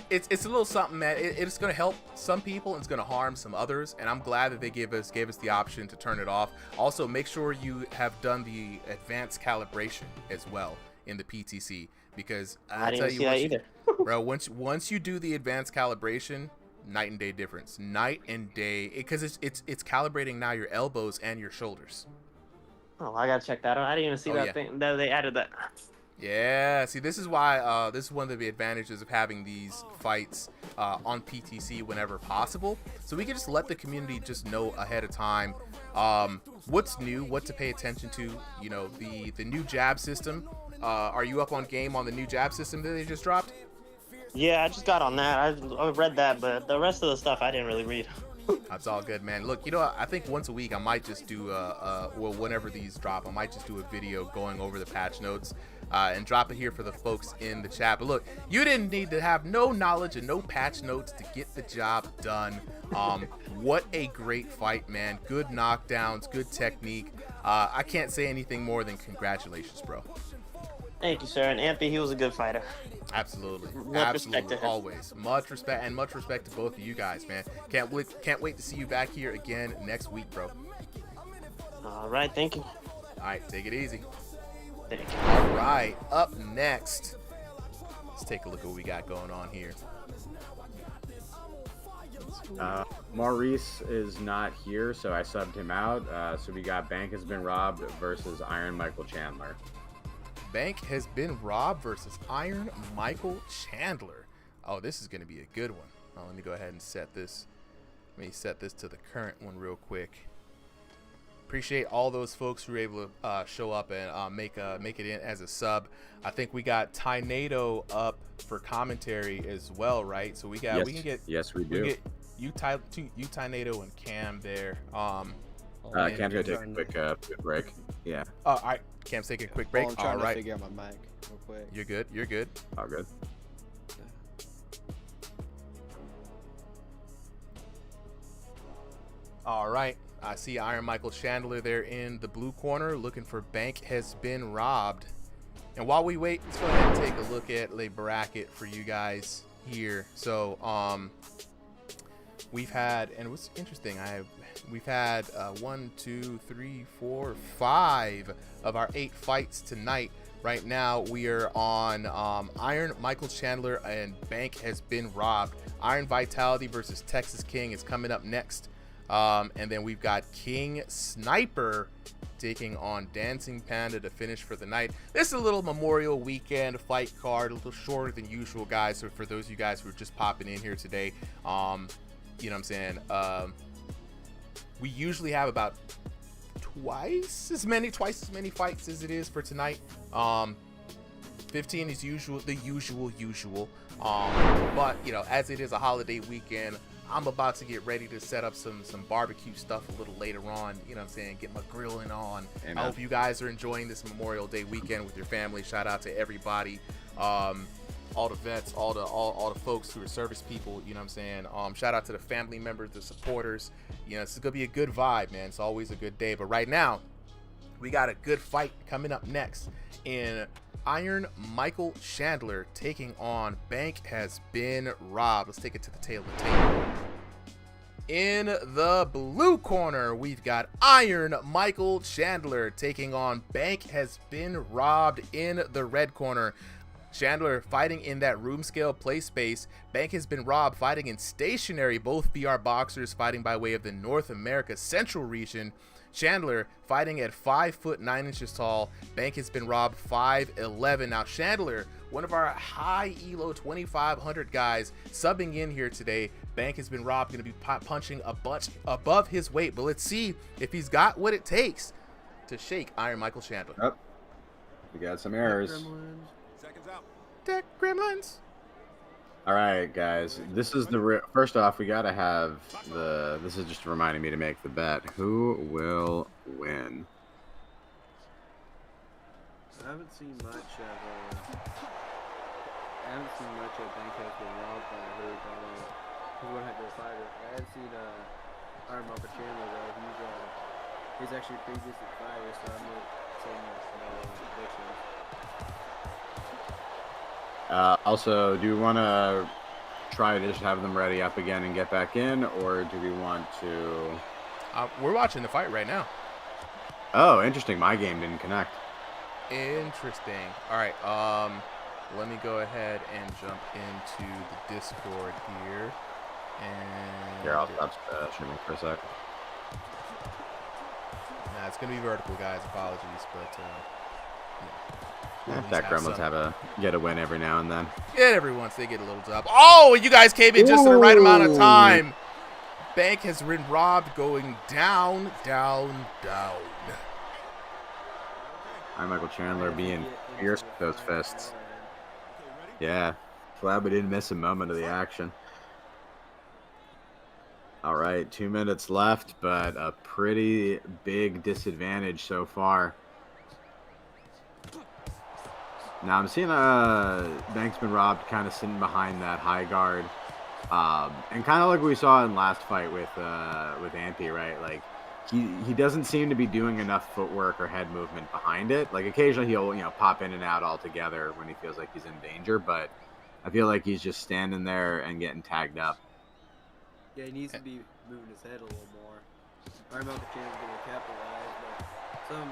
It's a little something, man. It's going to help some people and it's going to harm some others, and I'm glad that they gave us the option to turn it off. Also, make sure you have done the advanced calibration as well in the PTC, because I didn't see that either. Bro, once you do the advanced calibration, night and day difference. Night and day, because it's calibrating now your elbows and your shoulders. Oh, I gotta check that out. I didn't even see that thing that they added that. Yeah, see, this is why this is one of the advantages of having these fights on PTC whenever possible, so we can just let the community just know ahead of time what's new, what to pay attention to. You know, the new jab system. Are you up on game on the new jab system that they just dropped? Yeah, I just got on that. I read that, but the rest of the stuff I didn't really read. That's all good, man. Look, you know, I think once a week I might just do well, whenever these drop, I might just do a video going over the patch notes and drop it here for the folks in the chat. But look, you didn't need to have no knowledge and no patch notes to get the job done. What a great fight, man. Good knockdowns, good technique. I can't say anything more than congratulations, bro. Thank you, sir. And Ampy, he was a good fighter. Absolutely. Much respect to him. Always. Much respect, and much respect to both of you guys, man. Can't wait to see you back here again next week, bro. All right, thank you. All right, take it easy. Thank you. All right, up next, let's take a look at what we got going on here. Maurice is not here, so I subbed him out. So we got Bank Has Been Robbed versus Iron Michael Chandler. Bank Has Been Robbed versus Iron Michael Chandler. Oh, this is going to be a good one. Let me go ahead and set this. Let me set this to the current one real quick. Appreciate all those folks who were able to show up and make it in as a sub. I think we got Tynado up for commentary as well, right? So we got we do. Get you Tynado and Cam there. Cam's gonna take a quick break. Yeah. All right, Cam's taking a quick break. I'm trying all right. to figure out my mic real quick. You're good. You're good. All good. All right. I see Iron Michael Chandler there in the blue corner looking for Bank Has Been Robbed. And while we wait, let's go ahead and take a look at the bracket for you guys here. So we've had, and what's interesting, we've had 1, 2, 3, 4, 5 of our 8 fights tonight. Right now we are on Iron Michael Chandler and Bank Has Been Robbed. Iron Vitality versus Texas King is coming up next. And then we've got King Sniper taking on Dancing Panda to finish for the night. This is a little Memorial Weekend fight card, a little shorter than usual, guys. So for those of you guys who are just popping in here today, you know what I'm saying? We usually have about twice as many fights as it is for tonight. 15 is the usual. But you know, as it is a holiday weekend, I'm about to get ready to set up some barbecue stuff a little later on. You know what I'm saying? Get my grilling on. Amen. I hope you guys are enjoying this Memorial Day weekend with your family. Shout out to everybody, all the vets, all the folks who are service people. You know what I'm saying? Shout out to the family members, the supporters. You know, it's gonna be a good vibe, man. It's always a good day. But right now, we got a good fight coming up next in Iron Michael Chandler taking on Bank Has Been Robbed. Let's take it to the tail of the table. In the blue corner, we've got Iron Michael Chandler taking on Bank Has Been Robbed in the red corner. Chandler fighting in that room scale play space. Bank Has Been Robbed fighting in stationary, both VR boxers fighting by way of the North America Central region. Chandler fighting at 5'9" tall. Bank has been robbed 5'11". Now Chandler, one of our high elo 2500 guys, subbing in here today. Bank has been robbed, going to be punching a bunch above his weight, but let's see if he's got what it takes to shake Iron Michael Chandler. Yep. We got some errors. Seconds out. Deck Gremlins. All right, guys. This is the first off. We gotta have the. This is just reminding me to make the bet. Who will win? I haven't seen much of. I haven't seen much of Bangkok get robbed by who's one heck of a fighter. I haven't seen Iron Michael Chandler though. He's actually a pretty decent fighter, so I'm not saying that's no predictions. Also, do we want to try to just have them ready up again and get back in, or do we want to? We're watching the fight right now. Oh, interesting. My game didn't connect. Interesting. All right. Let me go ahead and jump into the Discord here. And here, I'll stop streaming for a sec. Nah, it's gonna be vertical, guys. Apologies, but that Gremlins get a win every now and then. Get every once they get a little dub. Oh, you guys came in just in the right amount of time. Bank has been robbed, going down, down, down. Hi, Michael Chandler being fierce with those fists. Yeah, glad we didn't miss a moment of the action. All right, 2 minutes left, but a pretty big disadvantage so far. Now I'm seeing Bank's been robbed, kind of sitting behind that high guard, and kind of like we saw in last fight with Ampy, right? Like he doesn't seem to be doing enough footwork or head movement behind it. Like occasionally he'll pop in and out altogether when he feels like he's in danger, but I feel like he's just standing there and getting tagged up. Yeah, he needs to be moving his head a little more. Iron Michael Chandler's going to capitalize, but some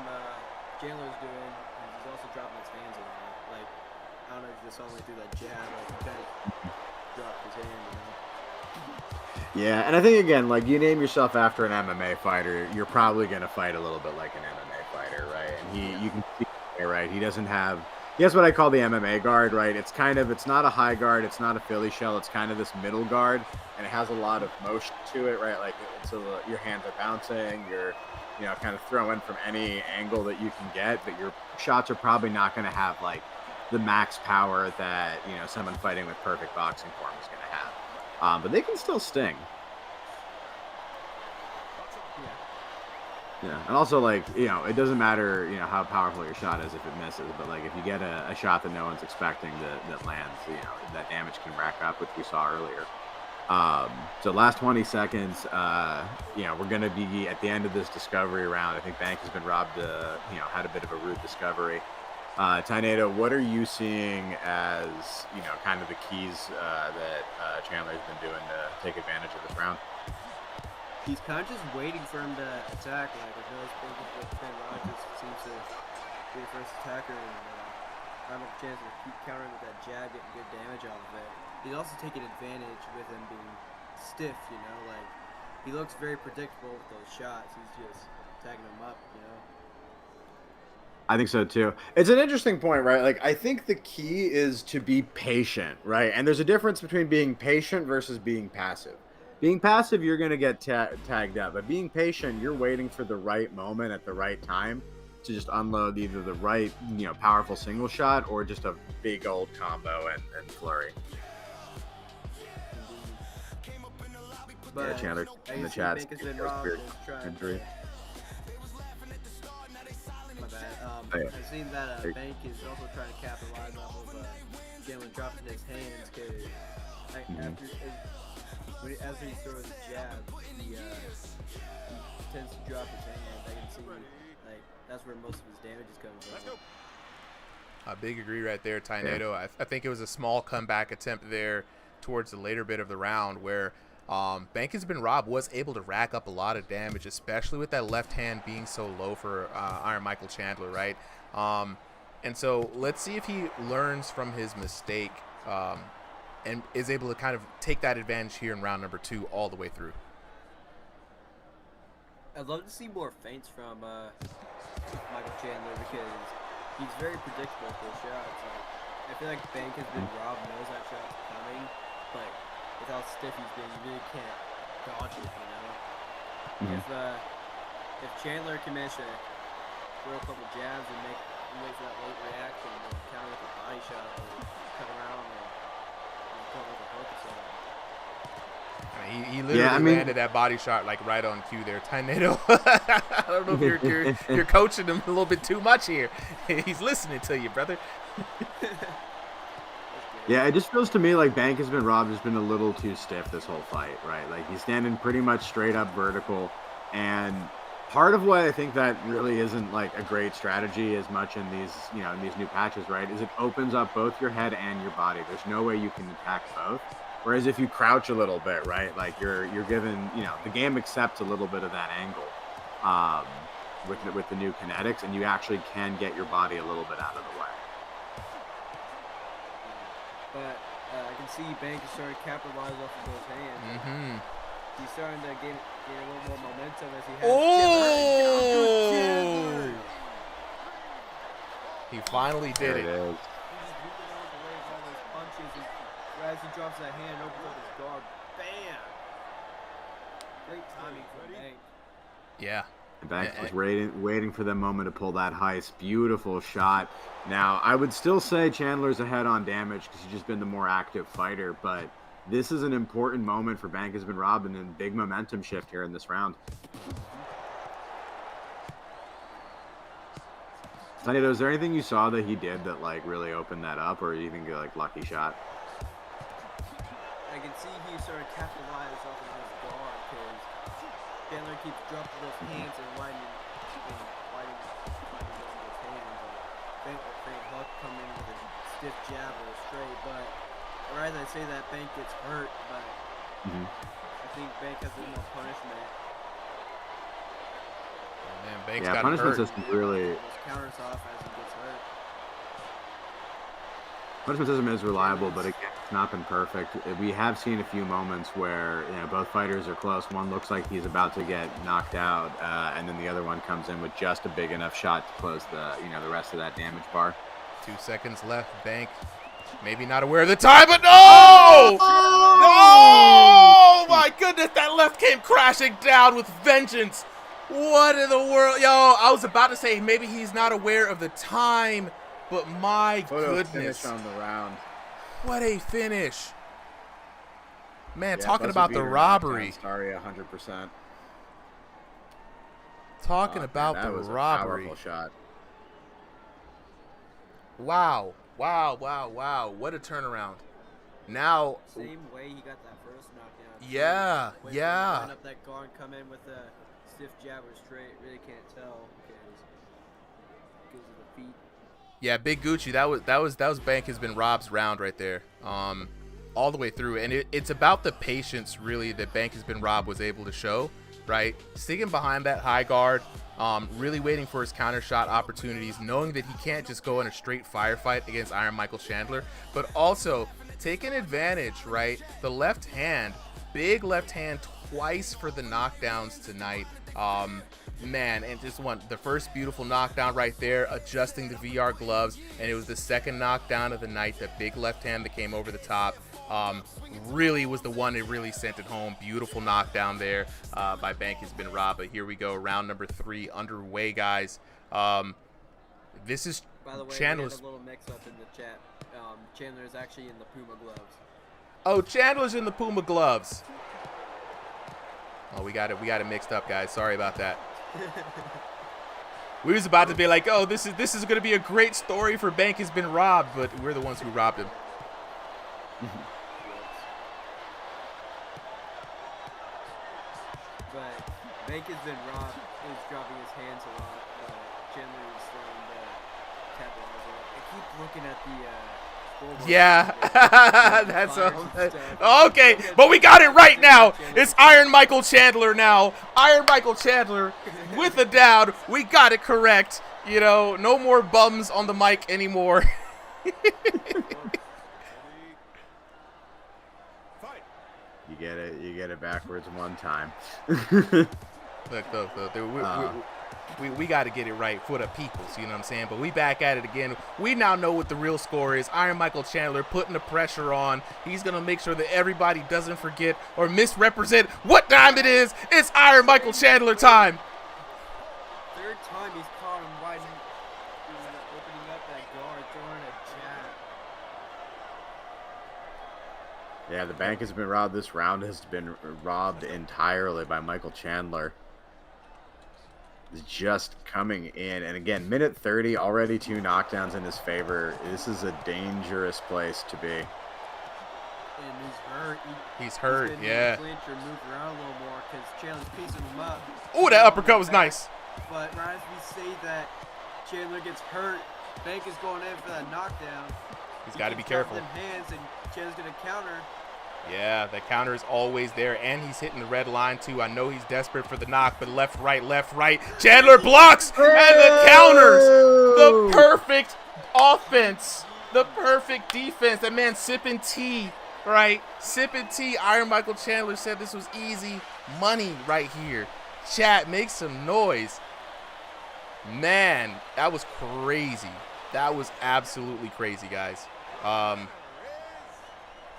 Chandler's doing, he's also dropping his hands a lot. Like, I don't know if you just saw me through that jab, like he kind of dropped his hand, you know? Yeah, and I think again, like you name yourself after an MMA fighter, you're probably going to fight a little bit like an MMA fighter, right? And you can see, right? He has what I call the MMA guard, right? It's not a high guard, it's not a Philly shell, it's kind of this middle guard, and it has a lot of motion to it, right? Like so your hands are bouncing, you're kind of throwing from any angle that you can get, but your shots are probably not going to have like the max power that someone fighting with perfect boxing form is going to have. But they can still sting. Yeah, and also like it doesn't matter how powerful your shot is if it misses, but like if you get a shot that no one's expecting that lands, that damage can rack up, which we saw earlier. So last 20 seconds, we're gonna be at the end of this discovery round. I think Bank has been robbed. Had a bit of a rude discovery. Tornado, what are you seeing as kind of the keys that Chandler's been doing to take advantage of this round? He's kind of just waiting for him to attack. Like I noticed Ben Rogers seems to be the first attacker, and I don't have a chance to keep countering with that jab, getting good damage off of it. He's also taking advantage with him being stiff. Like he looks very predictable with those shots. He's just tagging him up. I think so too. It's an interesting point, right? Like I think the key is to be patient, right? And there's a difference between being patient versus being passive. Being passive, you're going to get tagged up. But being patient, you're waiting for the right moment at the right time to just unload either the right, powerful single shot or just a big old combo and flurry. But Chandler in the chat. Injury. My bad. I've seen that Bank is also trying to capitalize off of Chandler dropping his hands because as he throws his jab, he tends to drop his hands. I can see that's where most of his damage is coming from. A big agree right there, Tornado. Yeah. I think it was a small comeback attempt there towards the later bit of the round where Bank has been robbed, was able to rack up a lot of damage, especially with that left hand being so low for Iron Michael Chandler, right? And so let's see if he learns from his mistake and is able to kind of take that advantage here in round number 2 all the way through. I'd love to see more feints from Michael Chandler because he's very predictable with those shots. Like, I feel like Bank has been robbed, knows that shot's coming, but with how stiff he's been, you really can't dodge it, you know? If Chandler can manage to throw a couple jabs and wait for that late reaction and then counter with a body shot or cut around or come with a focus on it. He literally landed that body shot like right on cue there. Tornado. I don't know if you're coaching him a little bit too much here. He's listening to you, brother. Yeah, it just feels to me like Bank has been robbed, has been a little too stiff this whole fight, right? Like he's standing pretty much straight up vertical, and part of why I think that really isn't like a great strategy as much in these, you know, in these new patches, right? Is it opens up both your head and your body. There's no way you can attack both. Whereas if you crouch a little bit, right, like you're given, you know, the game accepts a little bit of that angle with the new kinetics, and you actually can get your body a little bit out of the way. But I can see Bank is starting to capitalize off of those hands. He's starting to gain a little more momentum as he has. Oh! He finally did it. As he drops that hand, opens up his guard. Bam! Great timing from Bank. Yeah. Bank was waiting for the moment to pull that heist. Beautiful shot. Now, I would still say Chandler's ahead on damage because he's just been the more active fighter, but this is an important moment for Bank has been robbed, and a big momentum shift here in this round. Tornado, is there anything you saw that he did that like really opened that up, or you think like lucky shot? I can see he started to capitalize off of his guard because Chandler keeps dropping those hands and widening those hands. Bank Huck come in with a stiff jab or a straight, but or as I say that Bank gets hurt, but I think Bank has a little more punishment. Oh, man, Bank's got punishment hurt. system really. Counters off as he gets hurt. Punishment system is reliable, but again, it's not been perfect. We have seen a few moments where, you know, both fighters are close. One looks like he's about to get knocked out, and then the other one comes in with just a big enough shot to close the, you know, the rest of that damage bar. 2 seconds left. Bank maybe not aware of the time, but no! Oh my goodness, that left came crashing down with vengeance. What in the world? Yo, I was about to say maybe he's not aware of the time, but my goodness. Finish on the round. What a finish. Man, Yeah, talking buzzer about the beater robbery. knockdown, sorry, 100%. Talking about that the was robbery. A powerful shot. Wow. Wow, wow, wow. What a turnaround. Now. Same way he got that first knockdown. Yeah, yeah. Line up that guard, come in with a stiff jab or straight. Really can't tell because of the feet. Yeah, Big Gucci. That was Bank has been Rob's round right there. All the way through, and it's about the patience really that Bank has been Rob was able to show, right? Sticking behind that high guard, really waiting for his counter shot opportunities, knowing that he can't just go in a straight firefight against Iron Michael Chandler, but also taking advantage, right? The left hand, big left hand twice for the knockdowns tonight. Man, and just the first beautiful knockdown right there, adjusting the VR gloves, and it was the second knockdown of the night, that big left hand that came over the top. Really was the one that really sent it home. Beautiful knockdown there by Bank has been robbed. But here we go, round number 3 underway, guys. This is By the way, Chandler's. we had a little mix-up in the chat. Chandler is actually in the Puma gloves. Oh, Chandler's in the Puma gloves. Oh, we got it mixed up, guys. Sorry about that. We was about to be like, oh, this is going to be a great story for Bank has been robbed, but we're the ones who robbed him. But Bank has been robbed. He's dropping his hands a lot. Chandler is starting to capitalize on it. I keep looking at the scoreboard. Yeah, that's all. Okay, but we got it right now. It's Iron Michael Chandler now. Iron Michael Chandler with a down. We got it correct. You know, no more bums on the mic anymore. You get it backwards one time. We got to get it right for the peoples, you know what I'm saying? But we back at it again. We now know what the real score is. Iron Michael Chandler putting the pressure on. He's going to make sure that everybody doesn't forget or misrepresent what time it is. It's Iron Michael Chandler time. Third time he's caught him wide opening up that guard, throwing a jab. Yeah, the bank has been robbed. This round has been robbed entirely by Michael Chandler. Is just coming in, and again, minute 30, already 2 knockdowns in his favor. This is a dangerous place to be. And he's hurt. He's hurt, yeah. Clinch or move around a little more because Chandler's piecing him up. Oh, that uppercut was nice. But right as we say that Chandler gets hurt, Bank is going in for that knockdown. He's got to be careful. Them hands, and Chandler's gonna counter. Yeah, the counter is always there, and he's hitting the red line too. I know he's desperate for the knock, but left, right. Chandler blocks, and the counters. The perfect offense, the perfect defense. That man sipping tea, right? Sipping tea. Iron Michael Chandler said this was easy money right here. Chat, make some noise. Man, that was crazy. That was absolutely crazy, guys.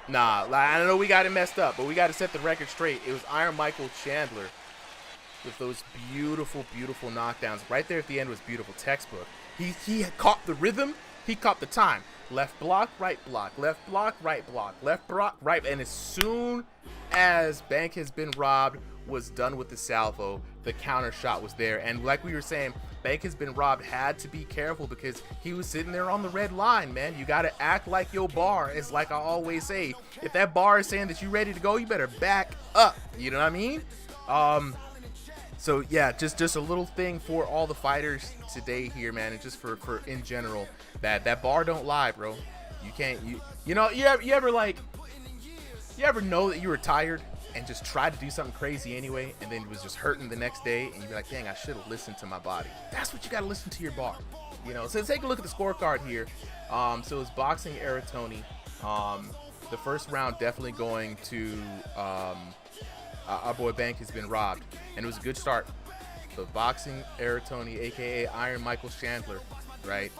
Nah, I know we got it messed up, but we got to set the record straight. It was Iron Michael Chandler with those beautiful, beautiful knockdowns. Right there at the end was beautiful textbook. He had caught the rhythm. He caught the time. Left block, right block. Left block, right block. Left block, right. And as soon as Bank has been robbed, was done with the salvo, the counter shot was there. And like we were saying, Bank has been robbed, had to be careful because he was sitting there on the red line, man. You got to act like your bar is, like I always say. If that bar is saying that you ready to go, you better back up. You know what I mean? So yeah, just a little thing for all the fighters today here, man, and just for in general, that bar don't lie, bro. You can't, you ever know that you were tired and just tried to do something crazy anyway, and then it was just hurting the next day, and you're like, dang, I should have listened to my body. That's what you got to listen to your bar, you know. So take a look at the scorecard here. So it's boxing Aratoni. The first round definitely going to our boy Bank has been robbed, and it was a good start. So boxing Aratoni, aka Iron Michael Chandler, right?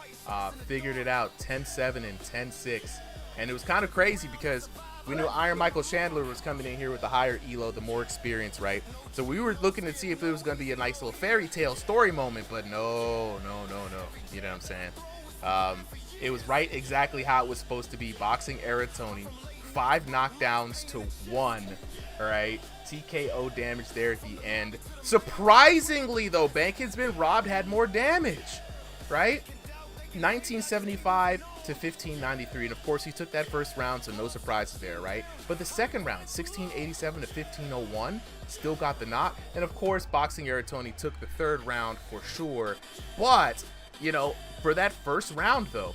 Figured it out, 10-7 and 10-6, and it was kind of crazy because we knew Iron Michael Chandler was coming in here with the higher elo, the more experience, right? So we were looking to see if it was going to be a nice little fairy tale story moment, but no. You know what I'm saying? It was right exactly how it was supposed to be. Boxing Aratoni, 5 knockdowns to 1, all right? TKO damage there at the end. Surprisingly, though, Bank has been robbed, had more damage, right? 1975 to 1593, and of course he took that first round, so no surprises there, right? But the second round, 1687 to 1501, still got the knock, and of course boxing Aratoni took the third round for sure. But you know, for that first round though,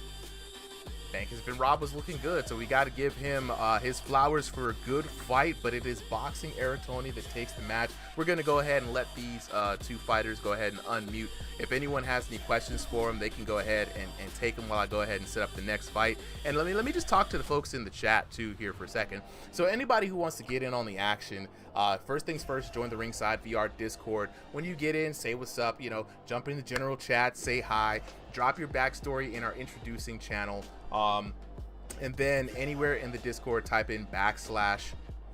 Bank has been robbed was looking good, so we got to give him his flowers for a good fight. But it is boxing Aratoni that takes the match. We're gonna go ahead and let these 2 fighters go ahead and unmute. If anyone has any questions for them, they can go ahead and take them while I go ahead and set up the next fight. And let me just talk to the folks in the chat too here for a second. So anybody who wants to get in on the action, first things first, join the Ringside VR Discord. When you get in, say what's up, you know, jump in the general chat, say hi, drop your backstory in our introducing channel. And then anywhere in the Discord, type in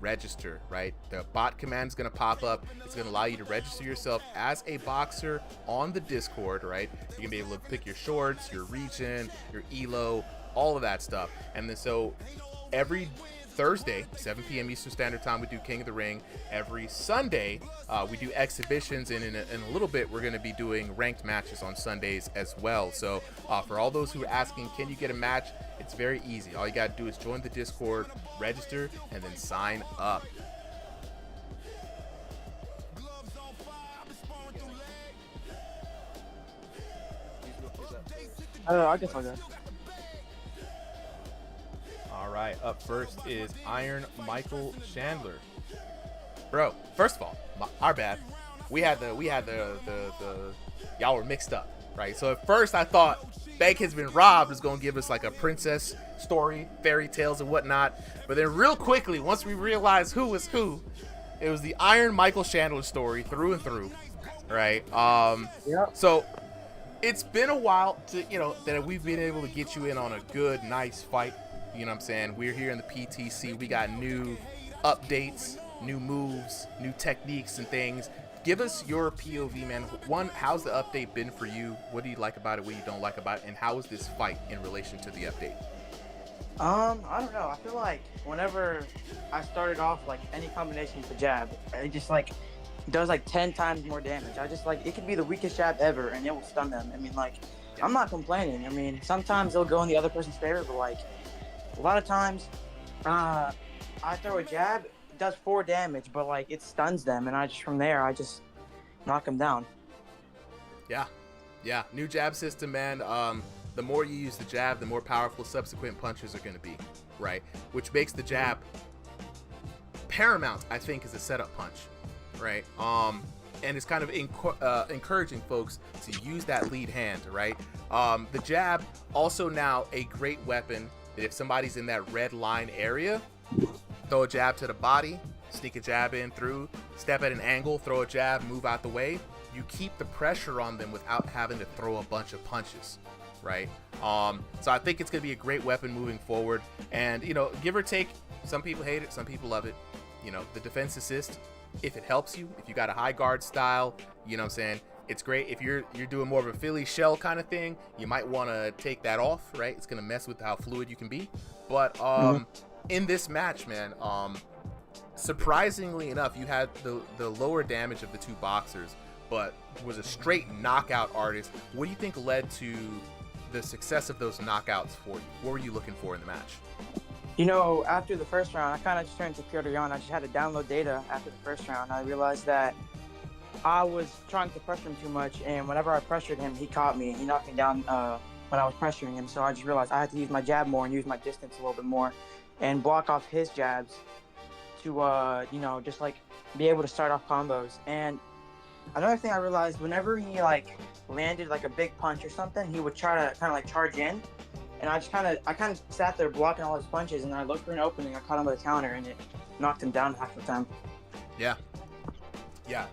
/register, right? The bot command is going to pop up. It's going to allow you to register yourself as a boxer on the Discord, right? You're going to be able to pick your shorts, your region, your elo, all of that stuff. And then so every Thursday, 7 p.m. Eastern Standard Time, we do King of the Ring. Every Sunday, we do exhibitions, and in a little bit, we're going to be doing ranked matches on Sundays as well. So for all those who are asking, can you get a match? It's very easy. All you got to do is join the Discord, register, and then sign up. I guess I'll go. All right, up first is Iron Michael Chandler. Bro, first of all, our bad. We had the y'all were mixed up, right? So at first I thought Bank has been robbed was gonna give us like a princess story, fairy tales and whatnot. But then real quickly, once we realized who was who, it was the Iron Michael Chandler story through and through. right? So it's been a while that we've been able to get you in on a good, nice fight. You know what I'm saying? We're here in the PTC. We got new updates, new moves, new techniques and things. Give us your POV, man. One, how's the update been for you? What do you like about it? What you don't like about it? And how is this fight in relation to the update? I don't know. I feel like whenever I started off, like any combination with the jab, it just like does like 10 times more damage. I just like, it could be the weakest jab ever and it will stun them. I mean, like, I'm not complaining. I mean, sometimes it'll go in the other person's favor, but like a lot of times, I throw a jab, it does 4 damage, but like it stuns them, and from there I just knock them down. Yeah. New jab system, man. The more you use the jab, the more powerful subsequent punches are going to be, right? Which makes the jab paramount, I think, as a setup punch, right? And it's kind of encouraging folks to use that lead hand, right? The jab, also now a great weapon that if somebody's in that red line area, throw a jab to the body, sneak a jab in through, step at an angle, throw a jab, move out the way. You keep the pressure on them without having to throw a bunch of punches, right? So I think it's going to be a great weapon moving forward. And, give or take, some people hate it, some people love it. The defense assist, if it helps you, if you got a high guard style, you know what I'm saying? It's great. If you're doing more of a Philly shell kind of thing, you might want to take that off, right? It's going to mess with how fluid you can be. But in this match, man, surprisingly enough, you had the lower damage of the two boxers, but was a straight knockout artist. What do you think led to the success of those knockouts for you? What were you looking for in the match? After the first round, I kind of just turned to Piotr Jan. I just had to download data after the first round. I realized that I was trying to pressure him too much, and whenever I pressured him, he caught me. He knocked me down when I was pressuring him, so I just realized I had to use my jab more and use my distance a little bit more and block off his jabs to, just like be able to start off combos. And another thing I realized, whenever he like landed like a big punch or something, he would try to kind of like charge in, and I kind of sat there blocking all his punches, and then I looked for an opening, I caught him with a counter, and it knocked him down half the time. Yeah,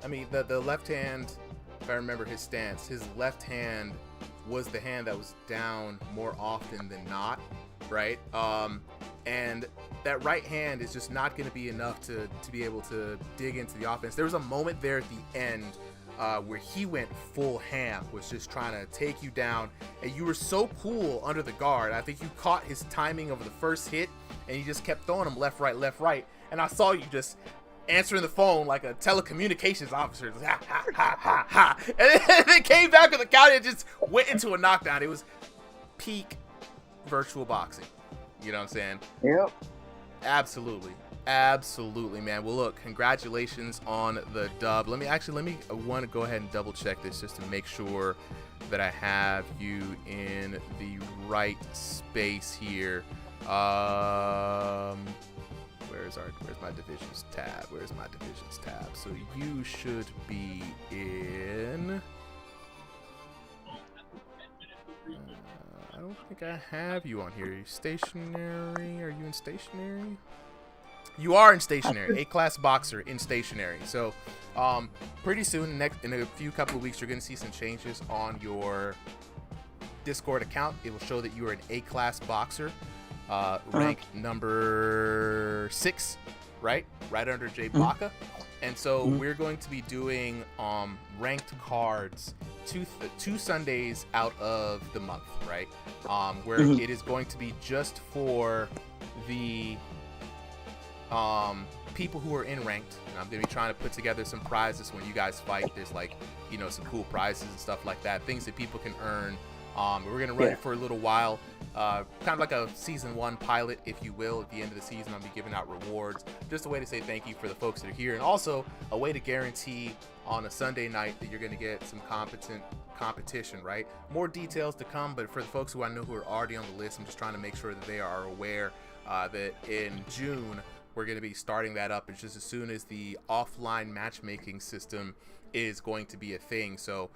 I mean, the left hand, if I remember his stance, his left hand was the hand that was down more often than not, right? And that right hand is just not going to be enough to be able to dig into the offense. There was a moment there at the end where he went full ham, was just trying to take you down, and you were so cool under the guard. I think you caught his timing of the first hit, and you just kept throwing him left, right, and I saw you just answering the phone like a telecommunications officer. Ha, ha, ha, ha, ha. And then came back with the counter and just went into a knockdown. It was peak virtual boxing. You know what I'm saying? Yep. Absolutely, man. Well, look, congratulations on the dub. Let me want to go ahead and double check this just to make sure that I have you in the right space here. Where's my divisions tab? So you should be in. I don't think I have you on here. Are you stationary? Are you in stationary? You are in stationary. A-class boxer in stationary. So, pretty soon, in a few couple of weeks, you're going to see some changes on your Discord account. It will show that you are an A-class boxer, rank number 6, right under Jay Baca. And so we're going to be doing ranked cards two Sundays out of the month, right? Where it is going to be just for the people who are in ranked, and I'm going to be trying to put together some prizes when you guys fight. There's like, some cool prizes and stuff like that, things that people can earn. We're going to run it for a little while, kind of like a season 1 pilot, if you will. At the end of the season, I'll be giving out rewards, just a way to say thank you for the folks that are here, and also a way to guarantee on a Sunday night that you're going to get some competition, right? More details to come, but for the folks who I know who are already on the list, I'm just trying to make sure that they are aware that in June, we're going to be starting that up. It's just as soon as the offline matchmaking system is going to be a thing. So,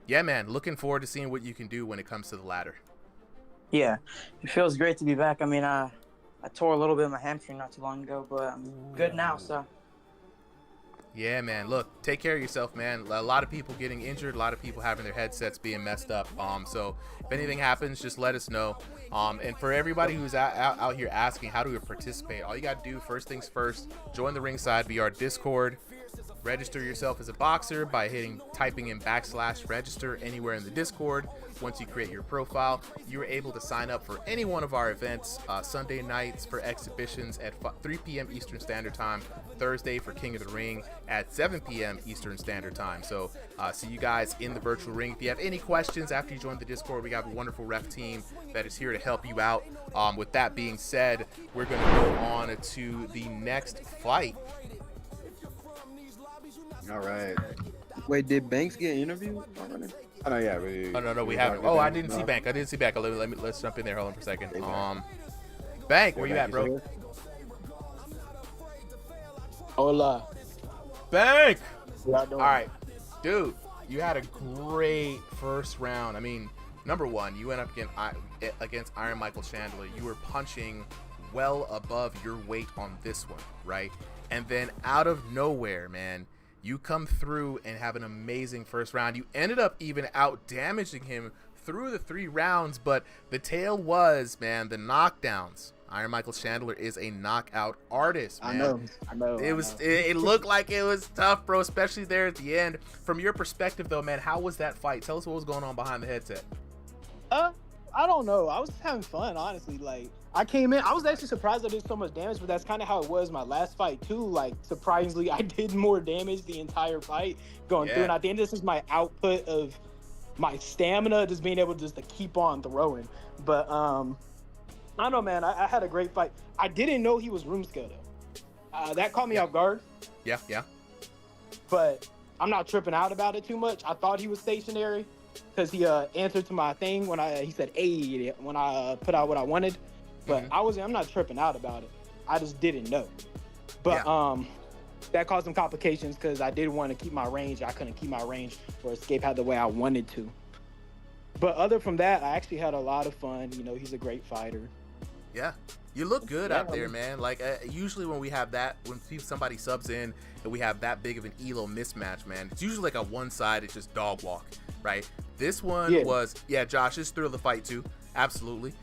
yeah, man, looking forward to seeing what you can do when it comes to the ladder. Yeah, it feels great to be back. I mean, I tore a little bit of my hamstring not too long ago, but I'm good now, so. Yeah, man. Look, take care of yourself, man. A lot of people getting injured, a lot of people having their headsets being messed up. So if anything happens, just let us know. And for everybody who's out here asking how do we participate, all you got to do, first things first, join the Ringside VR Discord. Register yourself as a boxer by typing in /register anywhere in the Discord. Once you create your profile, you're able to sign up for any one of our events, Sunday nights for exhibitions at 3 p.m. Eastern Standard Time, Thursday for King of the Ring at 7 p.m. Eastern Standard Time. So see you guys in the virtual ring. If you have any questions after you join the Discord, we got a wonderful ref team that is here to help you out. With that being said, we're going to go on to the next fight. All right. Wait, did Banks get interviewed? Oh, no, yeah. We haven't. Oh, I didn't see Bank. Let's jump in there. Hold on for a second. Bank, where you at, bro? Hola. Bank! All right. Dude, you had a great first round. I mean, number one, you went up against Iron Michael Chandler. You were punching well above your weight on this one, right? And then out of nowhere, man, you come through and have an amazing first round. You ended up even out damaging him through the 3 rounds, but the tale was, man, the knockdowns. Iron Michael Chandler is a knockout artist, man. I know. It looked like it was tough, bro, especially there at the end. From your perspective, though, man, how was that fight? Tell us what was going on behind the headset. I don't know. I was having fun, honestly. Like, I came in, I was actually surprised I did so much damage, but that's kind of how it was my last fight too. Like, surprisingly, I did more damage the entire fight going through, and I think this is my output of my stamina, just being able to keep on throwing. But I don't know, man. I had a great fight. I didn't know he was room scale though. That caught me off guard. Yeah. But I'm not tripping out about it too much. I thought he was stationary because he answered to my thing when he said "hey" when I put out what I wanted. But I'm not tripping out about it. I just didn't know. But that caused some complications because I did want to keep my range. I couldn't keep my range or escape the way I wanted to. But other from that, I actually had a lot of fun. You know, he's a great fighter. Yeah. You look good out there, man. Like, usually when we have that, when somebody subs in and we have that big of an elo mismatch, man, it's usually like a one-sided just dog walk, right? This one was, Josh, this thrill of the fight too. Absolutely.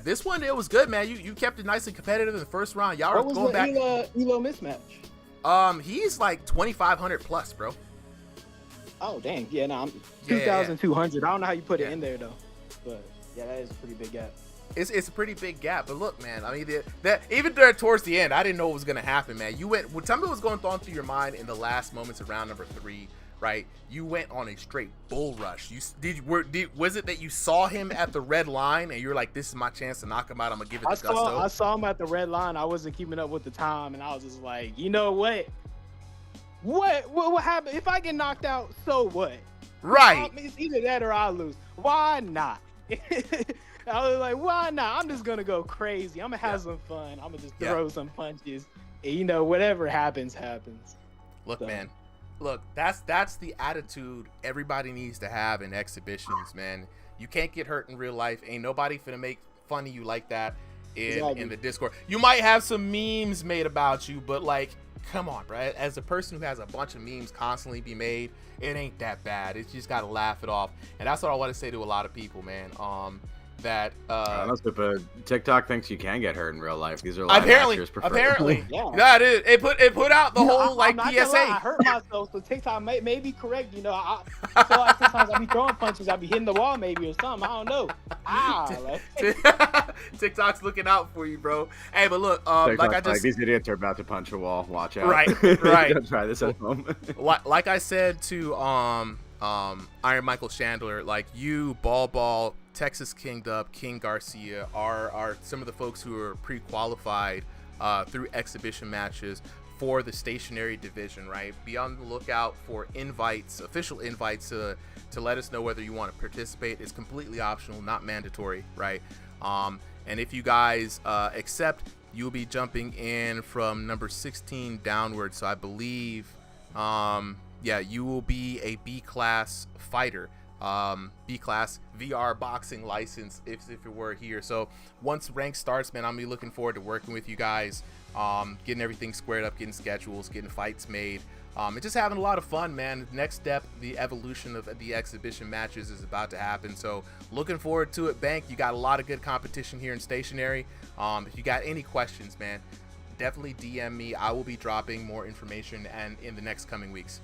This one, it was good, man. You kept it nice and competitive in the first round. Y'all were going back. Elo mismatch? He's like 2,500 plus, bro. Oh, dang. Yeah, no, I'm 2,200. I don't know how you put it in there, though. But, yeah, that is a pretty big gap. It's a pretty big gap. But look, man, I mean, that even there towards the end, I didn't know what was going to happen, man. Tell me what was going on through your mind in the last moments of round number 3, right? You went on a straight bull rush. Was it that you saw him at the red line and you're like, this is my chance to knock him out? I'm going to give it to Gusto. I saw him at the red line. I wasn't keeping up with the time, and I was just like, you know what? What happened? If I get knocked out, so what? Right. It's either that or I lose. Why not? I was like, why not? I'm just going to go crazy. I'm going to have some fun. I'm going to just throw some punches. And, you know, whatever happens, happens. Look, man. Look, that's the attitude everybody needs to have in exhibitions, man. You can't get hurt in real life. Ain't nobody finna make fun of you like that in the Discord. You might have some memes made about you, but like, come on, bro. As a person who has a bunch of memes constantly be made, it ain't that bad. It's just gotta laugh it off. And that's what I want to say to a lot of people, man. TikTok thinks you can get hurt in real life. These are live actors. Apparently, it put out the whole like PSA. I hurt myself, so TikTok may be correct. You know, I feel like sometimes I be throwing punches, I be hitting the wall maybe or something. I don't know. TikTok's looking out for you, bro. Hey, but look, these idiots are about to punch a wall. Watch out. Right. Don't try this at home. Like I said to Iron Michael Chandler, like you, Ball, Texas King Dub, King Garcia are some of the folks who are pre-qualified through exhibition matches for the stationary division, right? Be on the lookout for invites, official invites to let us know whether you want to participate. It's completely optional, not mandatory, right? And if you guys accept, you'll be jumping in from number 16 downward. So I believe, you will be a B-class fighter. B-class VR boxing license if it were here. So once rank starts, man, I'm gonna be looking forward to working with you guys, getting everything squared up, getting schedules, getting fights made, and just having a lot of fun, man. Next step, the evolution of the exhibition matches is about to happen. So looking forward to it. Bank, you got a lot of good competition here in stationary. If you got any questions, man, definitely DM me. I will be dropping more information and in the next coming weeks.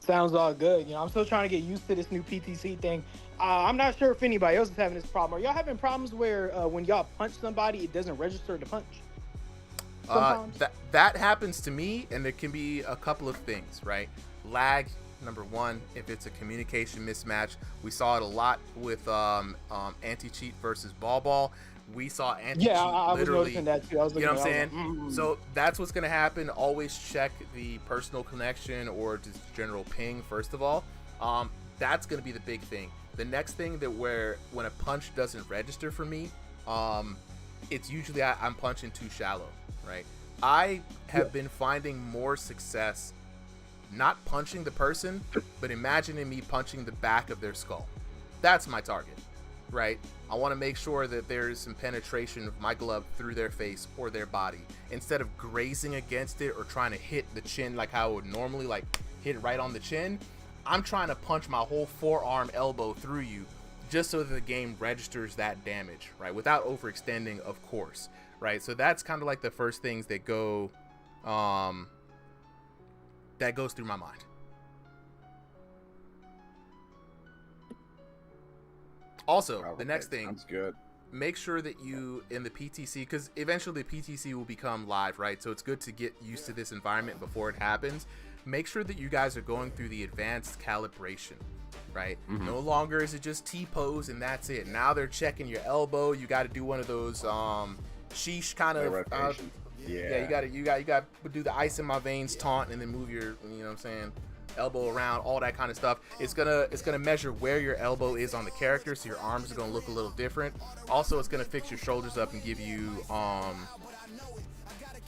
Sounds all good. You know, I'm still trying to get used to this new PTC thing. I'm not sure if anybody else is having this problem. Are y'all having problems where when y'all punch somebody, it doesn't register the punch? That happens to me, and there can be a couple of things, right? Lag, number one, if it's a communication mismatch. We saw it a lot with anti-cheat versus ball. We saw anti-cheat I was literally, noticing that too. I was looking, you know what I'm at saying? So that's what's going to happen. Always check the personal connection or just general ping, first of all. That's going to be the big thing. The next thing that when a punch doesn't register for me, it's usually I'm punching too shallow, right? I have been finding more success not punching the person, but imagining me punching the back of their skull. That's my target, right? I want to make sure that there is some penetration of my glove through their face or their body, instead of grazing against it or trying to hit the chin like how I would normally, like hit it right on the chin. I'm trying to punch my whole forearm elbow through you, just so that the game registers that damage, right? Without overextending, of course, right? So that's kind of like the first things that go, that goes through my mind. Also, the next thing, sounds good. Make sure that you, in the PTC, because eventually the PTC will become live, right? So it's good to get used to this environment before it happens. Make sure that you guys are going through the advanced calibration, right? No longer is it just T-pose and that's it. Now they're checking your elbow. You got to do one of those sheesh kind of you got to do the ice in my veins taunt and then move your, you know what I'm saying, elbow around, all that kind of stuff. It's gonna measure where your elbow is on the character, so your arms are gonna look a little different. Also, it's gonna fix your shoulders up and give you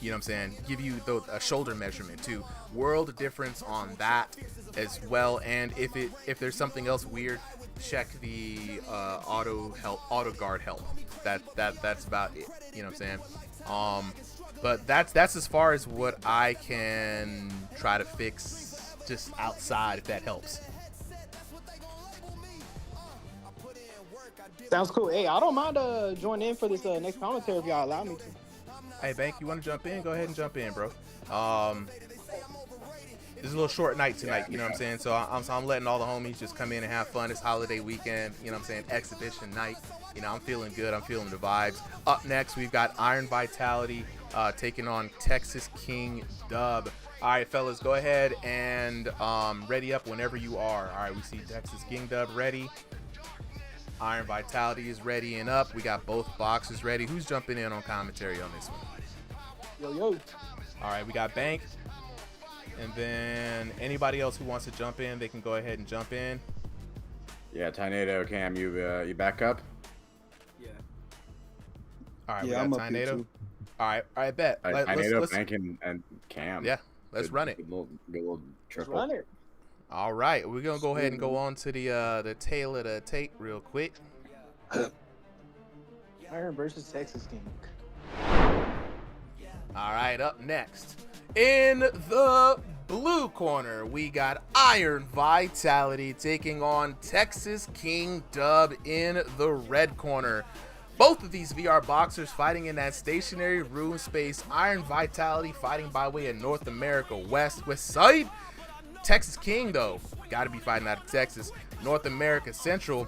you know what I'm saying, give you a shoulder measurement too. World difference on that as well. And if there's something else weird, check the auto guard help. That's about it, you know what I'm saying. But that's as far as what I can try to fix just outside, if that helps. Sounds cool. Hey, I don't mind joining in for this next commentary if y'all allow me to. Hey, Bank, you want to jump in? Go ahead and jump in, bro. It's a little short night tonight, you know what I'm saying? So I'm letting all the homies just come in and have fun. It's holiday weekend, you know what I'm saying? Exhibition night. You know, I'm feeling good. I'm feeling the vibes. Up next, we've got Iron Vitality taking on Texas King Dub. All right, fellas, go ahead and ready up whenever you are. All right, we see Texas King Dub ready. Iron Vitality is ready and up. We got both boxes ready. Who's jumping in on commentary on this one? Yo. All right, we got Bank. And then anybody else who wants to jump in, they can go ahead and jump in. Yeah, Tornado, Cam, you back up? Yeah. All right, we got Tornado. All right, bet. Tornado, Bank, and Cam. Yeah, let's run it. Good little triple. Let's run it. All right, we're gonna go ahead and go on to the tail of the tape real quick. Iron versus Texas King. All right, up next in the blue corner, we got Iron Vitality taking on Texas King Dub in the red corner. Both of these VR boxers fighting in that stationary room space. Iron Vitality fighting by way of North America West side. Texas King, though, got to be fighting out of Texas. North America Central.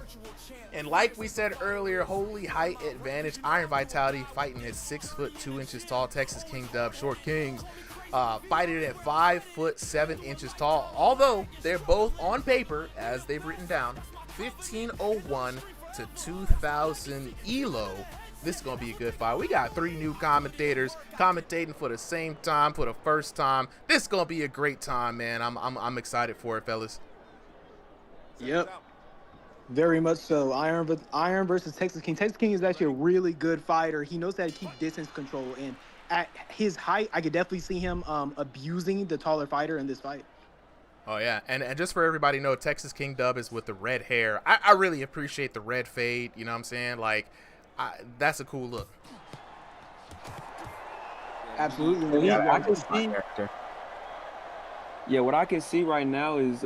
And like we said earlier, holy height advantage. Iron Vitality fighting at 6'2" tall. Texas King Dub, Short Kings, fighting at 5'7" tall. Although they're both on paper, as they've written down, 1501 to 2000 ELO. This is going to be a good fight. We got 3 new commentators commentating for the same time, for the first time. This is going to be a great time, man. I'm excited for it, fellas. Yep. Very much so. Iron versus Texas King. Texas King is actually a really good fighter. He knows how to keep distance control. And at his height, I could definitely see him abusing the taller fighter in this fight. Oh yeah, and just for everybody to know, Texas King Dub is with the red hair. I really appreciate the red fade. You know what I'm saying? Like, that's a cool look. Absolutely. Yeah, I can see. Yeah, what I can see right now is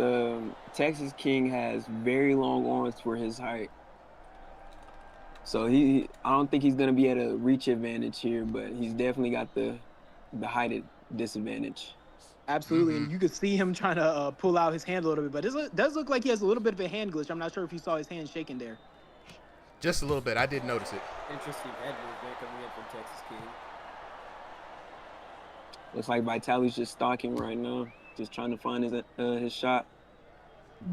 Texas King has very long arms for his height. So I don't think he's gonna be at a reach advantage here, but he's definitely got the height disadvantage. Absolutely, and you could see him trying to pull out his hand a little bit, but it does look like he has a little bit of a hand glitch. I'm not sure if you saw his hand shaking there. Just a little bit. I did notice it. Interesting head movement coming in from Texas King. Looks like Vitality's just stalking right now, just trying to find his shot.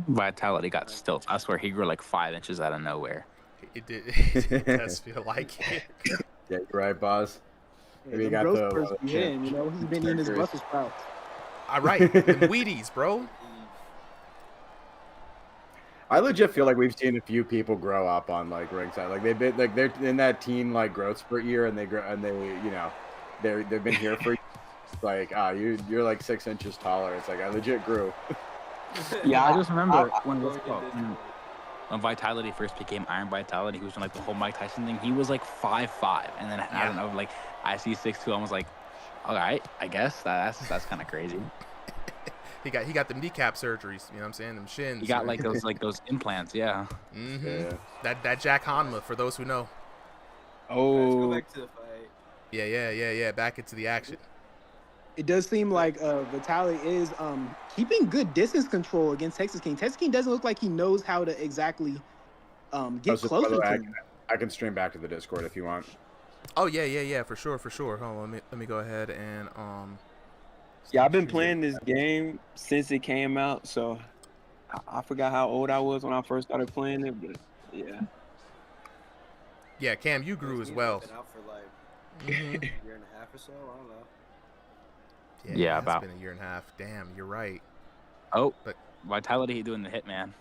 Vitality got stilt. I swear he grew like 5 inches out of nowhere. It did. It does feel like it. Yeah, you're right, boss. Maybe you got the you know, he's been eating his Brussels sprouts. All right, the Wheaties, bro. I legit feel like we've seen a few people grow up on like ringside. Like they're in that teen like growth spurt year, and they you know they've been here for like you're like 6 inches taller. It's like I legit grew. Yeah, I just remember when Vitality first became Iron Vitality, he was doing like the whole Mike Tyson thing. He was like 5'5", and then I don't know, like I see 6'2", I was like, all right, I guess that's kind of crazy. He got them kneecap surgeries, you know what I'm saying? Them shins. He got like those implants, yeah. Mm-hmm. Yeah. That Jack Hanma, for those who know. Oh. Let's go back to the fight. Yeah. Back into the action. It does seem like Vitaly is keeping good distance control against Texas King. Texas King doesn't look like he knows how to exactly get closer to him. I can stream back to the Discord if you want. Oh yeah, for sure. Hold on, let me go ahead and Yeah, I've been playing this game since it came out, so I forgot how old I was when I first started playing it, but yeah. Yeah, Cam, you grew as well. Been out for like a year and a half or so. I don't know. Yeah, about. It's been a year and a half. Damn, you're right. Oh, but Vitality doing the Hitman.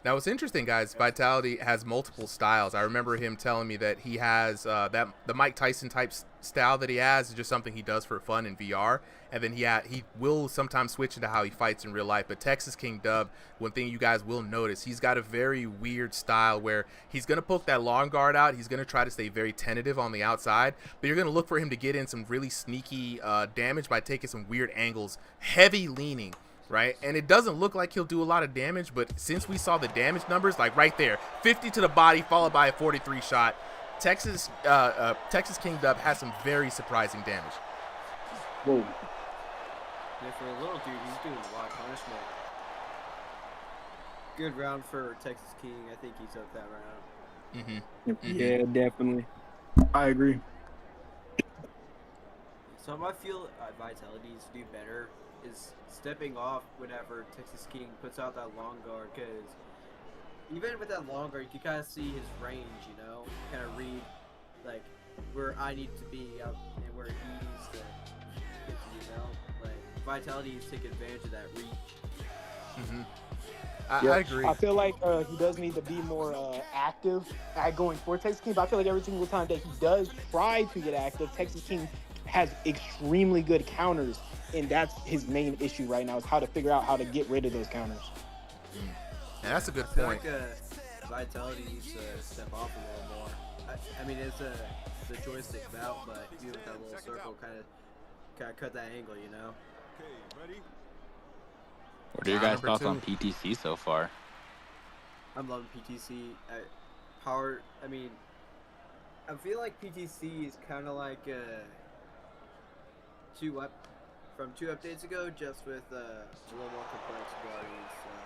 Now, what's interesting, guys, Vitality has multiple styles. I remember him telling me that he has the Mike Tyson type style that he has is just something he does for fun in VR, and then he will sometimes switch into how he fights in real life. But Texas King Dub, one thing you guys will notice, he's got a very weird style where he's going to poke that long guard out. He's going to try to stay very tentative on the outside, but you're going to look for him to get in some really sneaky damage by taking some weird angles, heavy leaning. Right, and it doesn't look like he'll do a lot of damage, but since we saw the damage numbers, like right there, 50 to the body followed by a 43 shot, Texas King Dub has some very surprising damage. Whoa. Yeah, for a little dude, he's doing a lot of punishment. Good round for Texas King. I think he took that round. Yeah, definitely. I agree. Something I feel Vitality needs to do better is stepping off whenever Texas King puts out that long guard, because even with that long guard, you can kind of see his range, you know, kind of read like where I need to be out and where he needs to get to, you know, like Vitality needs to take advantage of that reach. I agree. I feel like he does need to be more active at going for Texas King, but I feel like every single time that he does try to get active, Texas King has extremely good counters. And that's his main issue right now, is how to figure out how to get rid of those counters. And that's a good I point. feel like Vitality needs to step off a little more. I mean, it's the joystick bout, but you with that little circle kind of cut that angle, you know? What are your guys' thoughts on PTC so far? I'm loving PTC. I mean, I feel like PTC is kind of like from 2 updates ago, just with a little more complex guarding stuff.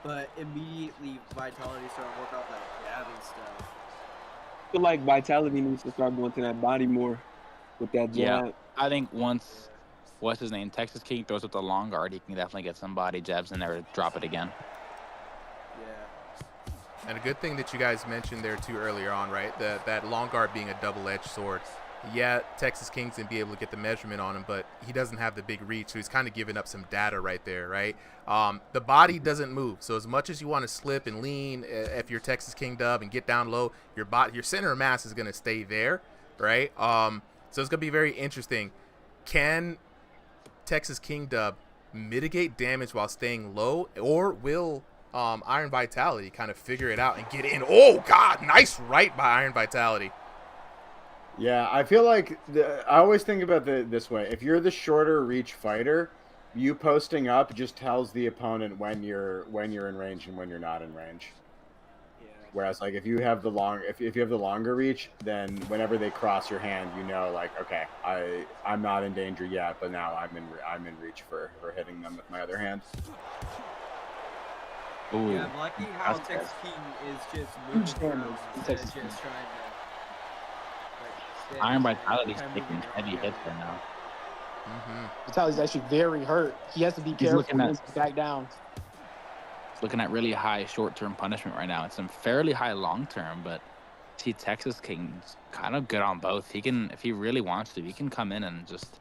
But immediately, Vitality started to work off that jabbing stuff. I feel like Vitality needs to start going to that body more with that jab. Yeah, I think once, what's his name, Texas King throws up the long guard, he can definitely get some body jabs in there to drop it again. Yeah. And a good thing that you guys mentioned there too earlier on, right? That long guard being a double-edged sword. Yeah, Texas King's gonna be able to get the measurement on him, but he doesn't have the big reach, so he's kind of giving up some data right there, right? The body doesn't move, so as much as you want to slip and lean, if you're Texas King Dub and get down low, your center of mass is gonna stay there, right? So it's gonna be very interesting. Can Texas King Dub mitigate damage while staying low, or will Iron Vitality kind of figure it out and get in? Oh, God, nice right by Iron Vitality. Yeah, I feel like I always think about this way. If you're the shorter reach fighter, you posting up just tells the opponent when you're in range and when you're not in range. Yeah. Whereas, like, if you have the longer reach, then whenever they cross your hand, you know, like, okay, I'm not in danger yet, but now I'm in reach for hitting them with my other hand. Ooh. Yeah, I'm liking how Texas King is just moving around instead of just trying to. Iron Vitality's taking heavy hits right now. Vitality's actually very hurt. He has to be careful to back down. He's looking at really high short-term punishment right now. It's some fairly high long-term, but see, Texas King's kind of good on both. He can, if he really wants to, he can come in and just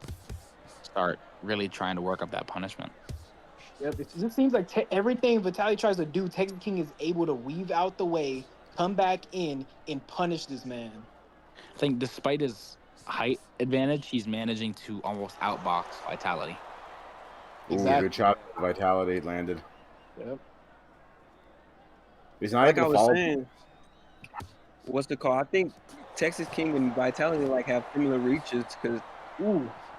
start really trying to work up that punishment. Yep, it just seems like everything Vitality tries to do, Texas King is able to weave out the way, come back in, and punish this man. I think despite his height advantage, he's managing to almost outbox Vitality. Exactly. Ooh, good shot. Vitality landed. Yep. He's not like I able to was follow. saying, what's the call? I think Texas King and Vitality like have similar reaches because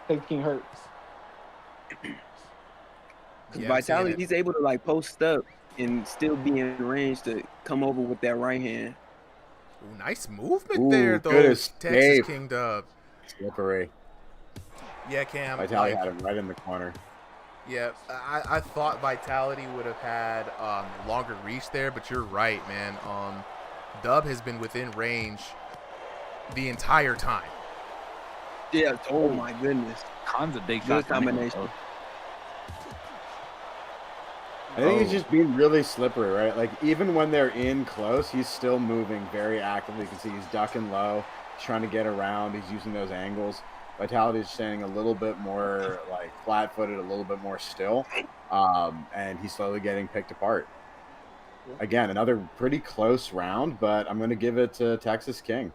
Texas King hurt. Because Vitality, he's able to like post up and still be in range to come over with that right hand. Ooh, nice movement there, though. Texas King dub. Slippery. Yeah, Cam. Vitality had him right in the corner. Yeah, I thought Vitality would have had longer reach there, but you're right, man. Dub has been within range the entire time. Yeah, oh my goodness. Tons of big Good shots. combination. I think he's just being really slippery, right? Like, even when they're in close, he's still moving very actively. You can see he's ducking low. He's trying to get around. He's using those angles. Vitality's standing a little bit more, like, flat-footed, a little bit more still. And he's slowly getting picked apart. Again, another pretty close round, but I'm going to give it to Texas King.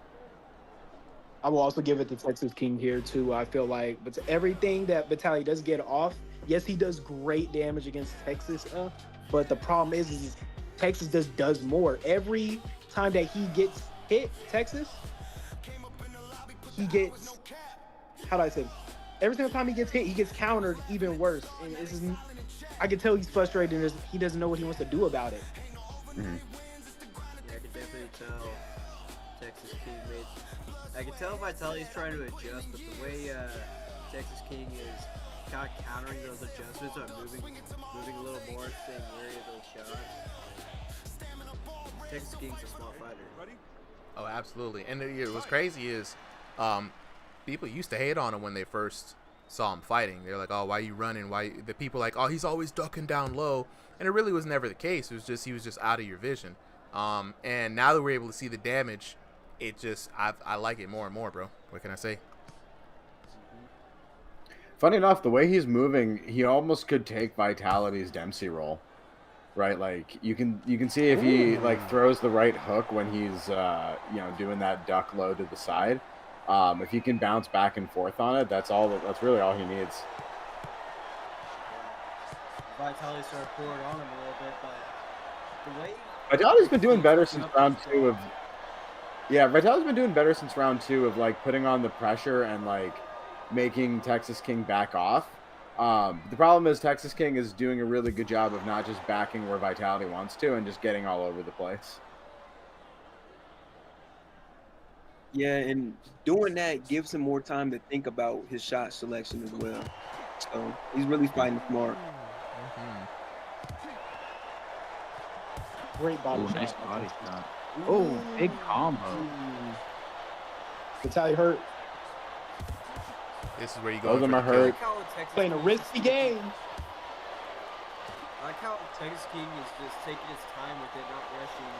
I will also give it to Texas King here, too. I feel like but everything that Vitality does get off, yes, he does great damage against Texas, but the problem is Texas just does more. Every time that he gets hit, Texas, he gets, how do I say this? Every single time he gets hit, he gets countered even worse. And this is, I can tell he's frustrated and he doesn't know what he wants to do about it. Yeah, I can definitely tell Texas King I can tell Vitality's trying to adjust, but the way Texas King is kind of countering those adjustments or moving a little more, staying wary of those shots. Texas King's a smart fighter. Oh, absolutely. And what's crazy is people used to hate on him when they first saw him fighting. They're like, oh, why are you running? Why? The people like, oh, he's always ducking down low. And it really was never the case. It was just he was just out of your vision. And now that we're able to see the damage, it just I like it more and more, bro. What can I say? Funny enough, the way he's moving, he almost could take Vitality's Dempsey roll, right? Like you can see if he like throws the right hook when he's doing that duck low to the side. If he can bounce back and forth on it, that's really all he needs. Vitality started pouring on him a little bit, but the way Vitality's been doing better since round 2 of. Yeah, Vitality's been doing better since round 2 of like putting on the pressure and like making Texas King back off. The problem is Texas King is doing a really good job of not just backing where Vitality wants to and just getting all over the place. Yeah, and doing that gives him more time to think about his shot selection as well. So he's really fighting smart. Great body shot. Nice body shot. Oh, big combo. Vitality hurt. This is where you go. Both of them are hurt. Playing a risky game. I like how Texas King is just taking his time with it, not rushing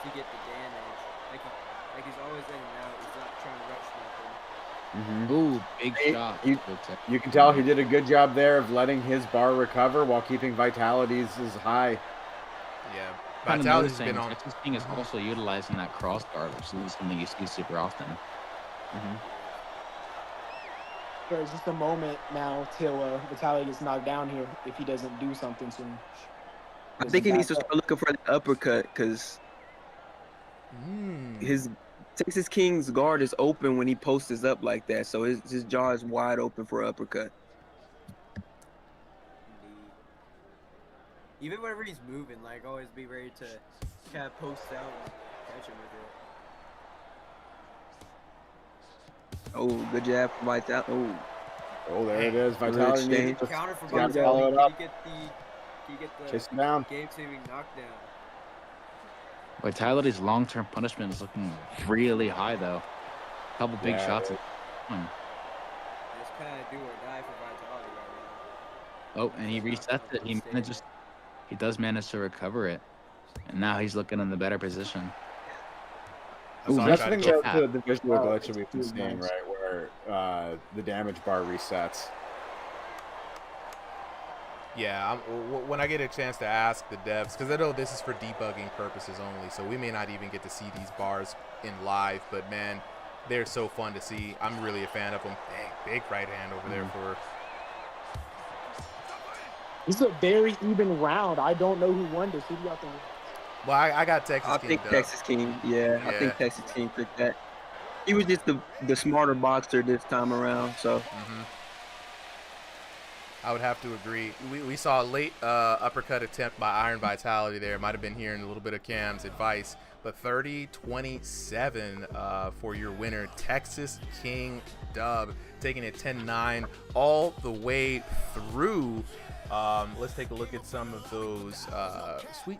to get the damage. Like he's always in and out. He's not trying to rush nothing. Ooh, big shot. You can tell he did a good job there of letting his bar recover while keeping Vitality's high. Yeah, Vitality's been on. Texas King is also utilizing that cross guard, which is something you see super often. So it's just a moment now till Vitaly gets knocked down here if he doesn't do something soon. I think he needs to start looking for the uppercut because his Texas King's guard is open when he posts up like that, so his jaw is wide open for uppercut. Even whenever he's moving, like always be ready to kind of post out and catch him with it. Oh, good jab from Vitality. Oh, there it is. Vitality. Counter from Got Vitality. follow it up. Can you get the Chase him down. game-saving knockdown? Vitality's long-term punishment is looking really high, though. A couple big shots. It's kind of do or die for Vitality right now. Oh, and he resets it. He does manage to recover it, and now he's looking in the better position. Ooh, that's the thing about the visual glitch that we've been seeing, right, where the damage bar resets. Yeah, when I get a chance to ask the devs, because I know this is for debugging purposes only, so we may not even get to see these bars in live, but man, they're so fun to see. I'm really a fan of them. Dang, big right hand over there for... This is a very even round. I don't know who won this. Who do y'all think? Well, I got Texas King. I think Texas King, yeah. I think Texas King took that. He was just the smarter boxer this time around, so... I would have to agree. We saw a late uppercut attempt by Iron Vitality there. Might have been hearing a little bit of Cam's advice. But 30-27 for your winner, Texas King Dub, taking it 10-9 all the way through. Let's take a look at some of those sweet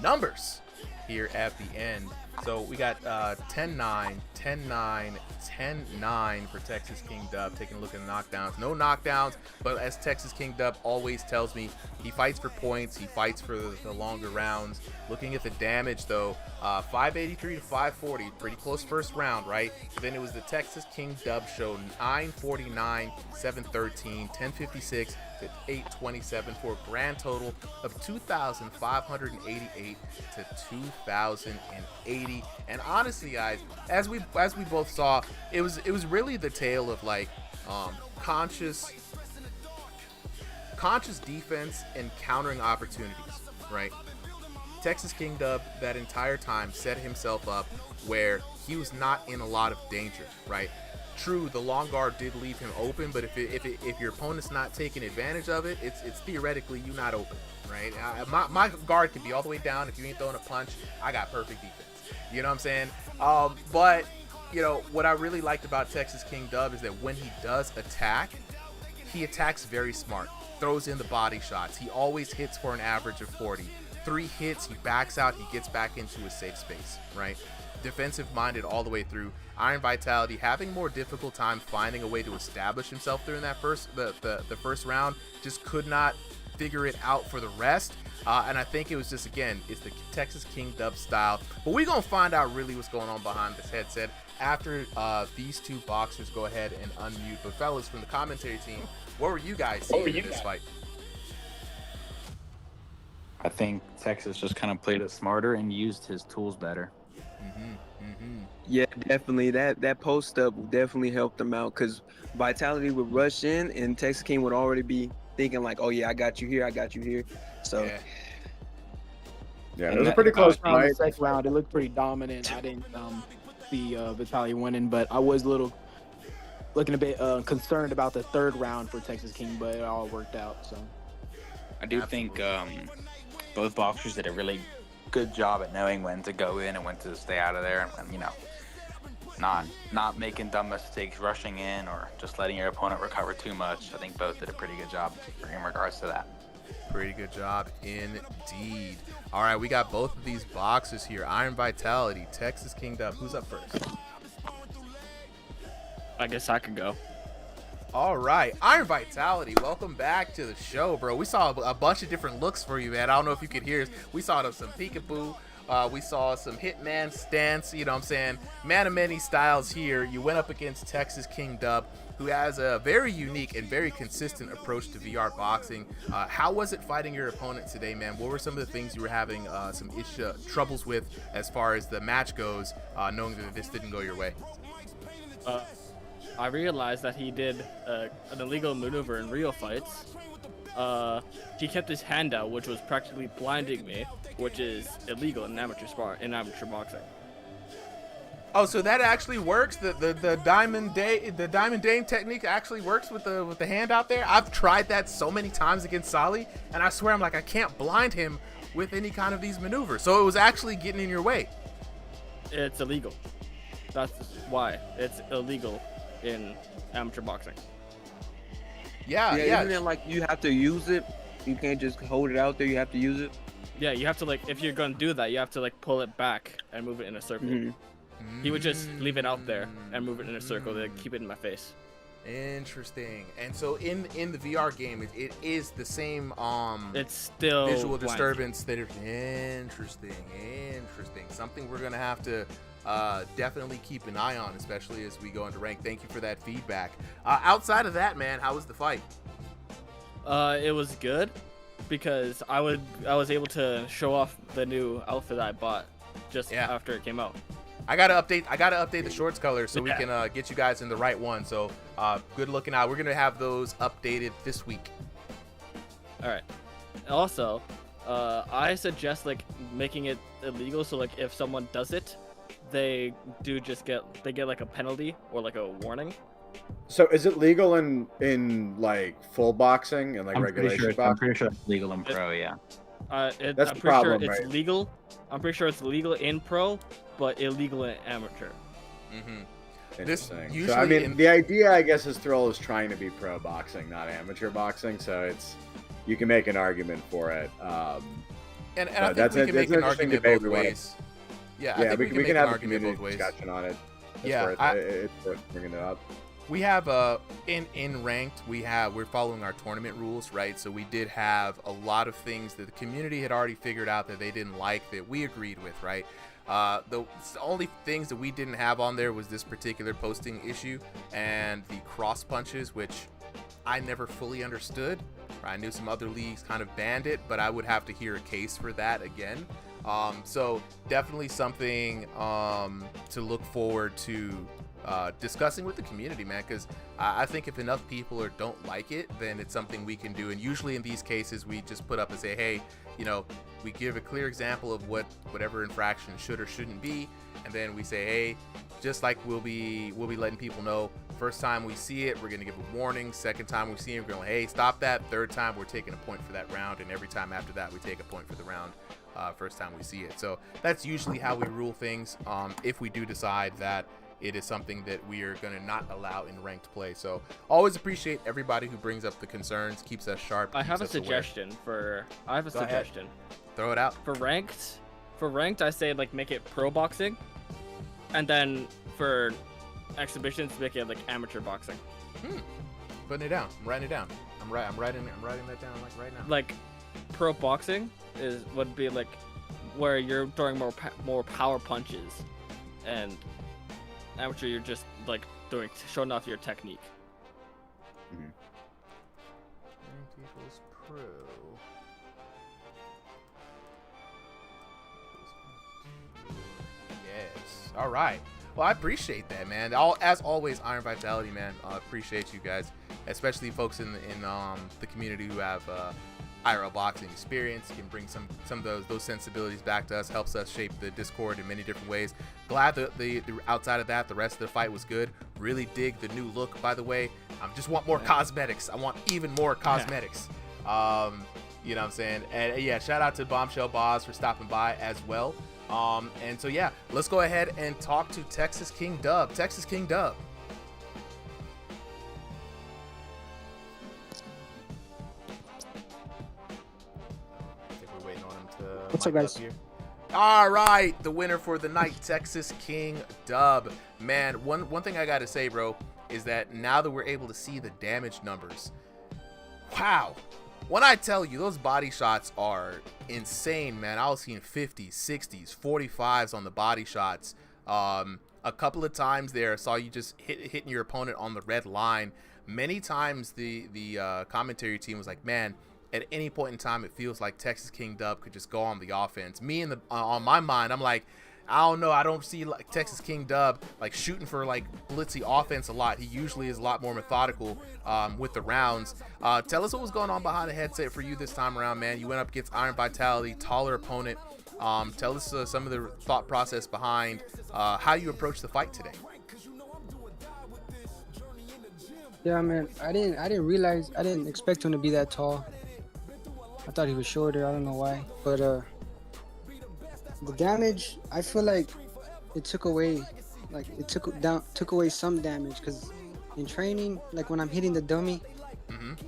numbers here at the end. So we got 10-9, 10-9, 10-9 for Texas King Dub. Taking a look at the knockdowns. No knockdowns, but as Texas King Dub always tells me, he fights for points. He fights for the longer rounds. Looking at the damage, though, 583 to 540. Pretty close first round, right? Then it was the Texas King Dub show, 949, 713, 1056 to 827 for a grand total of 2,588 to 2,080. And honestly, guys, as we both saw, it was really the tale of like conscious defense and countering opportunities, right? Texas King Dub that entire time set himself up where he was not in a lot of danger, right? True, the long guard did leave him open, but if your opponent's not taking advantage of it, it's theoretically you not open, right? My guard can be all the way down. If you ain't throwing a punch, I got perfect defense. You know what I'm saying? But you know what I really liked about Texas King Dub is that when he does attack, he attacks very smart. Throws in the body shots. He always hits for an average of 40. 3 hits, he backs out, he gets back into a safe space, right? Defensive minded all the way through. Iron Vitality having more difficult time finding a way to establish himself during that first round, just could not figure it out for the rest. And I think it was just, again, it's the Texas King Dub style. But we're going to find out really what's going on behind this headset after these two boxers go ahead and unmute. But fellas, from the commentary team, what were you guys seeing in this fight? I think Texas just kind of played it smarter and used his tools better. Yeah, definitely. That post up definitely helped them out because Vitality would rush in and Texas King would already be thinking like, oh yeah, I got you here. So yeah, it was a pretty close fight. The second round, it looked pretty dominant. I didn't see Vitaly winning, but I was looking a bit concerned about the third round for Texas King, but it all worked out. So I do think both boxers did a really good job at knowing when to go in and when to stay out of there, and you know, not making dumb mistakes, rushing in, or just letting your opponent recover too much. I think both did a pretty good job in regards to that. Pretty good job indeed. All right, we got both of these boxers here. Iron Vitality, Texas King Dub. Who's up first? I guess I could go. All right, Iron Vitality, welcome back to the show, bro. We saw a bunch of different looks for you, man. I don't know if you could hear us. We saw some peekaboo. We saw some hitman stance, you know what I'm saying? Man of many styles here. You went up against Texas King Dub, who has a very unique and very consistent approach to VR boxing. How was it fighting your opponent today, man? What were some of the things you were having some troubles with as far as the match goes, knowing that this didn't go your way? I realized that he did an illegal maneuver in real fights. He kept his hand out, which was practically blinding me, which is illegal in amateur boxing. Oh, so that actually works. The diamond dame technique actually works with the hand out there. I've tried that so many times against Sally, and I swear I can't blind him with any kind of these maneuvers. So it was actually getting in your way. It's illegal. That's why it's illegal in amateur boxing. Yeah. Isn't it like you have to use it? You can't just hold it out there. You have to use it. Yeah, you have to if you're gonna do that, you have to pull it back and move it in a circle. He would just leave it out there and move it in a circle to keep it in my face. Interesting. And so in the VR game, it is the same it's still visual blind. Disturbance that interesting. Something we're gonna have to definitely keep an eye on, especially as we go into rank. Thank you for that feedback. Outside of that, man, how was the fight? It was good because I was able to show off the new outfit I bought just after it came out. I gotta update the shorts color so we can get you guys in the right one. So good looking out. We're gonna have those updated this week. All right. Also, I suggest making it illegal. So if someone does it, they get a penalty or a warning. So is it legal in full boxing and regulation boxing? I'm pretty sure it's legal in pro. Yeah. That's I'm the pretty problem, sure it's right? legal. I'm pretty sure it's legal in pro, but illegal in amateur. Interesting. So, I mean, the idea, I guess, is Thrill is trying to be pro boxing, not amateur boxing. So you can make an argument for it. And I think we can make an argument both ways. Yeah, I think we can have a community discussion on it. It's worth bringing it up. We have in ranked we're following our tournament rules, right? So we did have a lot of things that the community had already figured out that they didn't like that we agreed with, right? The only things that we didn't have on there was this particular posting issue and the cross punches, which I never fully understood. I knew some other leagues kind of banned it, but I would have to hear a case for that again. So definitely something to look forward to discussing with the community, man, because I think if enough people don't like it, then it's something we can do. And usually in these cases, we just put up and say, hey, we give a clear example of whatever infraction should or shouldn't be, and then we say, hey, just like we'll be letting people know, first time we see it, we're gonna give a warning. Second time we see it, we're going, hey, stop that. Third time, we're taking a point for that round, and every time after that, we take a point for the round. First time we see it. So that's usually how we rule things. If we do decide that it is something that we are going to not allow in ranked play. So always appreciate everybody who brings up the concerns, keeps us sharp. I have a suggestion. Throw it out. For ranked, I say make it pro boxing, and then for exhibitions, make it amateur boxing. Putting it down. I'm writing it down. I'm writing that down right now. Pro boxing would be where you're throwing more power punches, and amateur you're just showing off your technique. Equals pro. Yes. All right. Well, I appreciate that, man. As always, Iron Vitality, man. Appreciate you guys, especially folks in the community who have IRL boxing experience. You can bring some of those sensibilities back to us. Helps us shape the Discord in many different ways. Glad that the outside of that, the rest of the fight was good. Really dig the new look, by the way. Just want more cosmetics. I want even more cosmetics. You know what I'm saying? And yeah, shout out to Bombshell Boz for stopping by as well. And so yeah, let's go ahead and talk to Texas King Dub. Texas King Dub. What's up, guys? All right, the winner for the night, Texas King Dub. Man, one thing I gotta say, bro, is that now that we're able to see the damage numbers, wow. When I tell you, those body shots are insane, man. I was seeing 50s, 60s, 45s on the body shots. A couple of times there, I saw you just hitting your opponent on the red line. Many times the commentary team was like, man, at any point in time, it feels like Texas King Dub could just go on the offense. Me on my mind, I'm like, I don't know. I don't see like Texas King Dub like shooting for like blitzy offense a lot. He usually is a lot more methodical with the rounds. Tell us what was going on behind the headset for you this time around, man. You went up against Iron Vitality, taller opponent. Tell us some of the thought process behind how you approached the fight today. Yeah, man. I didn't expect him to be that tall. I thought he was shorter. I don't know why, but the damage, I feel like it took away, took away some damage, because in training, like when I'm hitting the dummy,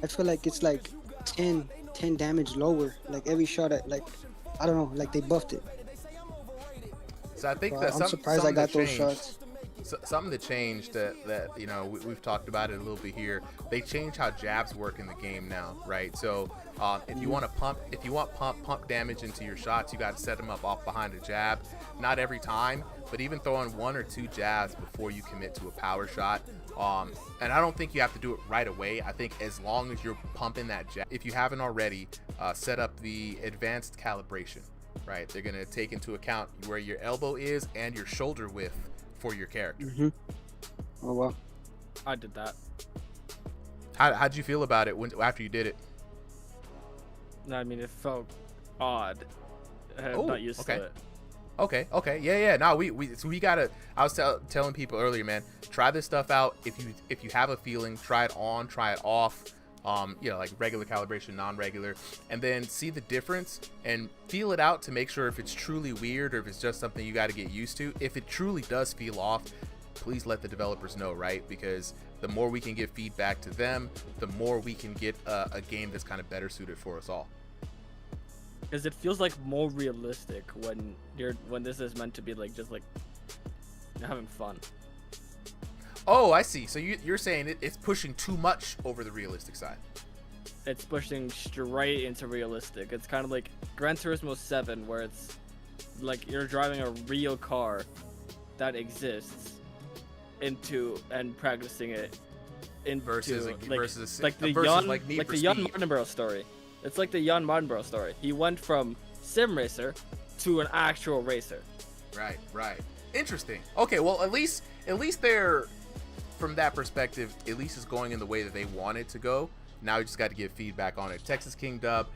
I feel like it's like 10 damage lower. Like every shot, I don't know, like they buffed it. So I think I'm surprised I got those shots. Something that changed that you know we've talked about it a little bit here. They changed how jabs work in the game now, right? So if you want pump damage into your shots, you got to set them up off behind a jab. Not every time, but even throwing 1 or 2 jabs before you commit to a power shot. And I don't think you have to do it right away. I think as long as you're pumping that jab, if you haven't already, set up the advanced calibration, right? They're gonna take into account where your elbow is and your shoulder width for your character. Oh wow. I did that. How'd you feel about it after you did it? No, I mean it felt odd. I'm not used to it. Okay. Yeah. No, we gotta. I was telling people earlier, man. Try this stuff out. If you have a feeling, try it on, try it off. You know, like regular calibration, non-regular, and then see the difference and feel it out to make sure if it's truly weird or if it's just something you got to get used to. If it truly does feel off, please let the developers know, right? Because the more we can give feedback to them, the more we can get a game that's kind of better suited for us all. Because it feels like more realistic when this is meant to be like just like having fun. Oh, I see. So you're saying it's pushing too much over the realistic side. It's pushing straight into realistic. It's kind of like Gran Turismo 7, where it's like you're driving a real car that exists and practicing it versus the Need for Jan Speed. Mardenborough story. It's like the Jan Mardenborough story. He went from sim racer to an actual racer. Right. Interesting. Okay, well at least they're, from that perspective, at least it's going in the way that they want it to go. Now we just got to give feedback on it. Texas King Dub,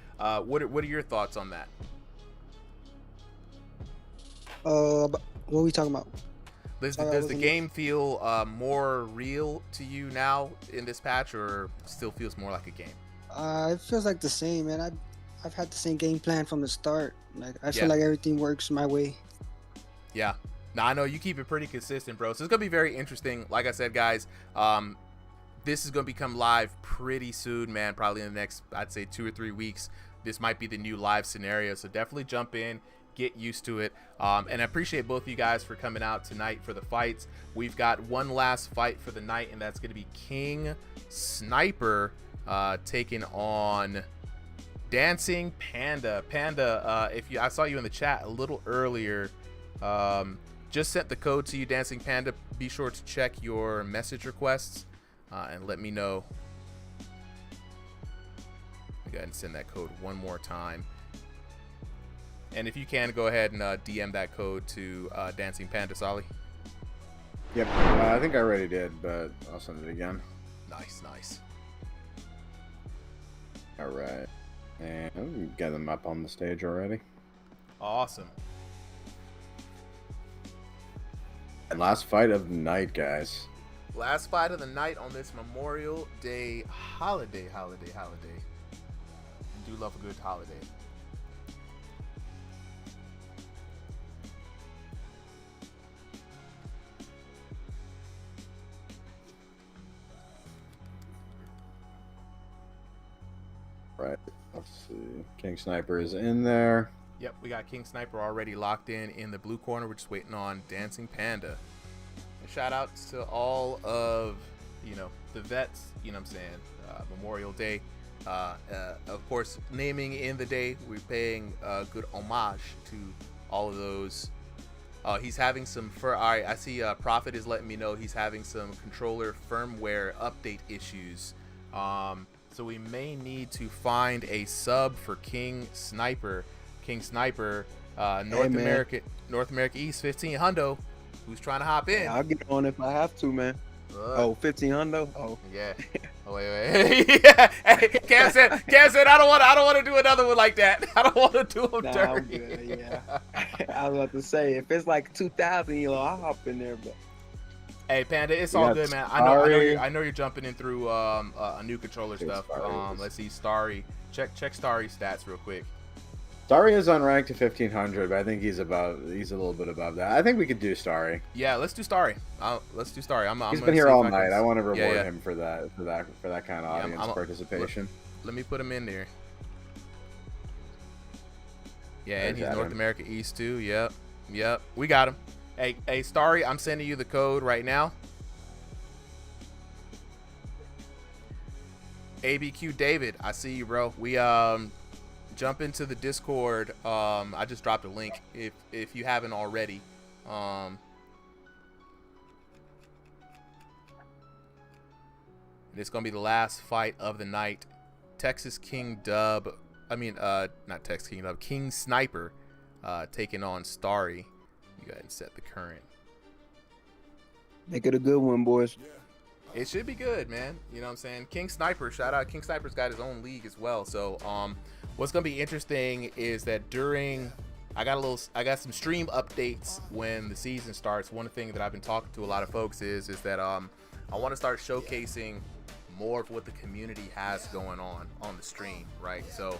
what are your thoughts on that? What are we talking about? Does the game feel more real to you now in this patch, or still feels more like a game? It feels like the same, man. I've had the same game plan from the start. Like I feel like everything works my way. Yeah. Now, I know you keep it pretty consistent, bro. So it's going to be very interesting. Like I said, guys, this is going to become live pretty soon, man. Probably in the next, I'd say, 2 or 3 weeks. This might be the new live scenario. So definitely jump in, get used to it. And I appreciate both of you guys for coming out tonight for the fights. We've got one last fight for the night, and that's going to be King Sniper taking on Dancing Panda. Panda, I saw you in the chat a little earlier. Just sent the code to you, Dancing Panda. Be sure to check your message requests and let me know. Go ahead and send that code one more time. And if you can, go ahead and DM that code to Dancing Panda, Solly. Yep, I think I already did, but I'll send it again. Nice. All right. And we get them up on the stage already. Awesome. And last fight of the night, guys. Last fight of the night on this Memorial Day holiday. I do love a good holiday. Right. Let's see. King Sniper is in there. Yep, we got King Sniper already locked in the blue corner. We're just waiting on Dancing Panda. And shout out to all of, the vets, what I'm saying, Memorial Day. Of course, naming in the day, we're paying good homage to all of those. He's having some, I see Prophet is letting me know he's having some controller firmware update issues. So we may need to find a sub for King Sniper. King Sniper, North America East 15 hundo. Who's trying to hop in? Yeah, I'll get on if I have to, man. 15 hundo. Oh yeah. Oh wait. Yeah. Hey, Cam said I don't want to do another one like that. I don't want to do them dirty. I'm good, yeah. I was about to say if it's like 2,000, I'll hop in there, but. Hey Panda, it's all good, man. I know you're jumping in through a new controller stuff. Let's see, Starry. Check Starry stats real quick. Starry is unranked to 1500, but I think he's a little bit above that. I think we could do Starry. Yeah, let's do Starry. Let's do Starry. He's been here all night. I want to reward him for that kind of audience participation. Let me put him in there. Yeah, and he's North America East too. Yep. We got him. Hey, Starry, I'm sending you the code right now. ABQ David, I see you, bro. We jump into the Discord. I just dropped a link if you haven't already. It's gonna be the last fight of the night. Texas King Dub. Not Texas King Dub. King Sniper taking on Starry. You go ahead and set the current. Make it a good one, boys. It should be good, man. You know what I'm saying? King Sniper, shout out. King Sniper's got his own league as well. So what's gonna be interesting is that I got some stream updates when the season starts. One thing that I've been talking to a lot of folks is that I want to start showcasing more of what the community has going on the stream, right? So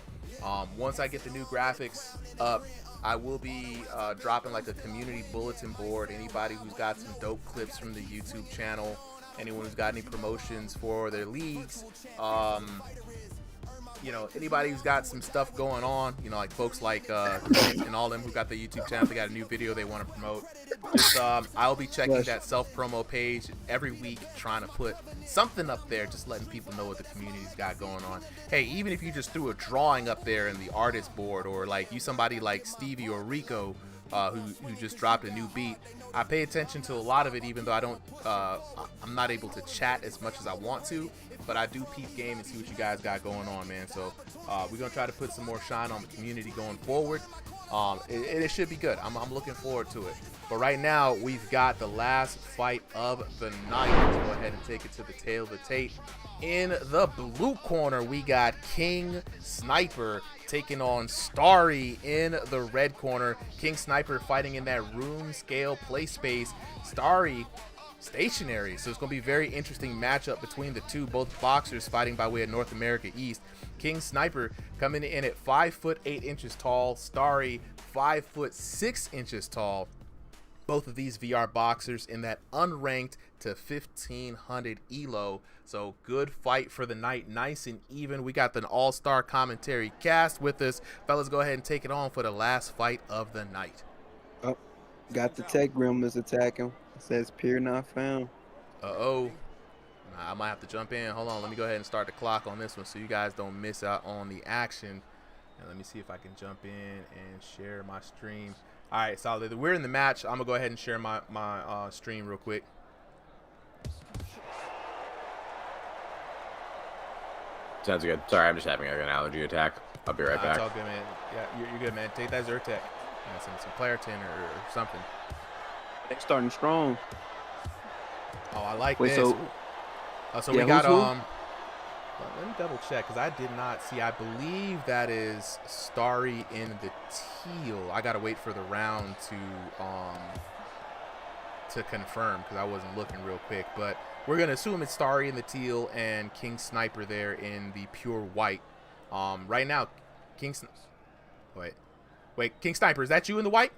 once I get the new graphics up, I will be dropping like a community bulletin board. Anybody who's got some dope clips from the YouTube channel, anyone who's got any promotions for their leagues, anybody who's got some stuff going on, like folks like and all them who got the YouTube channel, they got a new video they want to promote. Just I'll be checking that self-promo page every week, trying to put something up there, just letting people know what the community's got going on. Hey, even if you just threw a drawing up there in the artist board, or like somebody like Stevie or Rico who just dropped a new beat. I pay attention to a lot of it, even though I'm not able to chat as much as I want to, but I do peep game and see what you guys got going on, man. So we're gonna try to put some more shine on the community going forward. It should be good. I'm looking forward to it. But right now, we've got the last fight of the night. Let's go ahead and take it to the tail of the tape. In the blue corner, we got King Sniper taking on Starry in the red corner. King Sniper fighting in that room scale play space. Starry stationary. So it's going to be a very interesting matchup between the two, both boxers fighting by way of North America East. King Sniper coming in at 5'8" tall. Starry 5'6" tall. Both of these VR boxers in that unranked to 1500 elo. So good fight for the night, nice and even. We got the all-star commentary cast with us. Fellas, go ahead and take it on for the last fight of the night. Oh, got the tech gremlins attacking. It says peer not found. I might have to jump in. Hold on, let me go ahead and start the clock on this one so you guys don't miss out on the action. And let me see if I can jump in and share my stream. All right, solid. We're in the match. I'm gonna go ahead and share my stream real quick. Sounds good. Sorry, I'm just having an allergy attack. I'll be right back. It's all good, man. Yeah, you're good, man. Take that Zyrtec. Some Claritin or something. They're starting strong. Oh, I like this. So we got let me double check because I did not see. I believe that is Starry in the teal. I gotta wait for the round to confirm because I wasn't looking real quick. But we're gonna assume it's Starry in the teal and King Sniper there in the pure white. Right now, King Sniper, is that you in the white?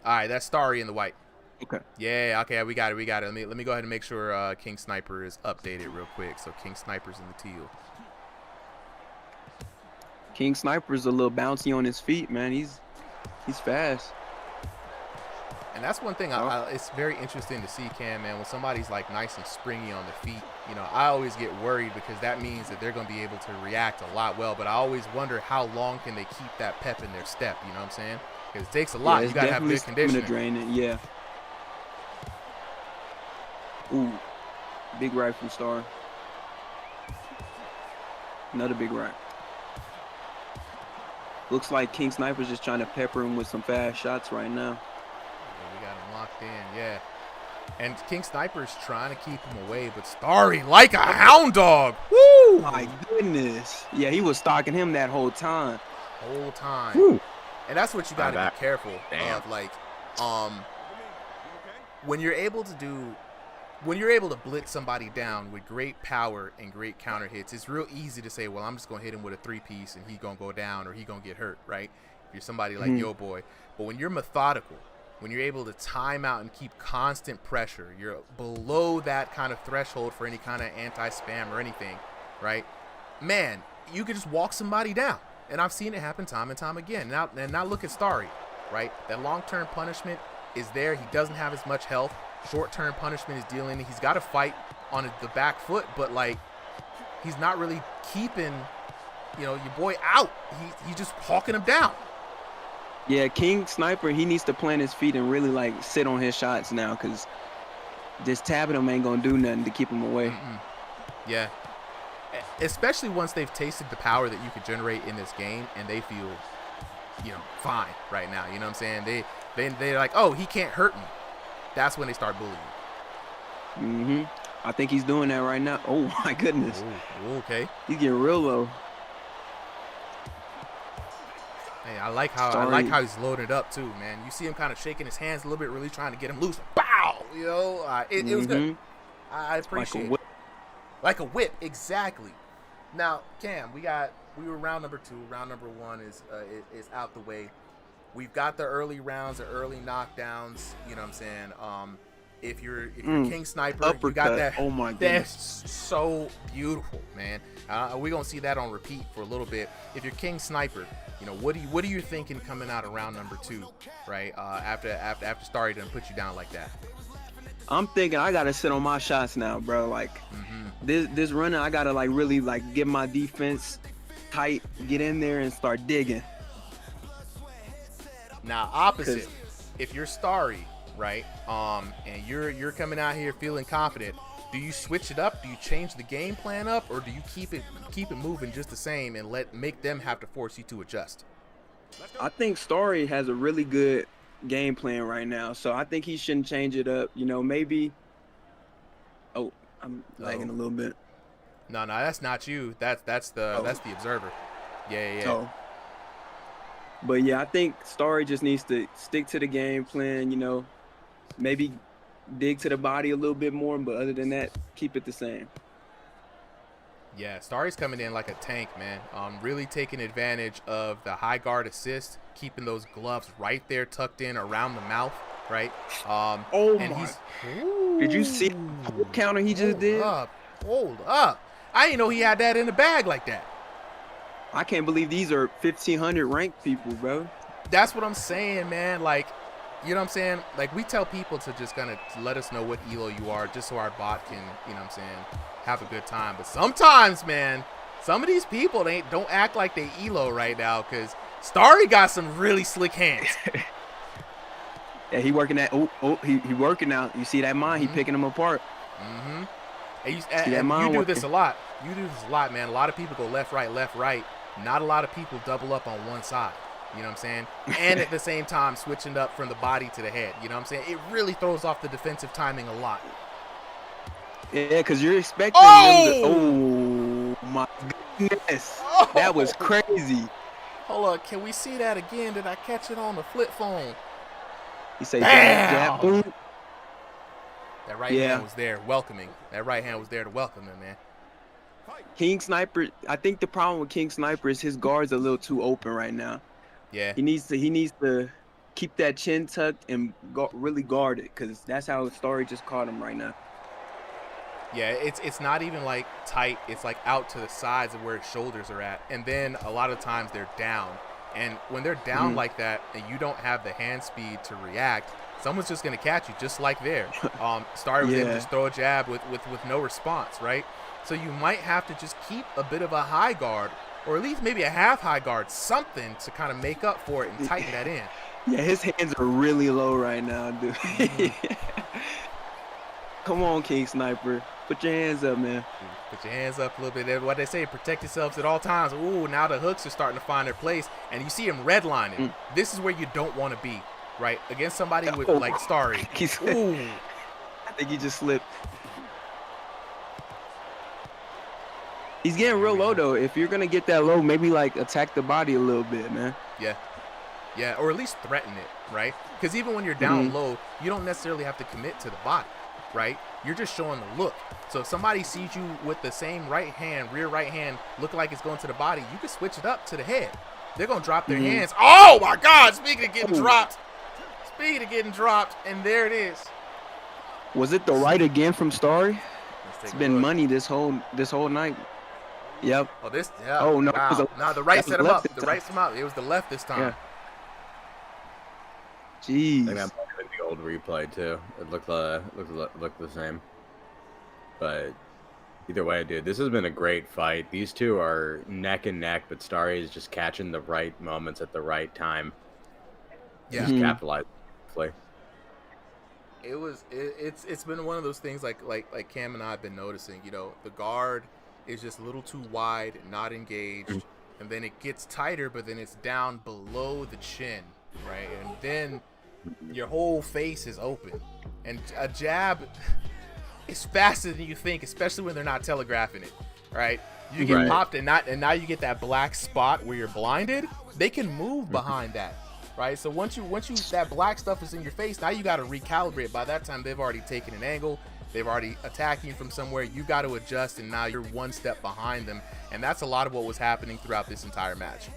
All right, that's Starry in the white. Okay. Yeah, okay, we got it. Let me go ahead and make sure King Sniper is updated real quick. So King Sniper's in the teal. King Sniper's a little bouncy on his feet, man. He's fast. And that's one thing it's very interesting to see, Cam, man, when somebody's like nice and springy on the feet. I always get worried because that means that they're going to be able to react a lot well. But I always wonder how long can they keep that pep in their step. You know what I'm saying? Because it takes a lot. You got to have good conditioning. Drain it, yeah. Ooh, big right from Star. Another big right. Looks like King Sniper's just trying to pepper him with some fast shots right now. Yeah, we got him locked in, yeah. And King Sniper's trying to keep him away, but Starry like a hound dog. Woo! My goodness. Yeah, he was stalking him that whole time. Whole time. Woo. And that's what you got to be careful of. Like, when you're able to blitz somebody down with great power and great counter hits, it's real easy to say, well, I'm just going to hit him with a 3-piece and he's going to go down or he's going to get hurt, right? If you're somebody like Yo Boy. But when you're methodical, when you're able to time out and keep constant pressure, you're below that kind of threshold for any kind of anti-spam or anything, right? Man, you could just walk somebody down. And I've seen it happen time and time again. Now look at Starry, right? That long-term punishment is there. He doesn't have as much health. Short-term punishment is dealing. He's got to fight on the back foot, but like he's not really keeping, your boy out. He's just hawking him down. Yeah, King Sniper, he needs to plant his feet and really like sit on his shots now, because just tapping him ain't gonna do nothing to keep him away. Yeah, especially once they've tasted the power that you could generate in this game and they feel, fine right now. You know what I'm saying? They're like, oh, he can't hurt me. That's when they start bullying. I think he's doing that right now. Oh my goodness. Ooh, okay. He's getting real low. Hey, I like how he's loaded up too, man. You see him kind of shaking his hands a little bit, really trying to get him loose. Bow! It was good. I appreciate it. Like a whip, exactly. Now, Cam, we were round number 2. Round number 1 is out the way. We've got the early rounds, the early knockdowns. You know what I'm saying? If you're King Sniper, uppercut. You got that. Oh my goodness. That's so beautiful, man. We're gonna see that on repeat for a little bit. If you're King Sniper, what are you thinking coming out of round number 2, right? After Starry done put you down like that. I'm thinking I gotta sit on my shots now, bro. Like this running, I gotta like really like get my defense tight, get in there and start digging. Now, opposite, if you're Starry, right, and you're coming out here feeling confident, do you switch it up? Do you change the game plan up, or do you keep it moving just the same and make them have to force you to adjust? I think Starry has a really good game plan right now, so I think he shouldn't change it up. Maybe. Oh, I'm lagging a little bit. No, that's not you. That's the observer. Yeah. Oh. But yeah, I think Starry just needs to stick to the game plan, maybe dig to the body a little bit more, but other than that, keep it the same. Yeah, Starry's coming in like a tank, man. Really taking advantage of the high guard assist, keeping those gloves right there tucked in around the mouth, right? Did you see the counter he just did? Hold up. I didn't know he had that in the bag like that. I can't believe these are 1,500 ranked people, bro. That's what I'm saying, man. Like, you know what I'm saying? Like, we tell people to just kind of let us know what elo you are, just so our bot can, you know what I'm saying, have a good time. But sometimes, man, some of these people don't act like they elo right now, because Starry got some really slick hands. Yeah, he working that. He working out. You see that mine? He picking them apart. And you do this a lot. You do this a lot, man. A lot of people go left, right. Not a lot of people double up on one side. You know what I'm saying? And at the same time, switching up from the body to the head. You know what I'm saying? It really throws off the defensive timing a lot. Yeah, because you're expecting them to... Oh, my goodness. That was crazy. Hold on. Can we see that again? Did I catch it on the flip phone? He said, jab, boom. That right hand was there, welcoming. That right hand was there to welcome him, man. King Sniper, I think the problem with King Sniper is his guard's a little too open right now. Yeah. He needs to keep that chin tucked and really guard it, because that's how Starry just caught him right now. Yeah, it's not even like tight. It's like out to the sides of where his shoulders are at. And then a lot of times they're down. And when they're down like that and you don't have the hand speed to react, someone's just going to catch you, just like there. Starry was able to just throw a jab with no response, right? So you might have to just keep a bit of a high guard, or at least maybe a half high guard, something to kind of make up for it and tighten that in. Yeah, his hands are really low right now, dude. Come on, King Sniper. Put your hands up, man. Put your hands up a little bit. What they say, protect yourselves at all times. Ooh, now the hooks are starting to find their place, and you see him redlining. This is where you don't want to be, right? Against somebody with like Starry. Ooh. I think he just slipped. He's getting real low though. If you're gonna get that low, maybe like attack the body a little bit, man. Yeah, or at least threaten it, right? Because even when you're down low, you don't necessarily have to commit to the body, right? You're just showing the look. So if somebody sees you with the same right hand, rear right hand, look like it's going to the body, you can switch it up to the head. They're gonna drop their hands. Oh my God! Speaking of getting dropped, and there it is. Was it the right again from Starry? It's been money this whole night. Yep. Oh, this. Yeah. Oh no. Wow. No, the right set him up. The right set him up. It was the left this time. Yeah. Jeez. I think that might have been the old replay too. It looked the same. But either way, dude, this has been a great fight. These two are neck and neck, but Starry is just catching the right moments at the right time. Yeah. Just capitalizing. It's been one of those things like Cam and I have been noticing. You know, the guard is just a little too wide, not engaged, and then it gets tighter, but then it's down below the chin, right? And then your whole face is open, and a jab is faster than you think, especially when they're not telegraphing it, right? You get popped, and now you get that black spot where you're blinded. They can move behind that, right? So once you that black stuff is in your face, now you got to recalibrate. By that time, they've already taken an angle. They've already attacking you from somewhere. You got to adjust, and now you're one step behind them, and that's a lot of what was happening throughout this entire match.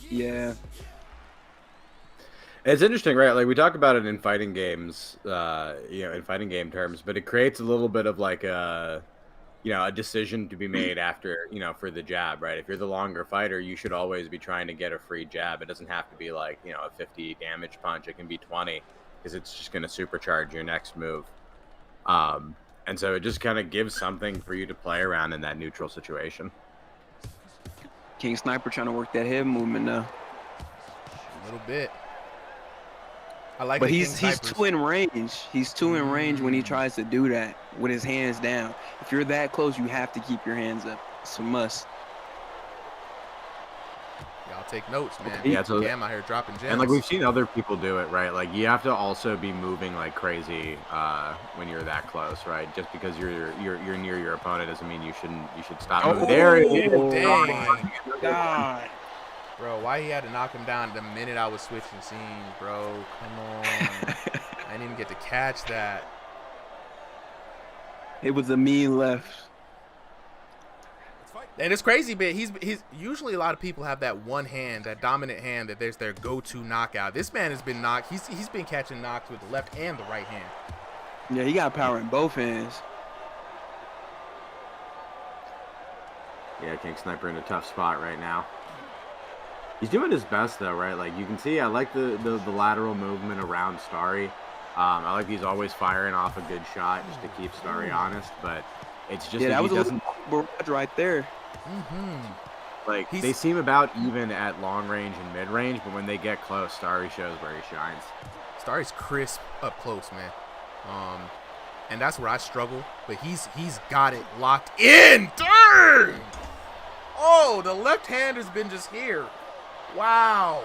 Yeah. It's interesting, right? Like we talk about it in fighting games, in fighting game terms, but it creates a little bit of like a decision to be made after, for the jab, right? If you're the longer fighter, you should always be trying to get a free jab. It doesn't have to be like, a 50 damage punch. It can be 20 because it's just going to supercharge your next move. And so it just kind of gives something for you to play around in that neutral situation. King Sniper trying to work that head movement now. A little bit. I like. But he's too in range. He's too in range when he tries to do that with his hands down. If you're that close, you have to keep your hands up. It's a must. Y'all take notes, man. Yeah, so Cam out here dropping gems. And like we've seen other people do it, right? Like you have to also be moving like crazy when you're that close, right? Just because you're near your opponent doesn't mean you should stop moving. There it is. Dang. God. Bro, why he had to knock him down the minute I was switching scenes, bro? Come on. I didn't even get to catch that. It was a mean left. And it's crazy, but he's usually a lot of people have that one hand, that dominant hand, that there's their go-to knockout. This man has been knocked. He's been catching knocks with the left and the right hand. Yeah, he got power in both hands. Yeah, King Sniper in a tough spot right now. He's doing his best though, right? Like you can see, I like the lateral movement around Starry. I like he's always firing off a good shot just to keep Starry honest, but it's just that was a little barrage right there. Like they seem about even at long range and mid range, but when they get close, Starry shows where he shines. Starry's crisp up close, man. And that's where I struggle, but he's got it locked in. Dang! Oh, the left hand has been just here. Wow.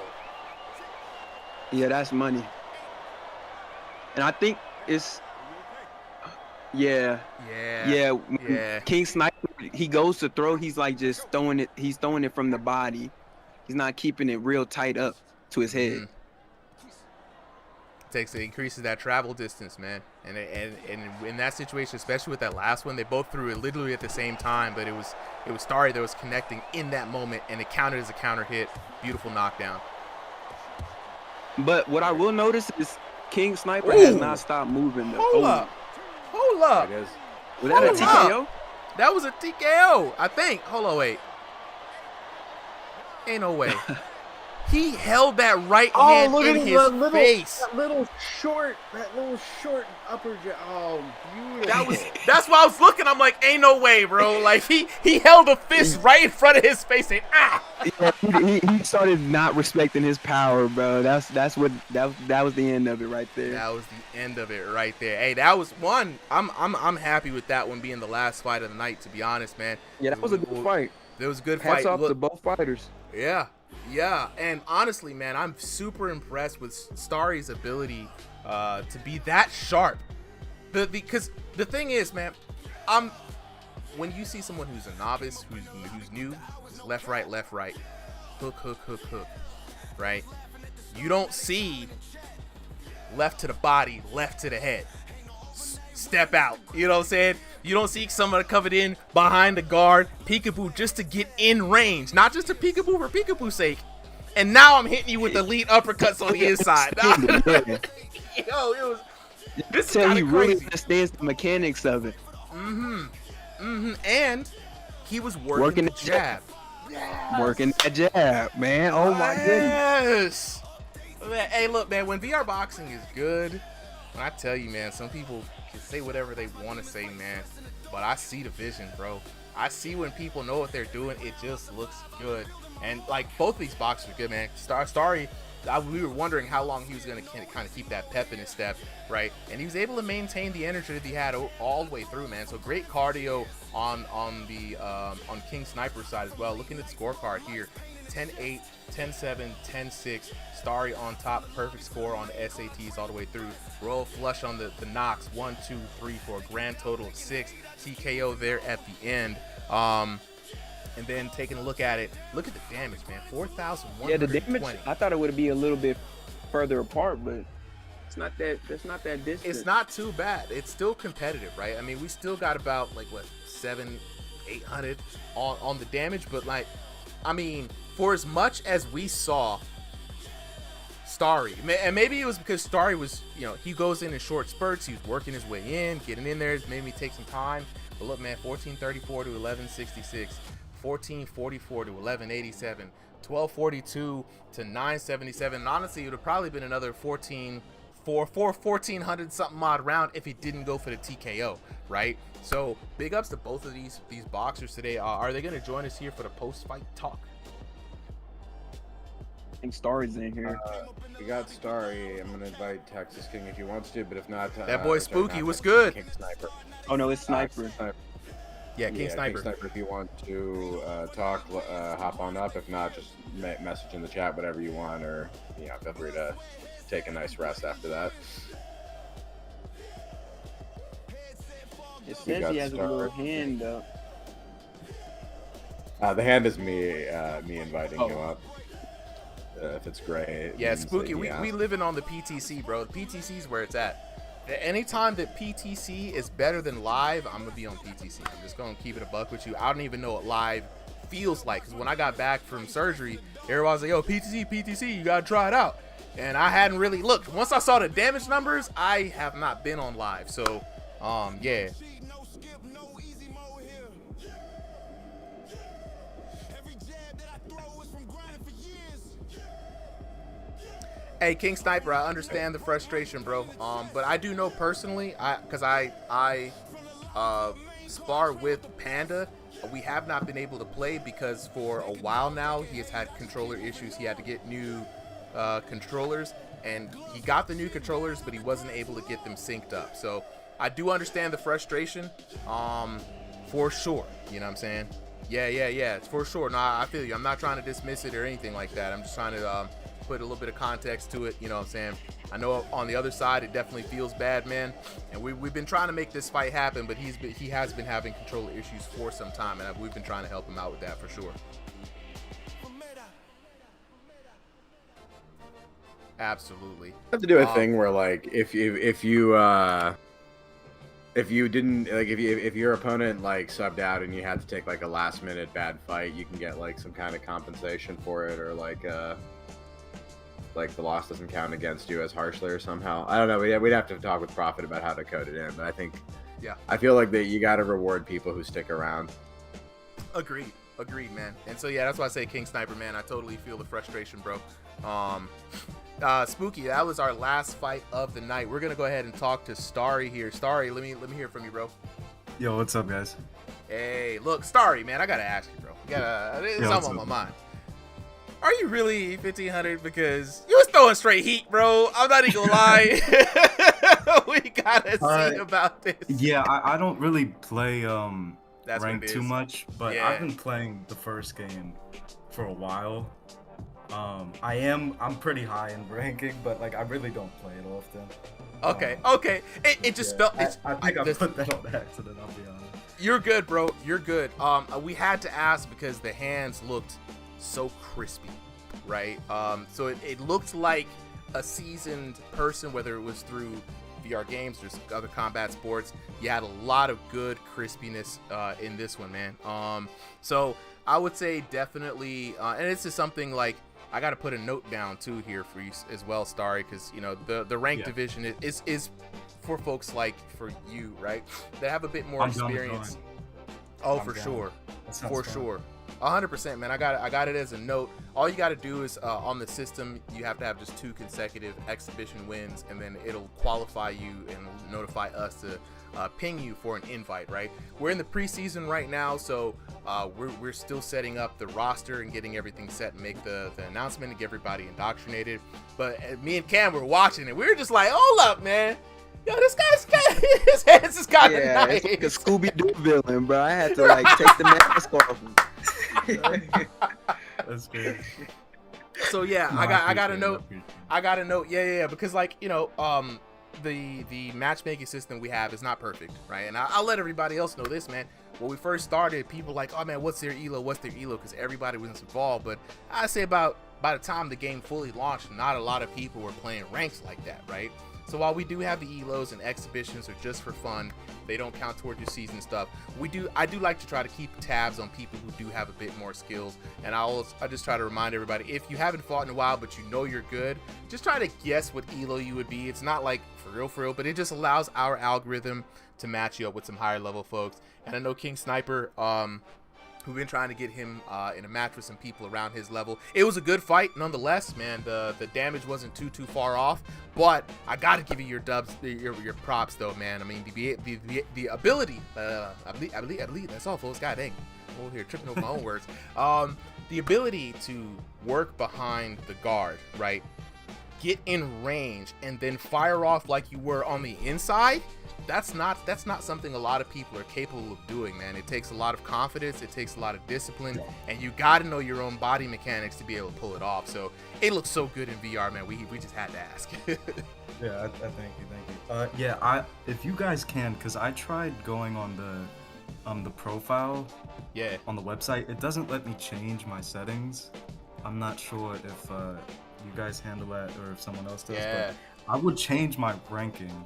Yeah, that's money. And I think it's yeah. King Sniper, he goes to throw, he's like just throwing it. He's throwing it from the body. He's not keeping it real tight up to his head. It increases that travel distance, man. And in that situation, especially with that last one, they both threw it literally at the same time, but it was Starry that was connecting in that moment, and it counted as a counter hit. Beautiful knockdown. But what I will notice is King Sniper has not stopped moving. Hold up. Was that a TKO? That was a TKO, I think. Hold on, wait. Ain't no way. He held that right hand look in at his face. That little short upper jab. Oh, beautiful. That's why I was looking. I'm like, ain't no way, bro. Like he held a fist right in front of his face, saying, ah. Yeah, he started not respecting his power, bro. That was the end of it right there. That was the end of it right there. Hey, that was one. I'm happy with that one being the last fight of the night. To be honest, man. Yeah, that was a good fight. It was a good Hats fight. off to both fighters. Yeah. And honestly, man, I'm super impressed with Starry's ability to be that sharp. Because the thing is, man, when you see someone who's a novice, who's new, it's left, right, hook, right? You don't see left to the body, left to the head. Step out. You know what I'm saying? You don't see someone covered in behind the guard, peekaboo just to get in range. Not just a peekaboo for peekaboo's sake. And now I'm hitting you with the lead uppercuts on the inside. Yo, it was... This is kind of crazy. Really understands the mechanics of it. And he was working the jab. Yes. Working that jab, man. Oh my goodness. Man, hey, look, man. When VR boxing is good, when I tell you, man, some people can say whatever they want to say, man. But I see the vision, bro. I see when people know what they're doing. It just looks good. And like both of these boxers are good, man. Starry. We were wondering how long he was going to kind of keep that pep in his step, right? And he was able to maintain the energy that he had all the way through, man. So great cardio on King Sniper's side as well. Looking at the scorecard here, 10-8, 10-7, 10-6. Starry on top, perfect score on the SATs all the way through. Royal flush on the knocks, 1, 2, 3 for a grand total of 6. TKO there at the end. And then taking a look at it, look at the damage, man. 4,120. Yeah, the damage. I thought it would be a little bit further apart, but it's not that. That's not that distance. It's not too bad. It's still competitive, right? I mean, we still got about like what 700-800 on the damage, but like, I mean, for as much as we saw Starry, and maybe it was because Starry was, he goes in short spurts. He was working his way in, getting in there. It made me take some time. But look, man, 1434 to 1166. 1444 to 1187, 1242 to 977. And honestly, it would have probably been another 1400 something odd round if he didn't go for the TKO, right? So big ups to both of these boxers today. Are they going to join us here for the post-fight talk? I think Starry's in here. We got Starry. I'm going to invite Texas King if he wants to, but if not, that boy Spooky, what's good? King Sniper. Oh no, it's Sniper. Yeah, King Sniper. King Sniper, if you want to talk, hop on up. If not, just message in the chat, whatever you want, or feel free to take a nice rest after that. It says he has a little hand up. The hand is me inviting you up. If it's gray. Yeah, Spooky. We living on the PTC, bro. The PTC is where it's at. Anytime that PTC is better than live, I'm gonna be on PTC. I'm just gonna keep it a buck with you. I don't even know what live feels like, because when I got back from surgery, everybody was like, yo, PTC, you gotta try it out. And I hadn't really looked. Once I saw the damage numbers, I have not been on live. So yeah. Hey, King Sniper, I understand the frustration, bro. But I do know personally, because I spar with Panda. We have not been able to play because for a while now he has had controller issues. He had to get new controllers, and he got the new controllers, but he wasn't able to get them synced up. So I do understand the frustration, for sure. You know what I'm saying? Yeah, it's for sure. No, I feel you. I'm not trying to dismiss it or anything like that. I'm just trying to put a little bit of context to it, you know what I'm saying? I know on the other side it definitely feels bad, man, and we've been trying to make this fight happen, but he has been having controller issues for some time, and we've been trying to help him out with that for sure. Absolutely. You have to do a thing where, like, if your opponent like subbed out and you had to take like a last minute bad fight, you can get like some kind of compensation for it, or like the loss doesn't count against you as harshly or somehow. I don't know. We'd have to talk with Prophet about how to code it in, but I think, yeah, I feel like that you got to reward people who stick around. Agreed. Agreed, man. And so yeah, that's why I say King Sniper, man. I totally feel the frustration, bro. Spooky, that was our last fight of the night. We're gonna go ahead and talk to Starry here. Starry, let me hear from you, bro. Yo, what's up, guys? Hey, look, Starry, man, I gotta ask you, bro. It's something on my mind. Are you really 1500? Because you was throwing straight heat, bro. I'm not even gonna lie. We gotta see about this. Yeah, I don't really play That's rank what it too is. much, but Yeah. I've been playing the first game for a while. I'm pretty high in ranking, but like I really don't play it often. Okay. It just felt. I think I put that on accident. I'll be honest. You're good, bro. You're good. We had to ask because the hands looked so crispy, right? So it looked like a seasoned person, whether it was through VR games or other combat sports. You had a lot of good crispiness in this one, man. So I would say definitely, and this is something like I got to put a note down too here for you as well, Starry, because you know the ranked division is for folks like for you, right? That have a bit more experience. For sure. 100%, man. I got it as a note. All you got to do is on the system, you have to have just 2 consecutive exhibition wins, and then it'll qualify you and notify us to ping you for an invite, right? We're in the preseason right now, so we're still setting up the roster and getting everything set and make the announcement and get everybody indoctrinated. But me and Cam were watching it. We were just like, hold up, man. Yo, this guy's his hands is kind of nice. It's like a Scooby-Doo villain, bro. I had to like take the mask off. That's good. So yeah, No, I got a appreciate note. it. I got a note. Yeah. Because like, you know, the matchmaking system we have is not perfect, right? And I'll let everybody else know this, man. When we first started, people were like, oh man, what's their elo? Because everybody was involved. But I say by the time the game fully launched, not a lot of people were playing ranks like that, right? So while we do have the elos and exhibitions are just for fun, they don't count toward your season stuff. I do like to try to keep tabs on people who do have a bit more skills. And I just try to remind everybody, if you haven't fought in a while but you know you're good, just try to guess what elo you would be. It's not like for real, but it just allows our algorithm to match you up with some higher level folks. And I know King Sniper, we've been trying to get him in a match with some people around his level. It was a good fight nonetheless, man. The damage wasn't too far off, but I gotta give you your dubs, your props though, man. I mean, the ability, I believe that's all, folks. God dang, I'm over here tripping over my own words. The ability to work behind the guard, right? Get in range and then fire off like you were on the inside. That's not something a lot of people are capable of doing, man. It takes a lot of confidence, it takes a lot of discipline, and you got to know your own body mechanics to be able to pull it off. So it looks so good in VR, man. We just had to ask. Yeah, I thank you. Yeah, if you guys can, because I tried going on the profile. Yeah. On the website, it doesn't let me change my settings. I'm not sure if you guys handle that or if someone else does. Yeah. But I would change my ranking.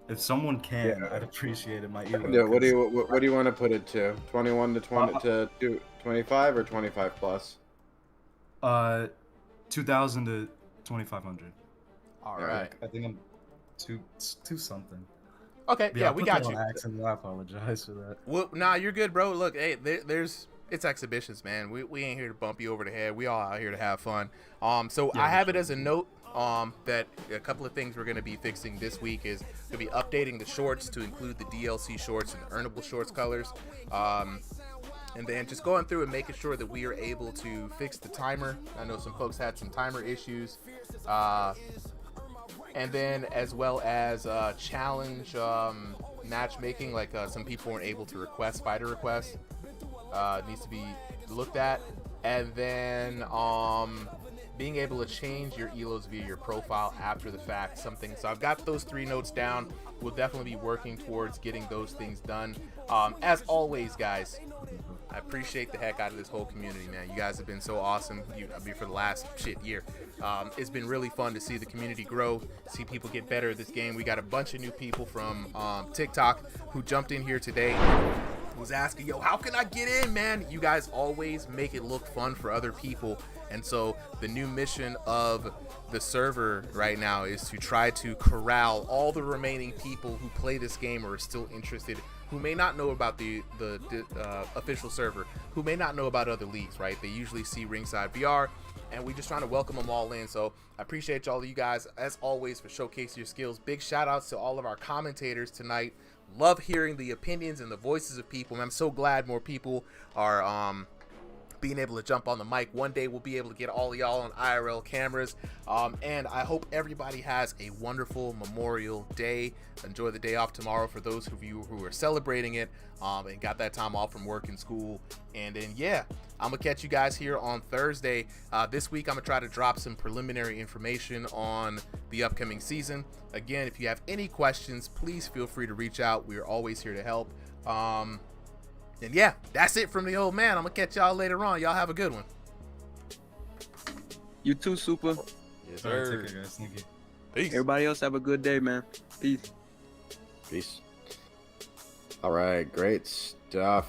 If someone can, I'd appreciate it. Yeah, what do you want to put it to? 21 to 20 to 25 or 25 plus? 2,000 to 2,500. All right. I think I'm two something. Okay, yeah, we got you. I apologize for that. Well, nah, you're good, bro. Look, hey, it's exhibitions, man. We ain't here to bump you over the head. We all out here to have fun. So yeah, I have it as a note that a couple of things we're going to be fixing this week is going to be updating the shorts to include the DLC shorts and the earnable shorts colors. And then just going through and making sure that we are able to fix the timer. I know some folks had some timer issues. And then as well as challenge matchmaking, like some people weren't able to request fighter requests. Needs to be looked at. And then being able to change your elos via your profile after the fact, something. So I've got those 3 notes down. We'll definitely be working towards getting those things done. As always, guys, I appreciate the heck out of this whole community, man. You guys have been so awesome. For the last year. It's been really fun to see the community grow, see people get better at this game. We got a bunch of new people from TikTok who jumped in here today. Was asking, yo, how can I get in, man? You guys always make it look fun for other people. And so the new mission of the server right now is to try to corral all the remaining people who play this game or are still interested who may not know about the official server, who may not know about other leagues, right? They usually see Ringside VR, and we just trying to welcome them all in. So I appreciate all of you guys, as always, for showcasing your skills. Big shout outs to all of our commentators tonight. Love hearing the opinions and the voices of people. And I'm so glad more people are being able to jump on the mic. One day we'll be able to get all of y'all on IRL cameras. And I hope everybody has a wonderful Memorial Day. Enjoy the day off tomorrow for those of you who are celebrating it and got that time off from work and school. And then, yeah, I'm going to catch you guys here on Thursday. This week, I'm going to try to drop some preliminary information on the upcoming season. Again, if you have any questions, please feel free to reach out. We are always here to help. And yeah, that's it from the old man. I'm going to catch y'all later on. Y'all have a good one. You too, Super. Yes, All right, sir. take care, guys. Thank you. Peace. Everybody else have a good day, man. Peace. Peace. All right, great stuff.